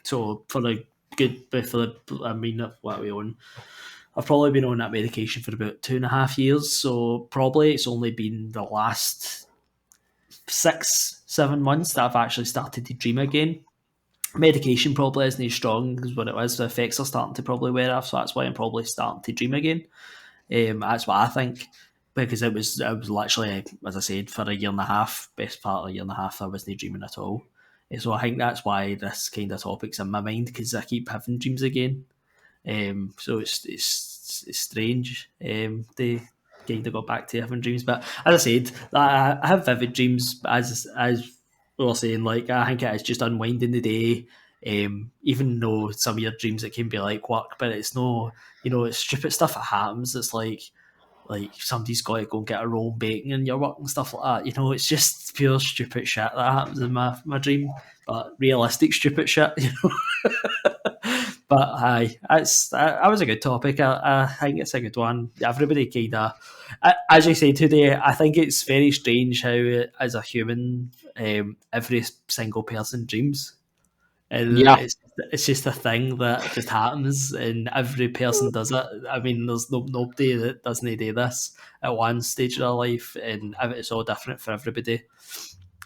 So for what are we on? I've probably been on that medication for about 2.5 years. So probably it's only been the last 6-7 months that I've actually started to dream again. Medication probably isn't as strong as what it was. The effects are starting to probably wear off, so that's why I'm probably starting to dream again. That's what I think, because it was literally, as I said, for a year and a half, best part of a year and a half, I wasn't dreaming at all. So I think that's why this kind of topic's in my mind, because I keep having dreams again. So it's strange. They kind of got back to having dreams, but as I said, I have vivid dreams. As we were saying, like I think it is just unwinding the day. Even though some of your dreams it can be like work, but it's no, it's stupid stuff that happens. It's like somebody's got to go and get a roll of bacon in your work and stuff like that. It's just pure stupid shit that happens in my dream, but realistic stupid shit. But aye, that was a good topic. I think it's a good one. Everybody kind of, as you say today, I think it's very strange how, as a human, every single person dreams. And it's just a thing that just happens, and every person does it. I mean, there's nobody that doesn't do this at one stage of their life, and it's all different for everybody.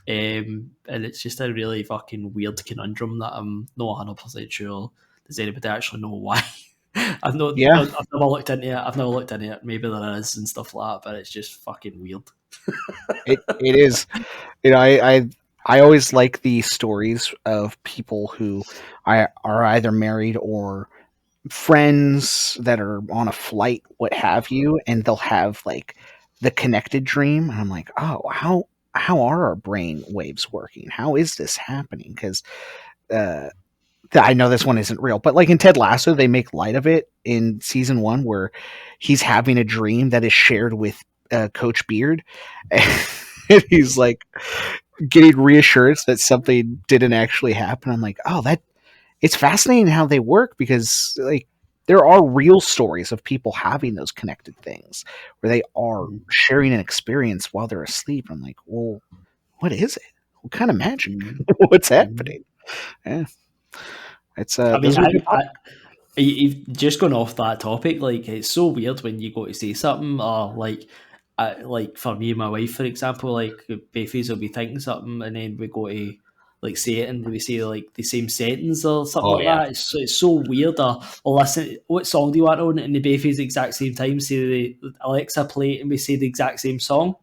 And it's just a really fucking weird conundrum that I'm not 100% sure. Does anybody actually know why? I've never looked into it. Maybe there is and stuff like that, but it's just fucking weird. It is. I always like the stories of people who are either married or friends that are on a flight, what have you, and they'll have like the connected dream. And I'm like, oh, how are our brain waves working? How is this happening? Because I know this one isn't real, but like in Ted Lasso, they make light of it in season 1 where he's having a dream that is shared with Coach Beard, and he's like getting reassurance that something didn't actually happen. I'm like, oh, it's fascinating how they work, because like there are real stories of people having those connected things where they are sharing an experience while they're asleep. I'm like, well, what is it? What kind of magic? What's happening? Yeah. It's I mean, good just going off that topic, like it's so weird when you go to say something, or like for me and my wife, for example, like Bayface will be thinking something, and then we go to like say it, and we say like the same sentence or something like that. It's so weird. Or listen, what song do you want on? And the Bayface the exact same time say the Alexa play it, and we say the exact same song.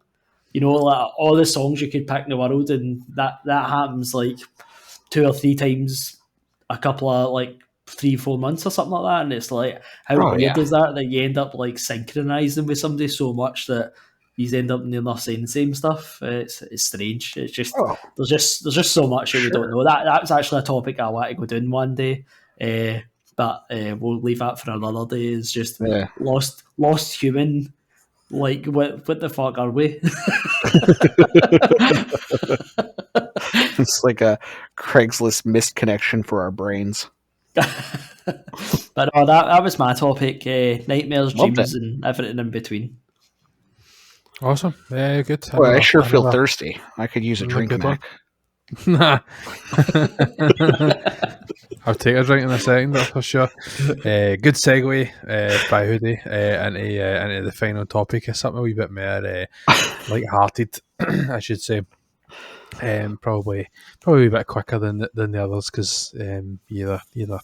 You know, like all the songs you could pick in the world, and that happens like 2 or 3 times a couple of like 3-4 months or something like that. And it's like, how weird is that you end up like synchronizing with somebody so much that you end up near enough saying the same stuff. It's strange. It's just there's just so much that we don't know. That was actually a topic I want to go down one day. But we'll leave that for another day. It's just lost human. Like what the fuck are we? It's like a Craigslist missed connection for our brains. But no, that was my topic. Nightmares, dreams, and everything in between. Awesome. Yeah, good. Well, I sure feel thirsty. I could use a drink, Mac. I'll take a drink in a second, that's for sure. Good segue by Hoodie into the final topic. Is something a wee bit more light-hearted, I should say. Probably a wee bit quicker than the others, because you either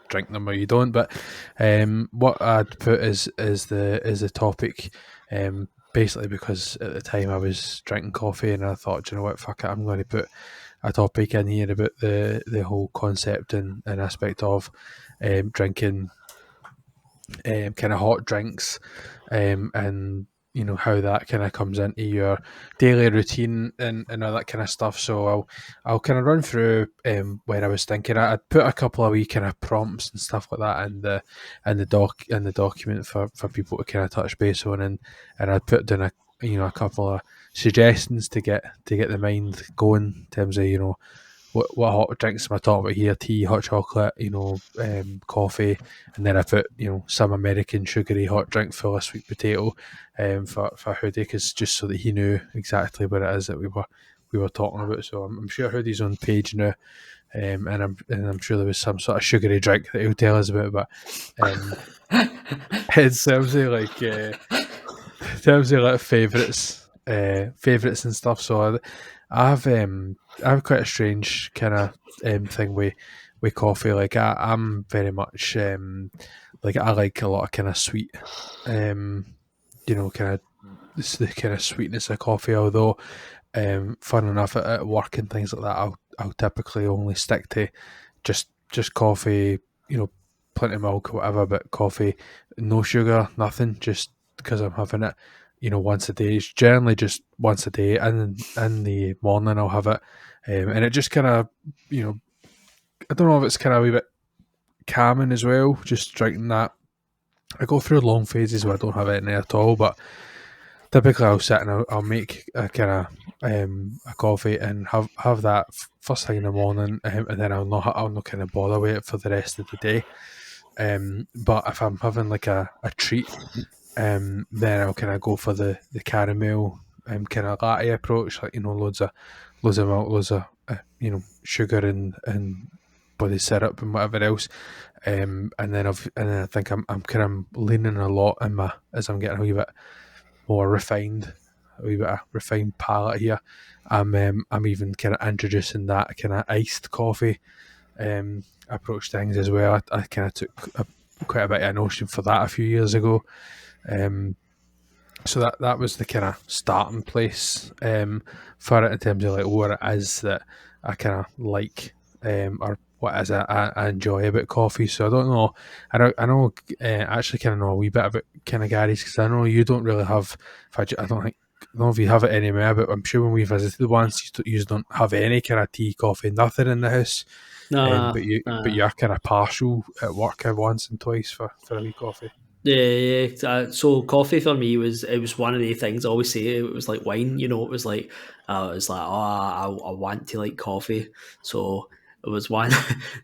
drink them or you don't. But what I'd put is the topic. Basically, because at the time I was drinking coffee, and I thought, you know what, fuck it, I'm going to put a topic in here about the whole concept and aspect of drinking kind of hot drinks, and you know how that kind of comes into your daily routine and all that kind of stuff. So I'll kind of run through where I was thinking. I'd put a couple of wee kind of prompts and stuff like that in the document for people to kind of touch base on, and I'd put down a couple of suggestions to get the mind going in terms of, you know, what hot drinks am I talking about here? Tea, hot chocolate, you know, coffee, and then I put, you know, some American sugary hot drink full of sweet potato for Hoodie, because just so that he knew exactly what it is that we were talking about. So I'm sure Hoodie's on page now, and I'm sure there was some sort of sugary drink that he'll tell us about. But in terms of like favourites and stuff. So I have quite a strange kind of thing with coffee. Like I'm very much like I like a lot of kind of sweet, you know, kind of the kind of sweetness of coffee. Although, fun enough at work and things like that, I'll typically only stick to just coffee. You know, plenty of milk, whatever, but coffee, no sugar, nothing. Just because I'm having it, you know, once a day. It's generally just once a day, and in the morning I'll have it, and it just kind of, you know, I don't know if it's kind of a wee bit calming as well, just drinking that. I go through long phases where I don't have any at all, but typically I'll sit and I'll make a kind of a coffee and have that first thing in the morning, and then I'll not kind of bother with it for the rest of the day. But if I'm having like a treat, then I'll kind of go for the caramel kind of latte approach, like, you know, loads of milk, loads of you know, sugar and body syrup and whatever else. And then I think I'm kind of leaning a lot as I'm getting a wee bit more refined, a wee bit of refined palate here. I'm even kind of introducing that kind of iced coffee approach things as well. I kind of took quite a bit of a notion for that a few years ago. So that was the kind of starting place for it in terms of like what it is that I kind of like, or what is it I enjoy about coffee. So I don't know. I know. Actually, kind of know a wee bit about kind of Gary's, because I know you don't really have. I don't know if you have it anymore, but I'm sure when we visited once, you don't have any kind of tea, coffee, nothing in the house. Nah, but you're kind of partial at work once and twice for a wee coffee. Yeah. So coffee for me was one of the things I always say. It was like wine, it was like I want to like coffee. So it was one.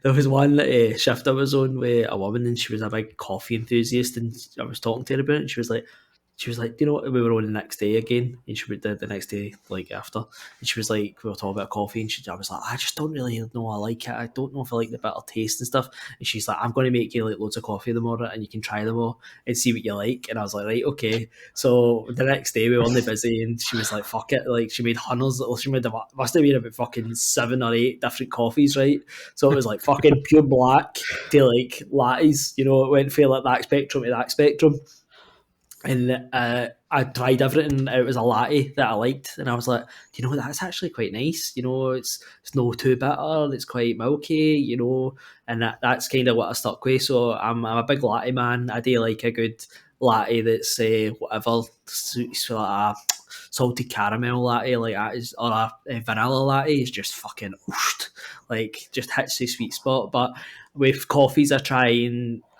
There was one shift I was on with a woman, and she was a big coffee enthusiast, and I was talking to her about it. And she was like, do you know what? We were on the next day again, and she would the next day like after, and she was like, we were talking about coffee, and I was like, I just don't really know I like it. I don't know if I like the bitter taste and stuff. And she's like, I'm going to make you like loads of coffee in the morning, and you can try them all and see what you like. And I was like, right, okay. So the next day we were only busy, and she was like, fuck it. Like she made hundreds. She must have made about fucking 7 or 8 different coffees, right? So it was like fucking pure black to like lattes. It went from like that spectrum to that spectrum. And I tried everything. It was a latte that I liked, and I was like, that's actually quite nice. It's not too bitter. It's quite milky. And that's kind of what I stuck with. So I'm a big latte man. I do like a good latte that's whatever suits like a salted caramel latte like that or a vanilla latte is just fucking ooshed. Like just hits the sweet spot. But with coffees, I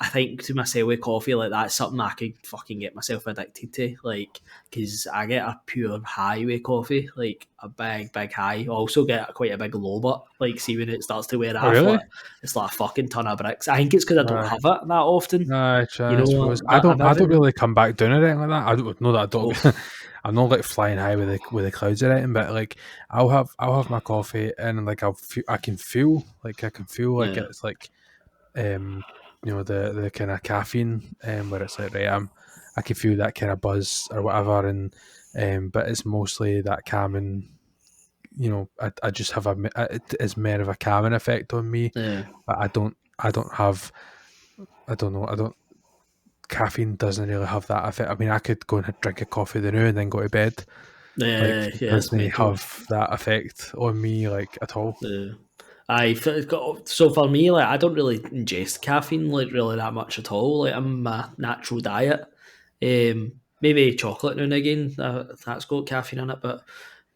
think to myself with coffee, like that's something I could fucking get myself addicted to, like, because I get a pure high with coffee, like a big high. I also get quite a big low, but like, see when it starts to wear off, really? it's like a fucking ton of bricks. I think it's because I don't have it that often. I suppose I don't really come back down or anything like that. I don't know that I don't. Oh. I'm not like flying high with the clouds or anything, but like I'll have my coffee and like I can feel like it's like the kind of caffeine where it's like right, I can feel that kind of buzz or whatever, and but it's mostly that calming. I just have it's more of a calming effect on me. Yeah. But I don't have, I don't know, caffeine doesn't really have that effect. I mean, I could go and drink a coffee the now and then go to bed. It doesn't have that effect on me like at all. So for me, like, I don't really ingest caffeine like really that much at all. Like, I'm a natural diet. Maybe chocolate now and again. That's got caffeine in it, but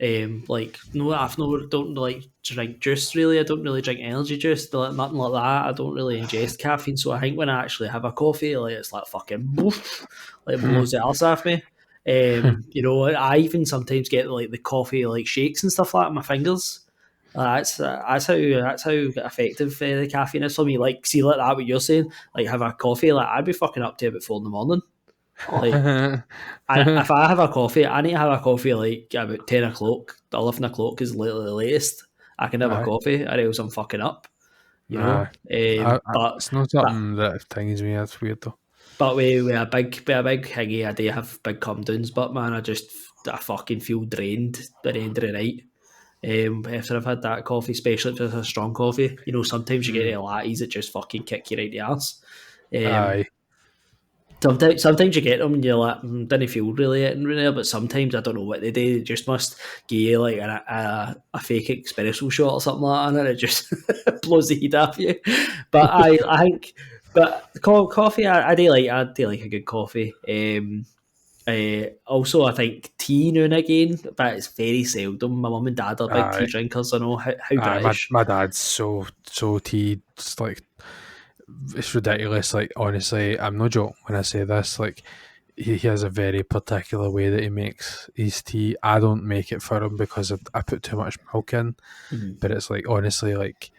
don't like drink juice really. I don't really drink energy juice, nothing like that. I don't really ingest caffeine. So I think when I actually have a coffee, like it's like fucking boof, like blows the arse off me. I even sometimes get like the coffee like shakes and stuff like that in my fingers. That's how effective the caffeine is for me. Like, see, like that what you're saying, like have a coffee, like I'd be fucking up to about 4 a.m. Like, if I have a coffee, I need to have a coffee like about 10 o'clock, 11 o'clock is literally the latest I can have a coffee, or else I'm fucking up. But it's not something that tings me. That's weird though. But with a big higgy, I do have big come downs. But man, I fucking feel drained by the end of the night. After I've had that coffee, especially if it's a strong coffee, sometimes you get the lattes that just fucking kick you right the arse. Aye. Sometimes you get them and you're like, didn't feel really it in there, but sometimes I don't know what they do. They just must give you like a fake espresso shot or something like that, and it just blows the heat off you. But I think, but coffee, I do like a good coffee. Also, I think tea now and again, but it's very seldom. My mum and dad are big tea drinkers. I know how British. My dad's so tea. It's like, it's ridiculous. Like, honestly, I'm no joke when I say this. Like, he has a very particular way that he makes his tea. I don't make it for him because I put too much milk in. But it's like, honestly, like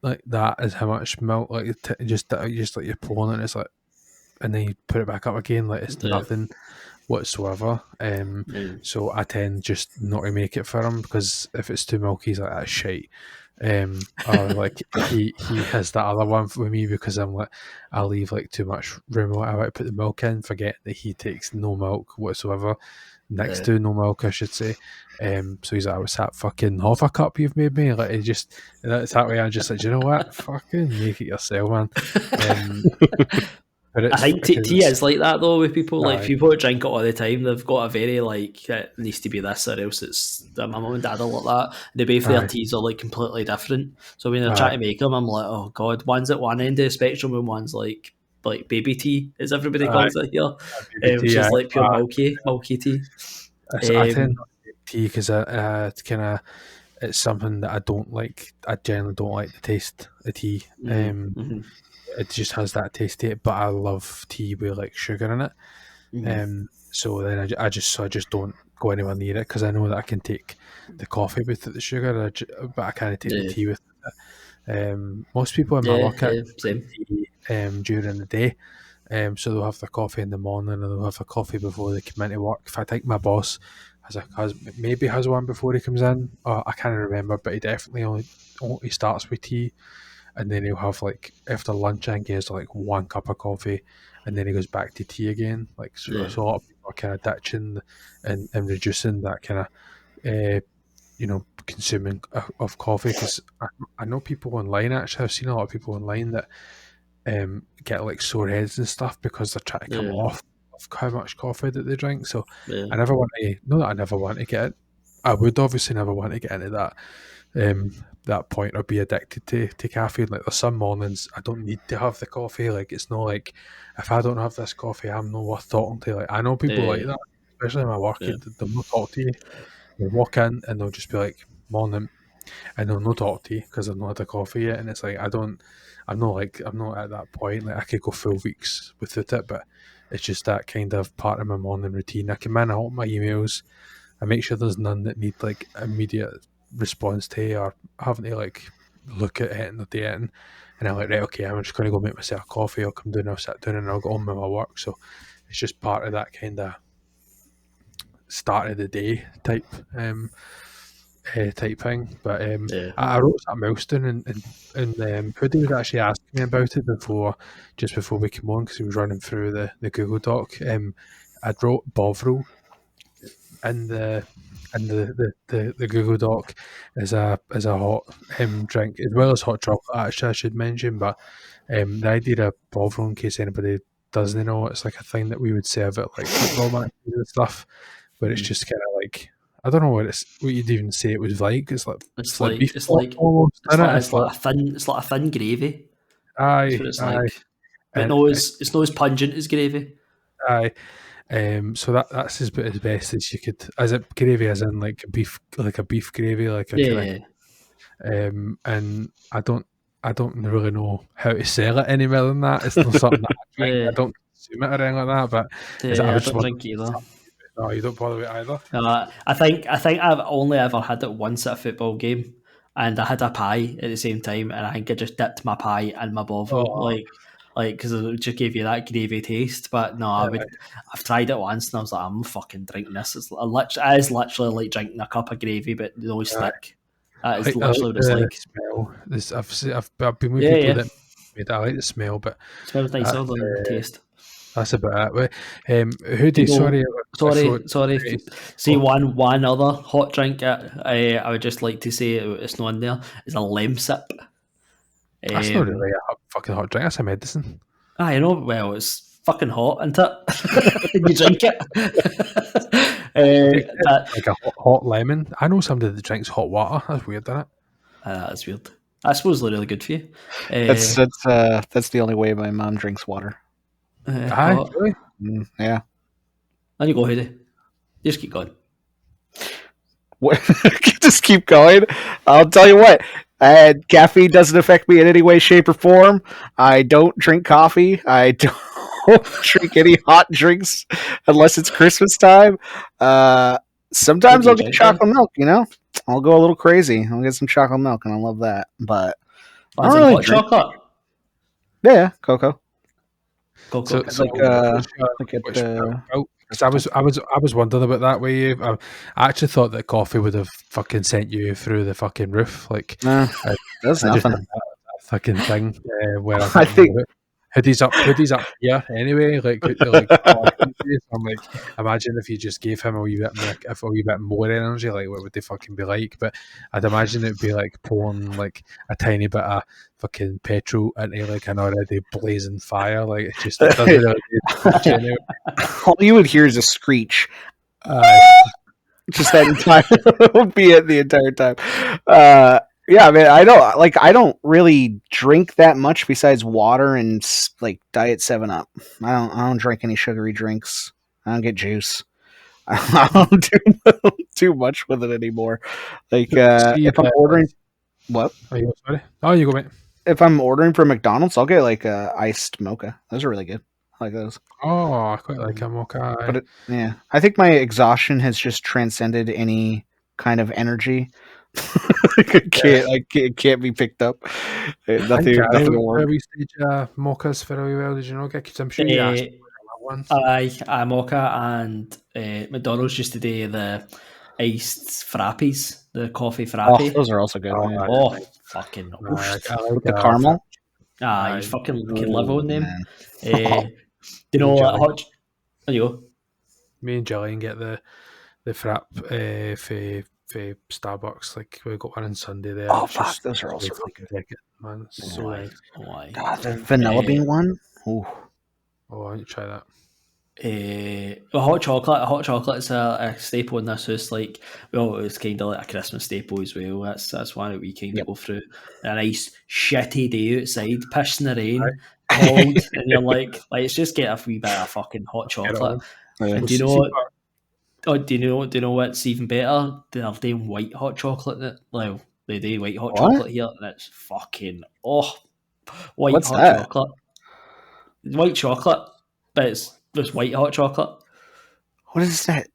that is how much milk. Like, just like you're pouring it, and it's like, and then you put it back up again. Like, it's nothing whatsoever. So I tend just not to make it for him, because if it's too milky, he's like, that's shite. Or like he has that other one with me, because I'm like, I leave like too much room or whatever to put the milk in, forget that he takes no milk whatsoever, next to no milk I should say. So he's like, what's that fucking half a cup you've made me? Like, that's that way. I'm just like, do you know what, fucking make it yourself, man. But I think tea is like that though with people. Like, if people drink it all the time, they've got a very like, it needs to be this or else it's. My mum and dad are like that. They both their teas are like completely different. So when they're trying to make them, I'm like, oh god, one's at one end of the spectrum and one's like baby tea, as everybody calls it here, which is like pure milky tea. I tend not to take tea because I kind of. it's something that I don't like. I generally don't like the taste of tea. It just has that taste to it, but I love tea with like sugar in it. So then I just don't go anywhere near it because I know that I can take the coffee with the sugar, but I can't take the tea with it. Most people in my work drink tea during the day. So they'll have their coffee in the morning, and they'll have their coffee before they come into work. If I think my boss maybe has one before he comes in, or I can't remember, but he definitely only starts with tea, and then he'll have like after lunch, I think he has like 1 cup of coffee, and then he goes back to tea again. Like so a lot of people are kind of ditching and reducing that kind of consuming of coffee, because I know people online, actually I've seen a lot of people online that get like sore heads and stuff because they're trying to come off of how much coffee that they drink. So I never want to, not that I never want to get it, I would obviously never want to get into that point or be addicted to caffeine. Like there's some mornings I don't need to have the coffee. Like it's not like if I don't have this coffee, I'm not worth talking to. Like I know people like that, especially in my work. They'll not talk to you. They walk in and they'll just be like, morning, and they'll not talk to you because they've not had a coffee yet. And it's like I'm not at that point. Like I could go full weeks without it, but it's just that kind of part of my morning routine. I can man out my emails. I make sure there's none that need like immediate response to or having to like look at it and the end. And I'm like, right, okay, I'm just going to go make myself a coffee. I'll come down, I'll sit down, and I'll go on with my work. So it's just part of that kind of start of the day type thing. But I wrote something else down, and Hoodie was actually asking me about it just before we came on, because he was running through the Google Doc. I'd wrote Bovril in the Google Doc as a hot drink, as well as hot chocolate, actually I should mention. But the idea of Bovril, in case anybody doesn't know, it's like a thing that we would serve at like football matches and stuff, where it's just kind of like, I don't know what you'd even say it was like. It's like a thin gravy. Aye, that's what it's like. But no, it's not as pungent as gravy. Aye. So that's as best as you could. As it gravy, as in like a beef gravy, like a and I don't really know how to sell it any more than that. It's not something that I drink. I don't consume it or anything like that. But I don't drink either. No, you don't bother with either. I think I've only ever had it once at a football game, and I had a pie at the same time, and I think I just dipped my pie in my Bovril, like because it just gave you that gravy taste. But no, I've tried it once, and I was like, I'm fucking drinking this. It is literally like drinking a cup of gravy, but no stick. That is literally what it's like. Smell. I've been with people that made it. I like the smell, but it smells nicer than the taste. That's about it. Hoodie, sorry. See, one other hot drink I would just like to say it's not in there, is a lemsip. That's not really a fucking hot drink. That's a medicine. I know. Well, it's fucking hot, isn't it? You drink it. Like a hot lemon. I know somebody that drinks hot water. That's weird, isn't it? That's weird. I suppose they're really good for you. That's the only way my mom drinks water. Really? Yeah. And you go, Hoodie. Just keep going. Just keep going. I'll tell you what. Caffeine doesn't affect me in any way, shape, or form. I don't drink coffee. I don't drink any hot drinks unless it's Christmas time. Sometimes I'll get chocolate milk. I'll go a little crazy. I'll get some chocolate milk, and I love that. But I don't really drink chocolate. Yeah, cocoa. So I was wondering about that way. I actually thought that coffee would have fucking sent you through the fucking roof. Like that's nothing. That fucking thing where I think Hoodie's up here anyway. Like I'm like, imagine if you just gave him a wee bit more energy, like what would they fucking be like? But I'd imagine it'd be like pouring like a tiny bit of fucking petrol into like an already blazing fire. Like it doesn't really do much anyway. All you would hear is a screech. Just that entire would be it the entire time. Yeah, I mean, I don't really drink that much besides water and like Diet 7-Up. I don't drink any sugary drinks. I don't get juice. I don't do much with it anymore. Like if I'm ordering, what? Sorry. Oh, you go, mate. If I'm ordering from McDonald's, I'll get like a iced mocha. Those are really good. I like those. Oh, I quite like a mocha. But I think my exhaustion has just transcended any kind of energy. It can't be picked up. Nothing will work. We stage mochas fairly well. Did you know? Because I'm sure you asked one. Aye, mocha and McDonald's just today the iced frappies, the coffee frappe. Oh, those are also good. Fucking the caramel. You fucking can live on them. Do you know what hot? There you go. Me and Jillian get the frap for Starbucks. Like we got one on Sunday there. Oh fuck, those are also really good. Man, it's so nice. God, the vanilla bean one. Ooh. Oh, I want to try that. A hot chocolate is a staple in this house. Like, well, it's kind of like a Christmas staple as well. That's one that we kind of go through. A nice shitty day outside, piss in the rain, cold, and you're like, let's just get a wee bit of fucking hot chocolate. And do you know what? Oh, do you know what's even better? They're doing white hot chocolate. Well, they do white hot chocolate here, and it's fucking white What's hot that? chocolate. White chocolate, but it's just white hot chocolate. What is that?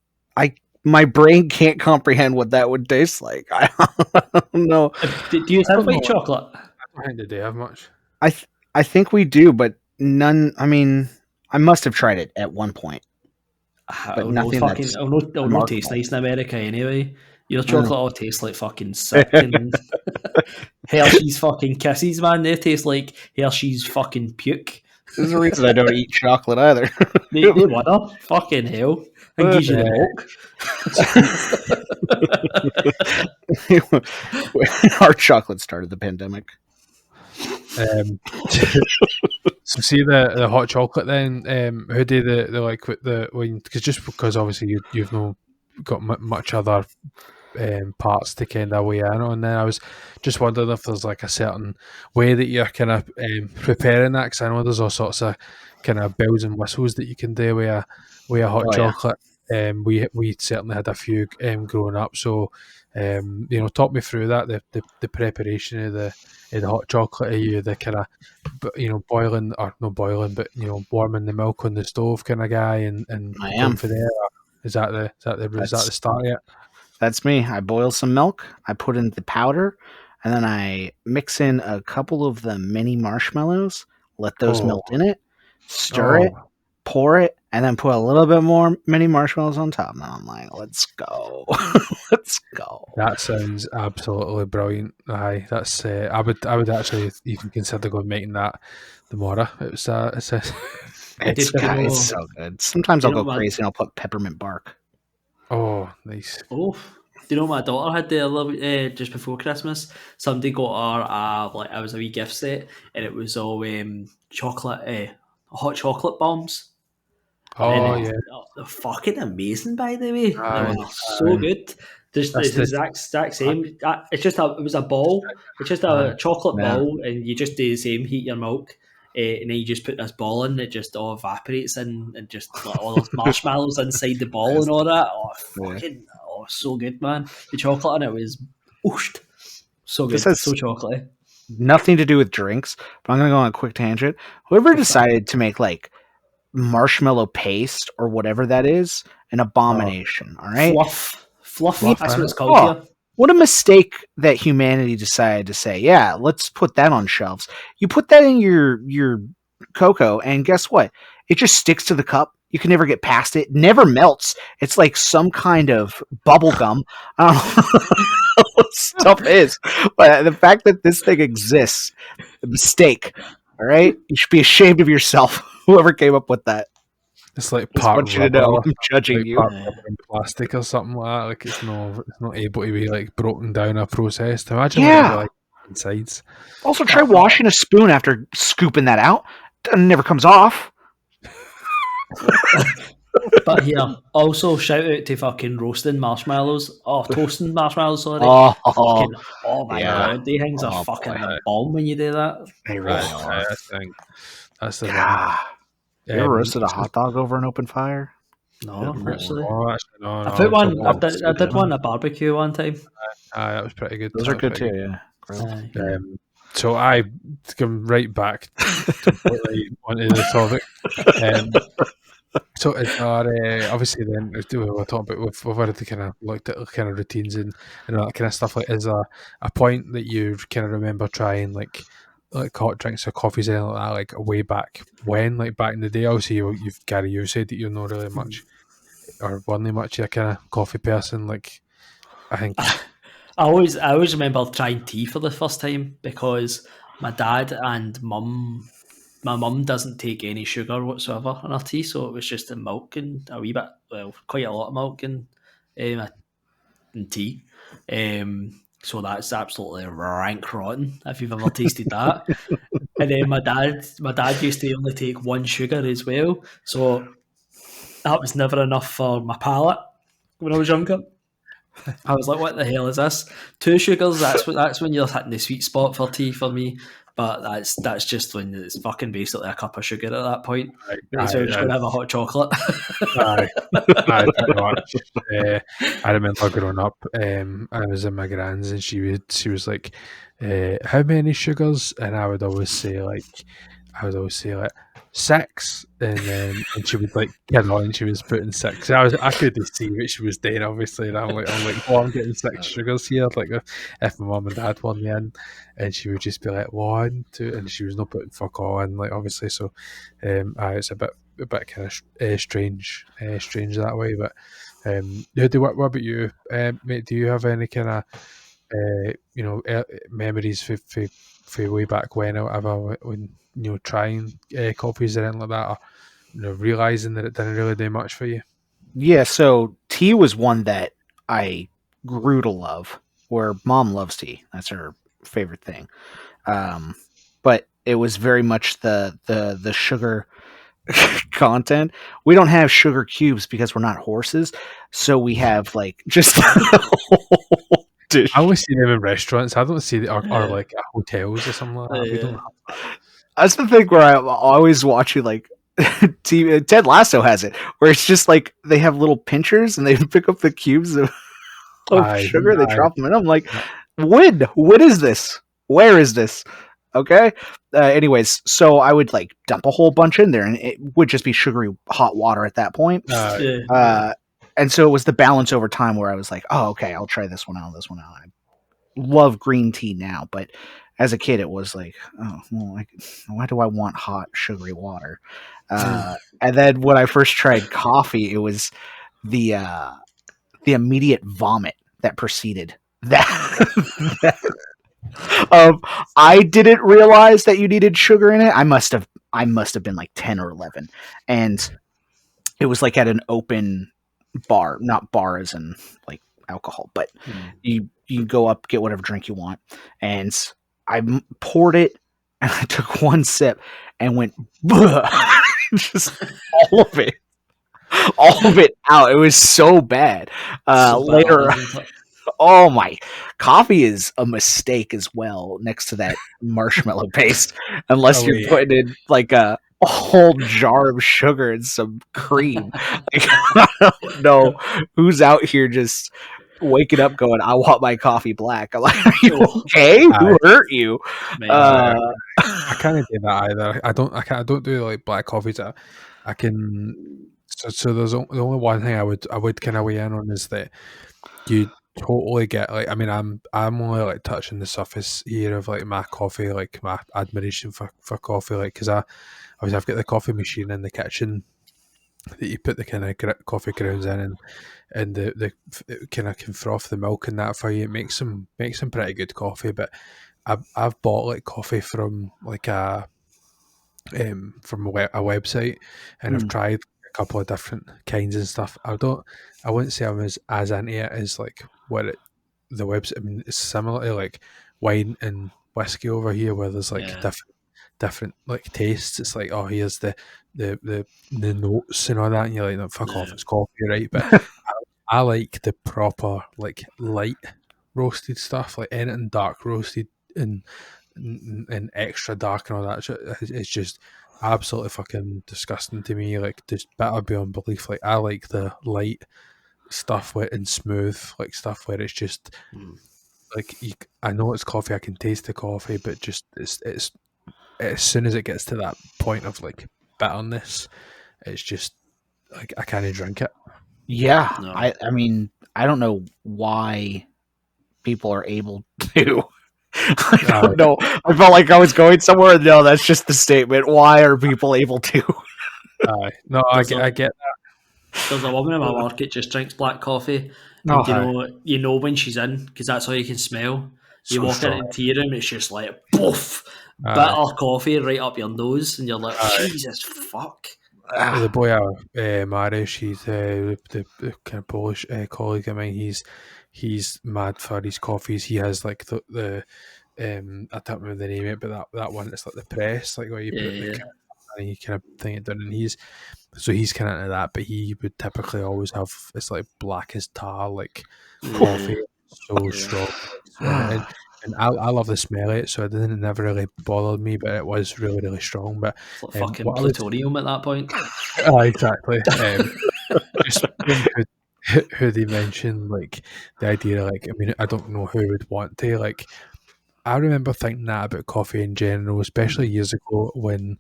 My brain can't comprehend what that would taste like. I don't know. Do you have white chocolate? I don't think they do have much. I think we do, but none. I mean, I must have tried it at one point. But nothing it'll not taste nice in America anyway. Your chocolate all tastes like fucking sick and Hershey's fucking kisses, man. They taste like Hershey's fucking puke. There's a reason I don't eat chocolate either. they wanna fucking hell. And gives you the milk. Our chocolate started the pandemic. So see the hot chocolate then, Hoodie, the like with the because obviously you've not got much other parts to kind of weigh in on. Then I was just wondering if there's like a certain way that you're kind of preparing that, because I know there's all sorts of kind of bells and whistles that you can do with a hot chocolate. We certainly had a few growing up, so talk me through that, the preparation of the hot chocolate. Are you the kind of boiling, or not boiling, but warming the milk on the stove kind of guy, and I am for there? Is that the start yet? That's me. I boil some milk, I put in the powder, and then I mix in a couple of the mini marshmallows, let those melt in it, stir it, pour it, and then put a little bit more mini marshmallows on top. And I'm like, let's go. Let's go. That sounds absolutely brilliant. Aye, that's I would actually even consider going making that tomorrow. It's so good. Sometimes I'll go crazy and I'll put peppermint bark. Oh, nice. Oh, do you know what my daughter had there just before Christmas? Somebody got her it was a wee gift set, and it was all chocolate, hot chocolate bombs. Oh yeah, they're fucking amazing. By the way, they were so good. Just the exact same. It was a ball. It's just a chocolate ball, and you just do the same. Heat your milk. And then you just put this ball in, it just all evaporates and just like, all those marshmallows inside the ball and all that. So good, man. The chocolate in it was so good. So chocolatey. Nothing to do with drinks, but I'm going to go on a quick tangent. Whoever decided to make like marshmallow paste or whatever that is, an abomination. All right, fluff. That's what it's called here. What a mistake that humanity decided to say, yeah, let's put that on shelves. You put that in your cocoa, and guess what? It just sticks to the cup. You can never get past it. It never melts. It's like some kind of bubble gum. I don't know what stuff is. But the fact that this thing exists, a mistake. All right? You should be ashamed of yourself, whoever came up with that. It's like part you to know I'm judging you. Plastic or something like that. Like it's not able to be like broken down or processed. Imagine like insides. Also, try washing a spoon after scooping that out. It never comes off. But here, also shout out to fucking roasting marshmallows. Toasting marshmallows, sorry. Oh my god, these things are fucking the bomb when you do that. They really are. That's the You ever roasted a hot dog over an open fire? No, actually. Oh, actually, no. I put one. So I did one at barbecue one time. that was pretty good. Those are good too. Yeah. Aye. So I come right back completely onto the topic. So it's our obviously then we're talking about we've already kind of looked at kind of routines and all that kind of stuff. Like, is a point that you kind of remember trying like hot drinks or coffees and like that, like way back when, like back in the day? Obviously, you've Gary, you said that you're not really much or weren't much a kind of coffee person. Like, I think I always remember trying tea for the first time because my dad and my mum doesn't take any sugar whatsoever in her tea, so it was just the milk and a wee bit, well, quite a lot of milk and tea. So that's absolutely rank rotten if you've ever tasted that. And then my dad used to only take one sugar as well, so that was never enough for my palate when I was younger. I was like, "What the hell is this? 2 sugars? That's when you're hitting the sweet spot for tea for me." But that's just when it's fucking basically a cup of sugar at that point. So I'm just gonna have a hot chocolate. Aye, pretty much. I remember growing up. I was in my grand's, and she was like, "How many sugars?" And I would always say like 6, and she would like kid on, and she was putting 6. I could see what she was doing, obviously, and I'm like, oh, I'm getting 6 sugars here. Like if my mum and dad want me in, and she would just be like 1, 2, and she was not putting fuck all in, like obviously. So, it's a bit kind of strange that way. But what about you, mate? Do you have any kind of memories for way back when or whatever when trying coffees or anything like that, or realizing that it didn't really do much for you? Yeah, so tea was one that I grew to love, where mom loves tea. That's her favorite thing. But it was very much the sugar content. We don't have sugar cubes because we're not horses, so we have like just I always see them in restaurants. I don't see them or like at hotels or something like that. We don't have that. That's the thing where I'm always watching like TV. Ted Lasso has it where it's just like they have little pinchers and they pick up the cubes of sugar. They drop them in. I'm like, what is this? Where is this? Okay. Anyways, so I would like dump a whole bunch in there, and it would just be sugary hot water at that point. And so it was the balance over time where I was like, oh, okay, I'll try this one out. I love green tea now, but as a kid, it was like, oh, well, why do I want hot sugary water? And then when I first tried coffee, it was the immediate vomit that preceded that. I didn't realize that you needed sugar in it. I must have been like 10 or 11, and it was like at an open bar, not bar as in like alcohol, but you go up, get whatever drink you want, and I poured it, and I took one sip and went just all of it out. It was so bad. Later, oh my, coffee is a mistake as well next to that marshmallow paste, unless you're putting in like a whole jar of sugar and some cream. Like, I don't know who's out here just waking up going, I want my coffee black. I'm like, are you okay? Who hurt you? I can't do that either. I don't do like black coffees. I can. So there's the only one thing I would kind of weigh in on is that you totally get like, I mean, I'm only like touching the surface here of like my coffee, like my admiration for coffee, like because I've got the coffee machine in the kitchen that you put the kind of coffee grounds in, and the kind of can froth the milk and that for you. It makes some pretty good coffee. But I've bought like coffee from like from a website, and I've tried a couple of different kinds and stuff. I wouldn't say I'm as into it as like what the website. I mean, it's similar to like wine and whiskey over here, where there's like different like tastes. It's like, oh, here's the notes and all that, and you're like, no, fuck off, it's coffee, right? But I like the proper like light roasted stuff, like anything dark roasted and extra dark and all that. It's just absolutely fucking disgusting to me. Like, just bitter beyond belief. Like, I like the light stuff where and smooth, like stuff where it's just like I know it's coffee. I can taste the coffee, but just it's as soon as it gets to that point of like bitterness, it's just like I can't drink it. Yeah, No. I mean, I don't know why people are able to. I don't know. I felt like I was going somewhere. No, that's just the statement. Why are people able to? No, I get that. There's a woman in my market just drinks black coffee, No, and you know when she's in because that's all you can smell. You So walk strong. into the tea room, it's just like poof, bitter coffee right up your nose, and you're like, Jesus fuck. The boy I marry, she's the kind of Polish colleague of mine. He's mad for his coffees. He has like the I don't remember the name of it, but that one, it's like the press, like where you put the and you kind of thing it down, and he's kind of into that. But he would typically always have it's like black as tar, like coffee, so strong. And I love the smell of it, so it never really bothered me, but it was really, really strong. But It's like fucking plutonium at that point. Exactly. Just who they mentioned, like the idea, like I mean, I don't know who would want to like. I remember thinking that about coffee in general, especially years ago when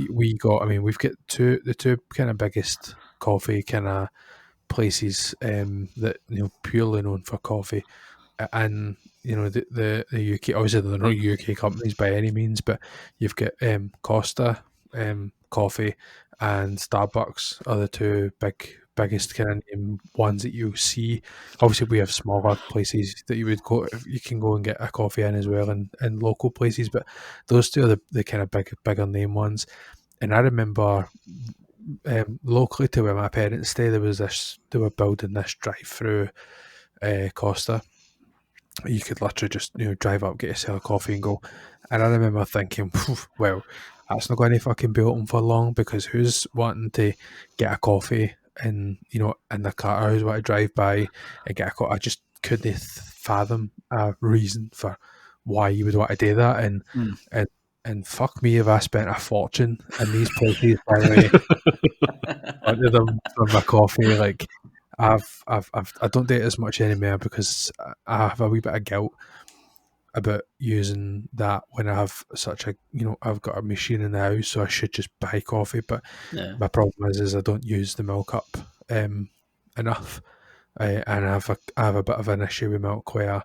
we got. I mean, we've got the two kind of biggest coffee kind of places that purely known for coffee, and the UK. Obviously, they're not UK companies by any means, but you've got Costa coffee and Starbucks are the two biggest kind of ones that you see. Obviously, we have smaller places that you can go and get a coffee in as well, and local places. But those two are the kind of bigger name ones. And I remember locally to where my parents stay, they were building this drive-through Costa. You could literally just drive up, get yourself a coffee and go. And I remember thinking, well, that's not going to fucking be open for long, because who's wanting to get a coffee in the car, who's want to drive by and get a coffee? I just couldn't fathom a reason for why you would want to do that. And fuck me if I spent a fortune in these places by the way onto them for my coffee. Like I don't do it as much anymore because I have a wee bit of guilt about using that when I have such a I've got a machine in the house, so I should just buy coffee. But my problem is I don't use the milk up enough, and I have a bit of an issue with milk where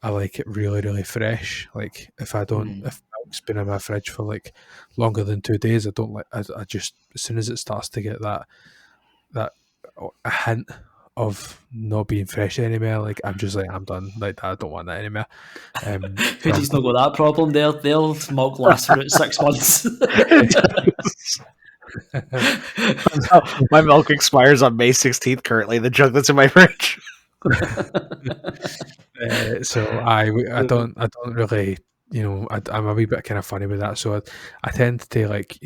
I like it really, really fresh. Like if milk's been in my fridge for like longer than 2 days, I don't like. I just, as soon as it starts to get that a hint of not being fresh anymore, like I'm just like, I'm done. Like I don't want that anymore. Hoodie's not got that problem. Their milk lasts for about 6 months. My milk expires on May 16th currently, the jug that's in my fridge. So I don't really, I'm a wee bit kind of funny with that. So I tend to like,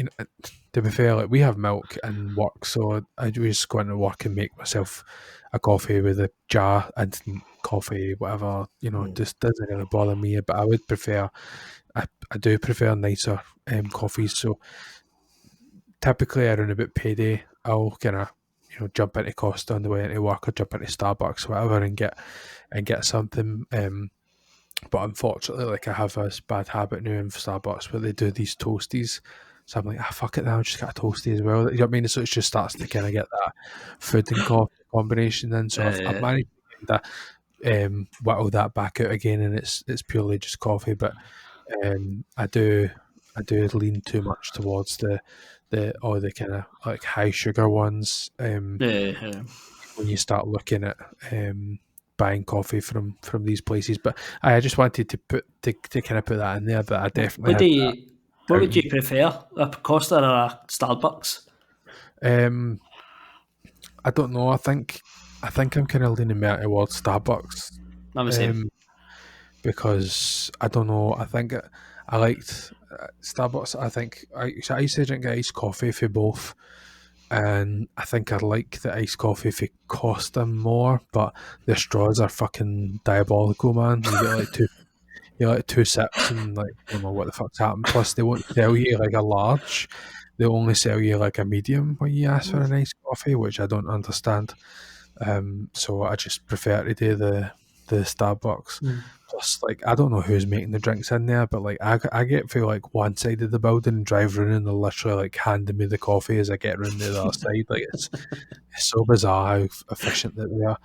to be fair, like we have milk and work, so I just go into work and make myself a coffee with a jar, instant coffee, whatever, just doesn't really bother me. But I would prefer, I do prefer nicer coffees. So typically around about payday, I'll kind of jump into Costa on the way into work, or jump into Starbucks, whatever, and get something. But unfortunately, like I have this bad habit now in Starbucks where they do these toasties. So I'm like, fuck it, now I'll just get a toasty as well. You know what I mean? So it just starts to kind of get that food and coffee combination in. So I've managed to get that, whittle that back out again, and it's purely just coffee. But I do lean too much towards the kind of like high sugar ones. When you start looking at buying coffee from these places, but I just wanted to kind of put that in there. That I definitely. What would you prefer, a Costa or a Starbucks? I don't know. I think I'm kind of leaning more towards Starbucks. I'm the same. Because I don't know. I think I liked Starbucks. I think I used to drink iced coffee for both, and I think I like the iced coffee for Costa more. But the straws are fucking diabolical, man. You get like two. You like 2 sips and like, I don't know what the fuck's happened. Plus, they won't tell you like a large. they only sell you like a medium when you ask for a nice coffee, which I don't understand. So I just prefer to do the Starbucks. Plus, like, I don't know who's making the drinks in there, but like I get through like one side of the building and drive around and they're literally like handing me the coffee as I get around the other side. Like it's so bizarre how efficient that they are.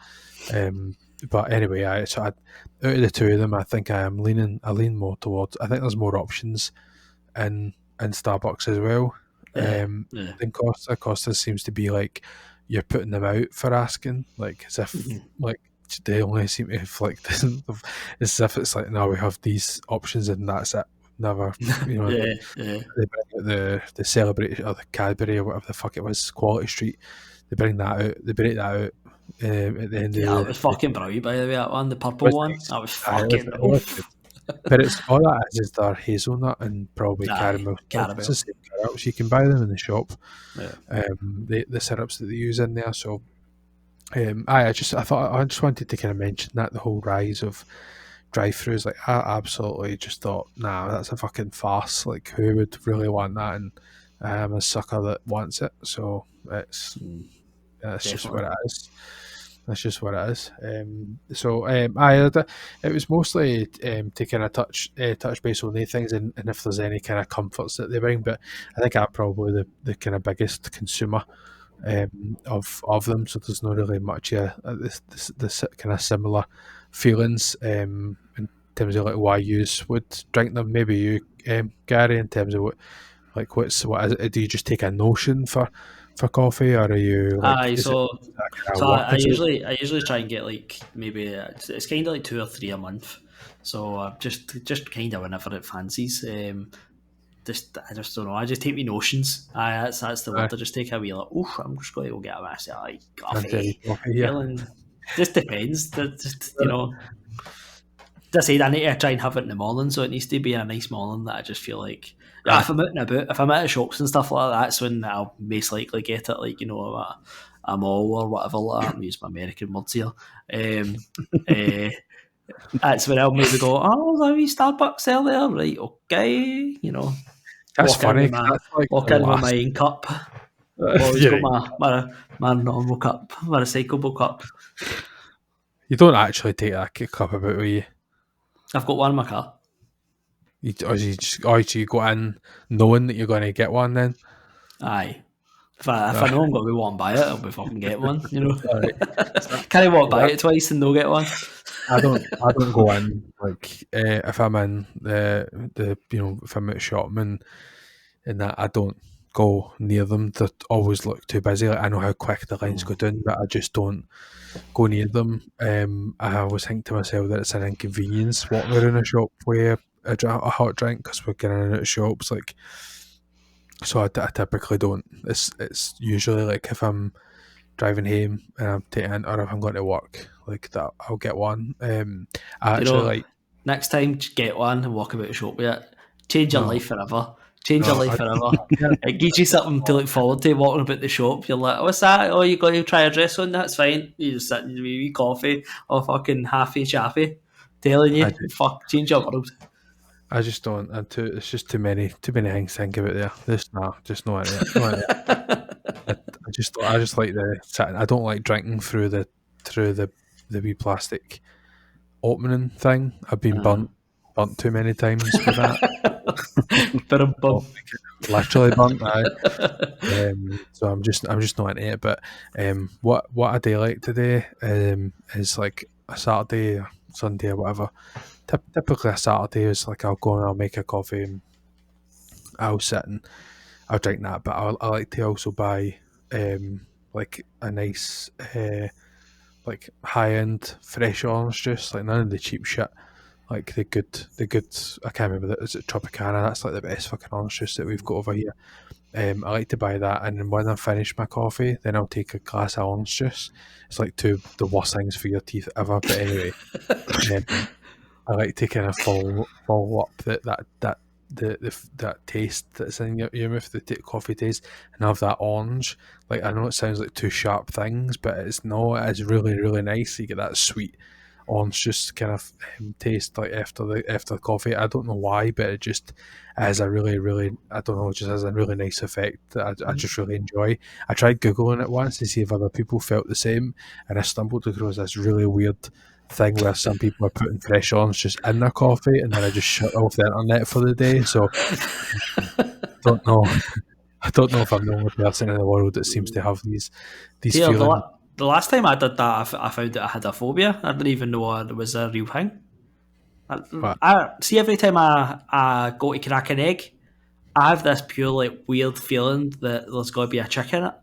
But anyway, out of the two of them, I think I lean more towards. I think there's more options in Starbucks as well. Than Costa. Costa seems to be like you're putting them out for asking, like as if like they only seem to have like this, as if it's like no, we have these options and that's it. Never, you know. They bring out the Celebrate or the Cadbury or whatever the fuck it was, Quality Street. They bring that out. They break that out. At the end of it was fucking brilliant, by the way, that one, the purple one. Nice. That was fucking but it's all that is their hazelnut and probably caramel. It's the same syrups. You can buy them in the shop. The syrups that they use in there. So I just wanted to kind of mention that the whole rise of drive-throughs. Like I absolutely just thought, nah, that's a fucking farce. Like who would really want that? And I am a sucker that wants it. So that's just what it is. That's just what it is. It was mostly to kind of touch base on these things and if there's any kind of comforts that they bring. But I think I'm probably the kind of biggest consumer of them. So there's not really much this kind of similar feelings in terms of like why you would drink them. Maybe you, Gary, in terms of what is it? Do you just take a notion for coffee, or are you like? I usually try and get like maybe it's kind of like 2 or 3 a month. So just kind of whenever it fancies. I just don't know. I just take me notions. That's the word. I just take a wee like, I'm just going to go get a massive like coffee. Just depends. Just, you know. As I said, I need to try and have it in the morning, so it needs to be a nice morning that I just feel like. If I'm out and about, if I'm at the shops and stuff like that, that's when I'll most likely get it, like, you know, a mall or whatever like that. I'm using my American words here. That's when I'll maybe go, there's a wee Starbucks there, right, okay, you know. That's funny. Walk in with my own cup. Always got my normal cup, my recyclable cup. You don't actually take that cup about with you? I've got one in my car. Or you go in knowing that you're going to get one then? Aye. If I know I'm going to go and buy it, I'll be fucking get one, you know. Can I walk by it twice and no get one? I don't go in like if I'm in the you know, if I'm at shopping and that, I don't go near them. They always look too busy. Like I know how quick the lines go down, but I just don't go near them. I always think to myself that it's an inconvenience walking around a shop with a hot drink because we're getting in and out of shops. Like, so I typically don't. It's usually like if I'm driving home and I'm taking, or if I'm going to work, like that, I'll get one. I actually next time get one and walk about the shop with it. Change your life forever. Change your life forever. It gives you something to look forward to walking about the shop. You're like, what's that? Oh, you got to try a dress on? That's fine. You just sit in your wee coffee or fucking happy chappy. Telling you, change your world. I just don't. It's just too many things to think about there. Just not it. I just like the sitting. I don't like drinking through the wee plastic opening thing. I've been burnt too many times with that. But literally burnt. So I'm just not into it. But what I do like today is like a Saturday or Sunday or whatever. Typically a Saturday is like I'll go and I'll make a coffee and I'll sit and I'll drink that. But I like to also buy like a nice like high end fresh orange juice, like none of the cheap shit. Like the good I can't remember is it Tropicana? That's like the best fucking orange juice that we've got over here. I like to buy that, and then when I finish my coffee, then I'll take a glass of orange juice. It's like two of the worst things for your teeth ever. But anyway, I like to kind of follow up that taste that's in your mouth, the coffee taste, and have that orange. Like I know it sounds like two sharp things, but it's not. It's really really nice. You get that sweet orange juice kind of taste like after the coffee. I don't know why, but it just has a really, really, I don't know, it just has a really nice effect that I just really enjoy. I tried Googling it once to see if other people felt the same, and I stumbled across this really weird thing where some people are putting fresh orange juice in their coffee, and then I just shut off the internet for the day. So don't know. I don't know if I'm the only person in the world that seems to have these Here, feelings. the last time I did that, I found that I had a phobia. I didn't even know it was a real thing. But I see every time I go to crack an egg, I have this pure like weird feeling that there's got to be a chick in it.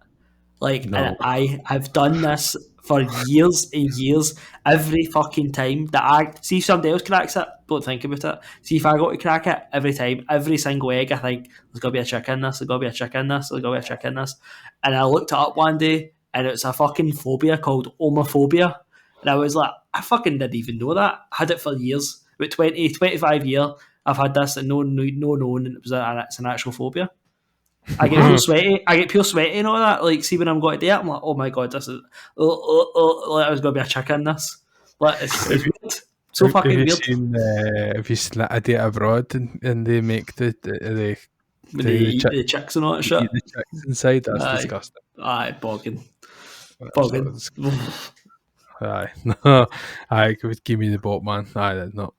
Like, no, and I've done this for years and years. Every fucking time that I see if somebody else cracks it, don't think about it. See if I go to crack it, every time, every single egg, I think there's got to be a chick in this. There's got to be a chick in this. There's got to be a chick in this. And I looked it up one day, and it's a fucking phobia called homophobia. And I was like, I fucking didn't even know that. I had it for years. About 20, 25 years, I've had this and no known, and it's an actual phobia. I get pure sweaty. I get pure sweaty and all that. Like, see when I'm going to do it, I'm like, oh my god, this is. Like, I was going to be a chick in this. Like, it's weird. So fucking weird. Have you seen that Idiot Abroad and they make the The chicks and all that shit. the chicks inside? That's disgusting. Aye, bogging. Aye, no, aye, give me the boat, man. Aye, no,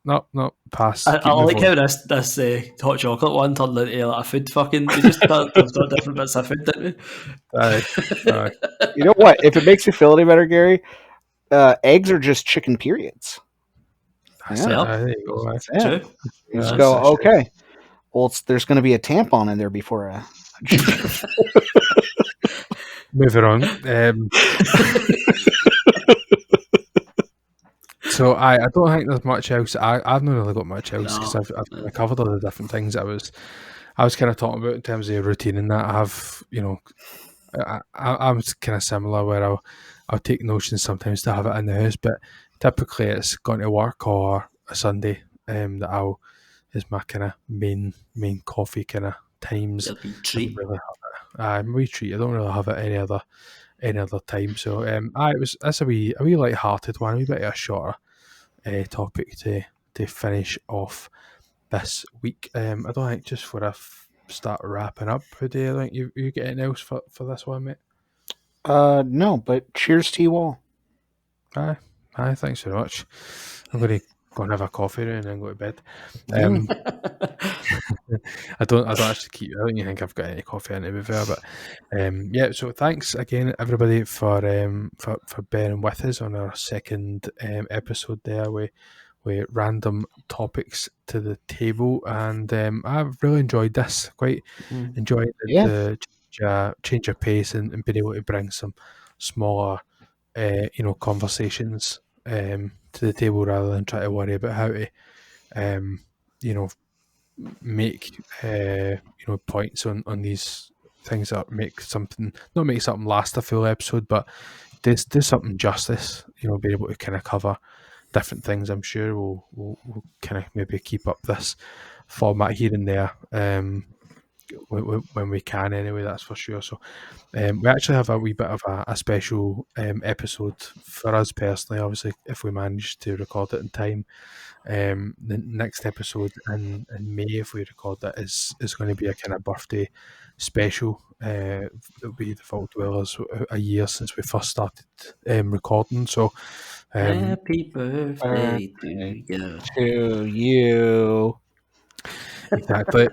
pass. I like how this hot chocolate one turned into like a food fucking. We just got different bits of food, didn't we? Aye. You know what? If it makes you feel any better, Gary, eggs are just chicken periods. That's it. There you go. That's yeah. True. You just go, okay. Well, there's going to be a tampon in there before a. Moving on. So I don't think there's much else. I've not really got much else because I've kind of covered all the different things I was kind of talking about in terms of routine and that. I have, I'm kind of similar where I'll take notions sometimes to have it in the house, but typically it's going to work or a Sunday that is my kind of main coffee kind of times. Treat. We treat. I don't really have it any other time. So that's a wee light-hearted one, a wee bit of a shorter topic to finish off this week. I don't think just for a start wrapping up, Hoodie, I think you get anything else for this one, mate? No, but cheers to you all. Aye, thanks very much. I'm going to go and have a coffee and then go to bed. I don't actually I don't think I've got any coffee in, to be fair, but so thanks again everybody for bearing with us on our second episode there with random topics to the table, and I've really enjoyed this. Quite enjoyed the change of pace and being able to bring some smaller conversations to the table rather than try to worry about how to make points on these things that not make something last a full episode, but do something justice. Be able to kind of cover different things. I'm sure we'll kind of maybe keep up this format here and there when we can anyway, that's for sure. So we actually have a wee bit of a special episode for us personally, obviously, if we manage to record it in time. The next episode in May, if we record it, is going to be a kind of birthday special. It'll be the Vault Dwellers a year since we first started recording. So happy birthday to you. Exactly.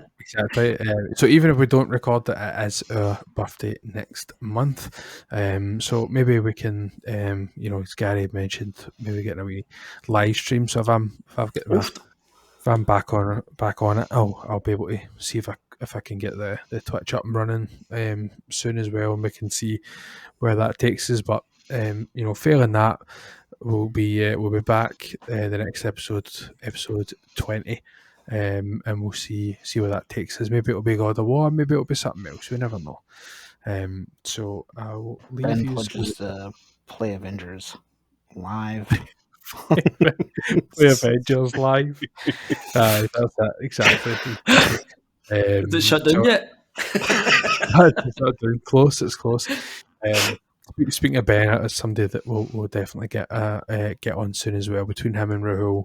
So even if we don't record it, it is our birthday next month. So maybe we can, as Gary mentioned, maybe getting a wee live stream. So if I'm back on it, I'll be able to see if I can get the Twitch up and running soon as well, and we can see where that takes us. But failing that, we'll be back the next episode 20. And we'll see where that takes us. Maybe it'll be God of War, maybe it'll be something else. We never know. So I'll leave Ben you. pledges to play Avengers live. Play Avengers live. That's it, exactly. Is it shut down yet? It's not down. It's close. Speaking of Ben, it's somebody that we'll definitely get on soon as well. Between him and Rahul,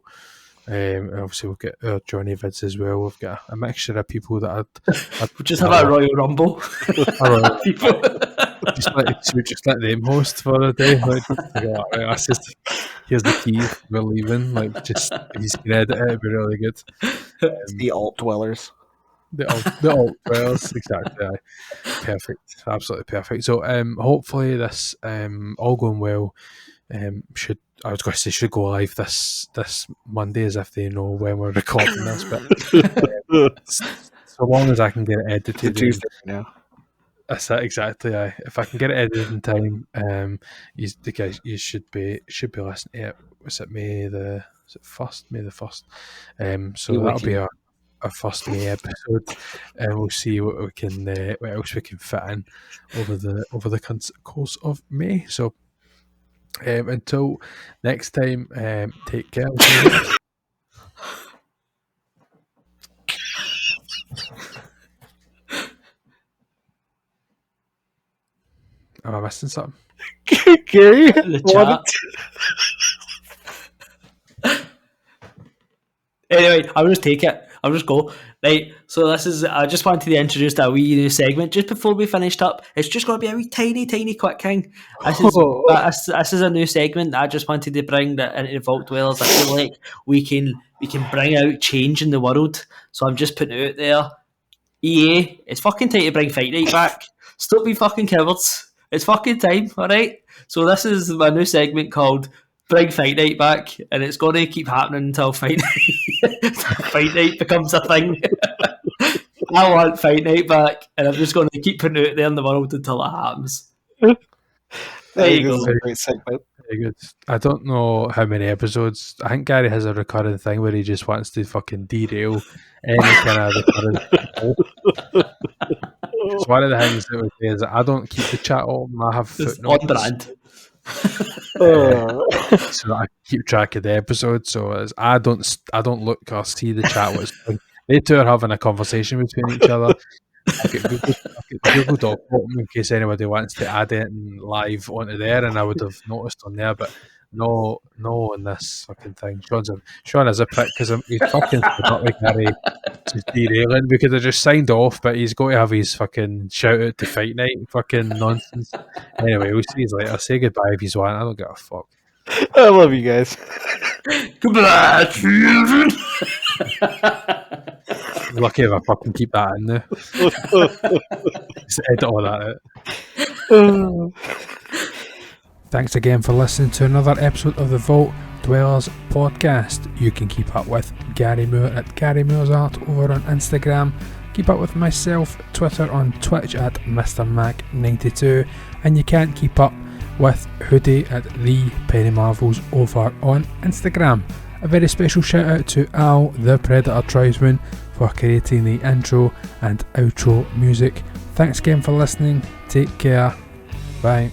and obviously we'll get Johnny Vids as well. We've got a mixture of people that I'd We'll just have a Royal Rumble. just let them host for a day. Here's the key. We're leaving. Like, just if you can edit it, it'd be really good. The alt dwellers. The alt dwellers, exactly. Perfect, absolutely perfect. So, hopefully this all going well. Should go live this Monday, as if they know when we're recording this. But so long as I can get it edited, Tuesday now. That's it, exactly. If I can get it edited in time, you should be listening to it. Was it May the 1st? So that'll be our first May episode, and we'll see what we can what else we can fit in over the course of May. So until next time, take care. Am I missing something? Gary, The chat. Anyway, I'll just take it. I'll just go. Right, so I just wanted to introduce a wee new segment just before we finished up. It's just going to be a wee tiny quick thing. This is a new segment that I just wanted to bring that into the Vault Dwellers. I feel like we can bring out change in the world. So I'm just putting it out there. EA, it's fucking time to bring Fight Night back. Stop being fucking cowards. It's fucking time, alright? So this is my new segment called Bring Fight Night Back, and it's going to keep happening until Fight Night becomes a thing. I want Fight Night back, and I'm just going to keep putting it out there in the world until it happens. There you go. Great segment. Very good. I don't know how many episodes. I think Gary has a recurring thing where he just wants to fucking derail any kind of recurring. It's one of the things that we say is that I don't keep the chat on. I have footnotes. On brand. So I keep track of the episodes. So as I don't look or see the chat. They two are having a conversation between each other. I get Google Doc in case anybody wants to add it live onto there, and I would have noticed on there, but no on this fucking thing. Sean is a prick because he's fucking not like Gary just derailing. We could have just signed off, but he's got to have his fucking shout out to Fight Night fucking nonsense. Anyway, we'll see you later. Say goodbye if you want. I don't give a fuck. I love you guys. Goodbye, children. Lucky if I fucking keep that in there. Just edit all that out. Thanks again for listening to another episode of the Vault Dwellers Podcast. You can keep up with Gary Moore at Gary Moore's Art over on Instagram. Keep up with myself, Twitter, on Twitch at MrMac92, and you can't keep up with Hoodie at The Penny Marvels over on Instagram. A very special shout out to Al the Predator Tribesman for creating the intro and outro music. Thanks again for listening. Take care. Bye.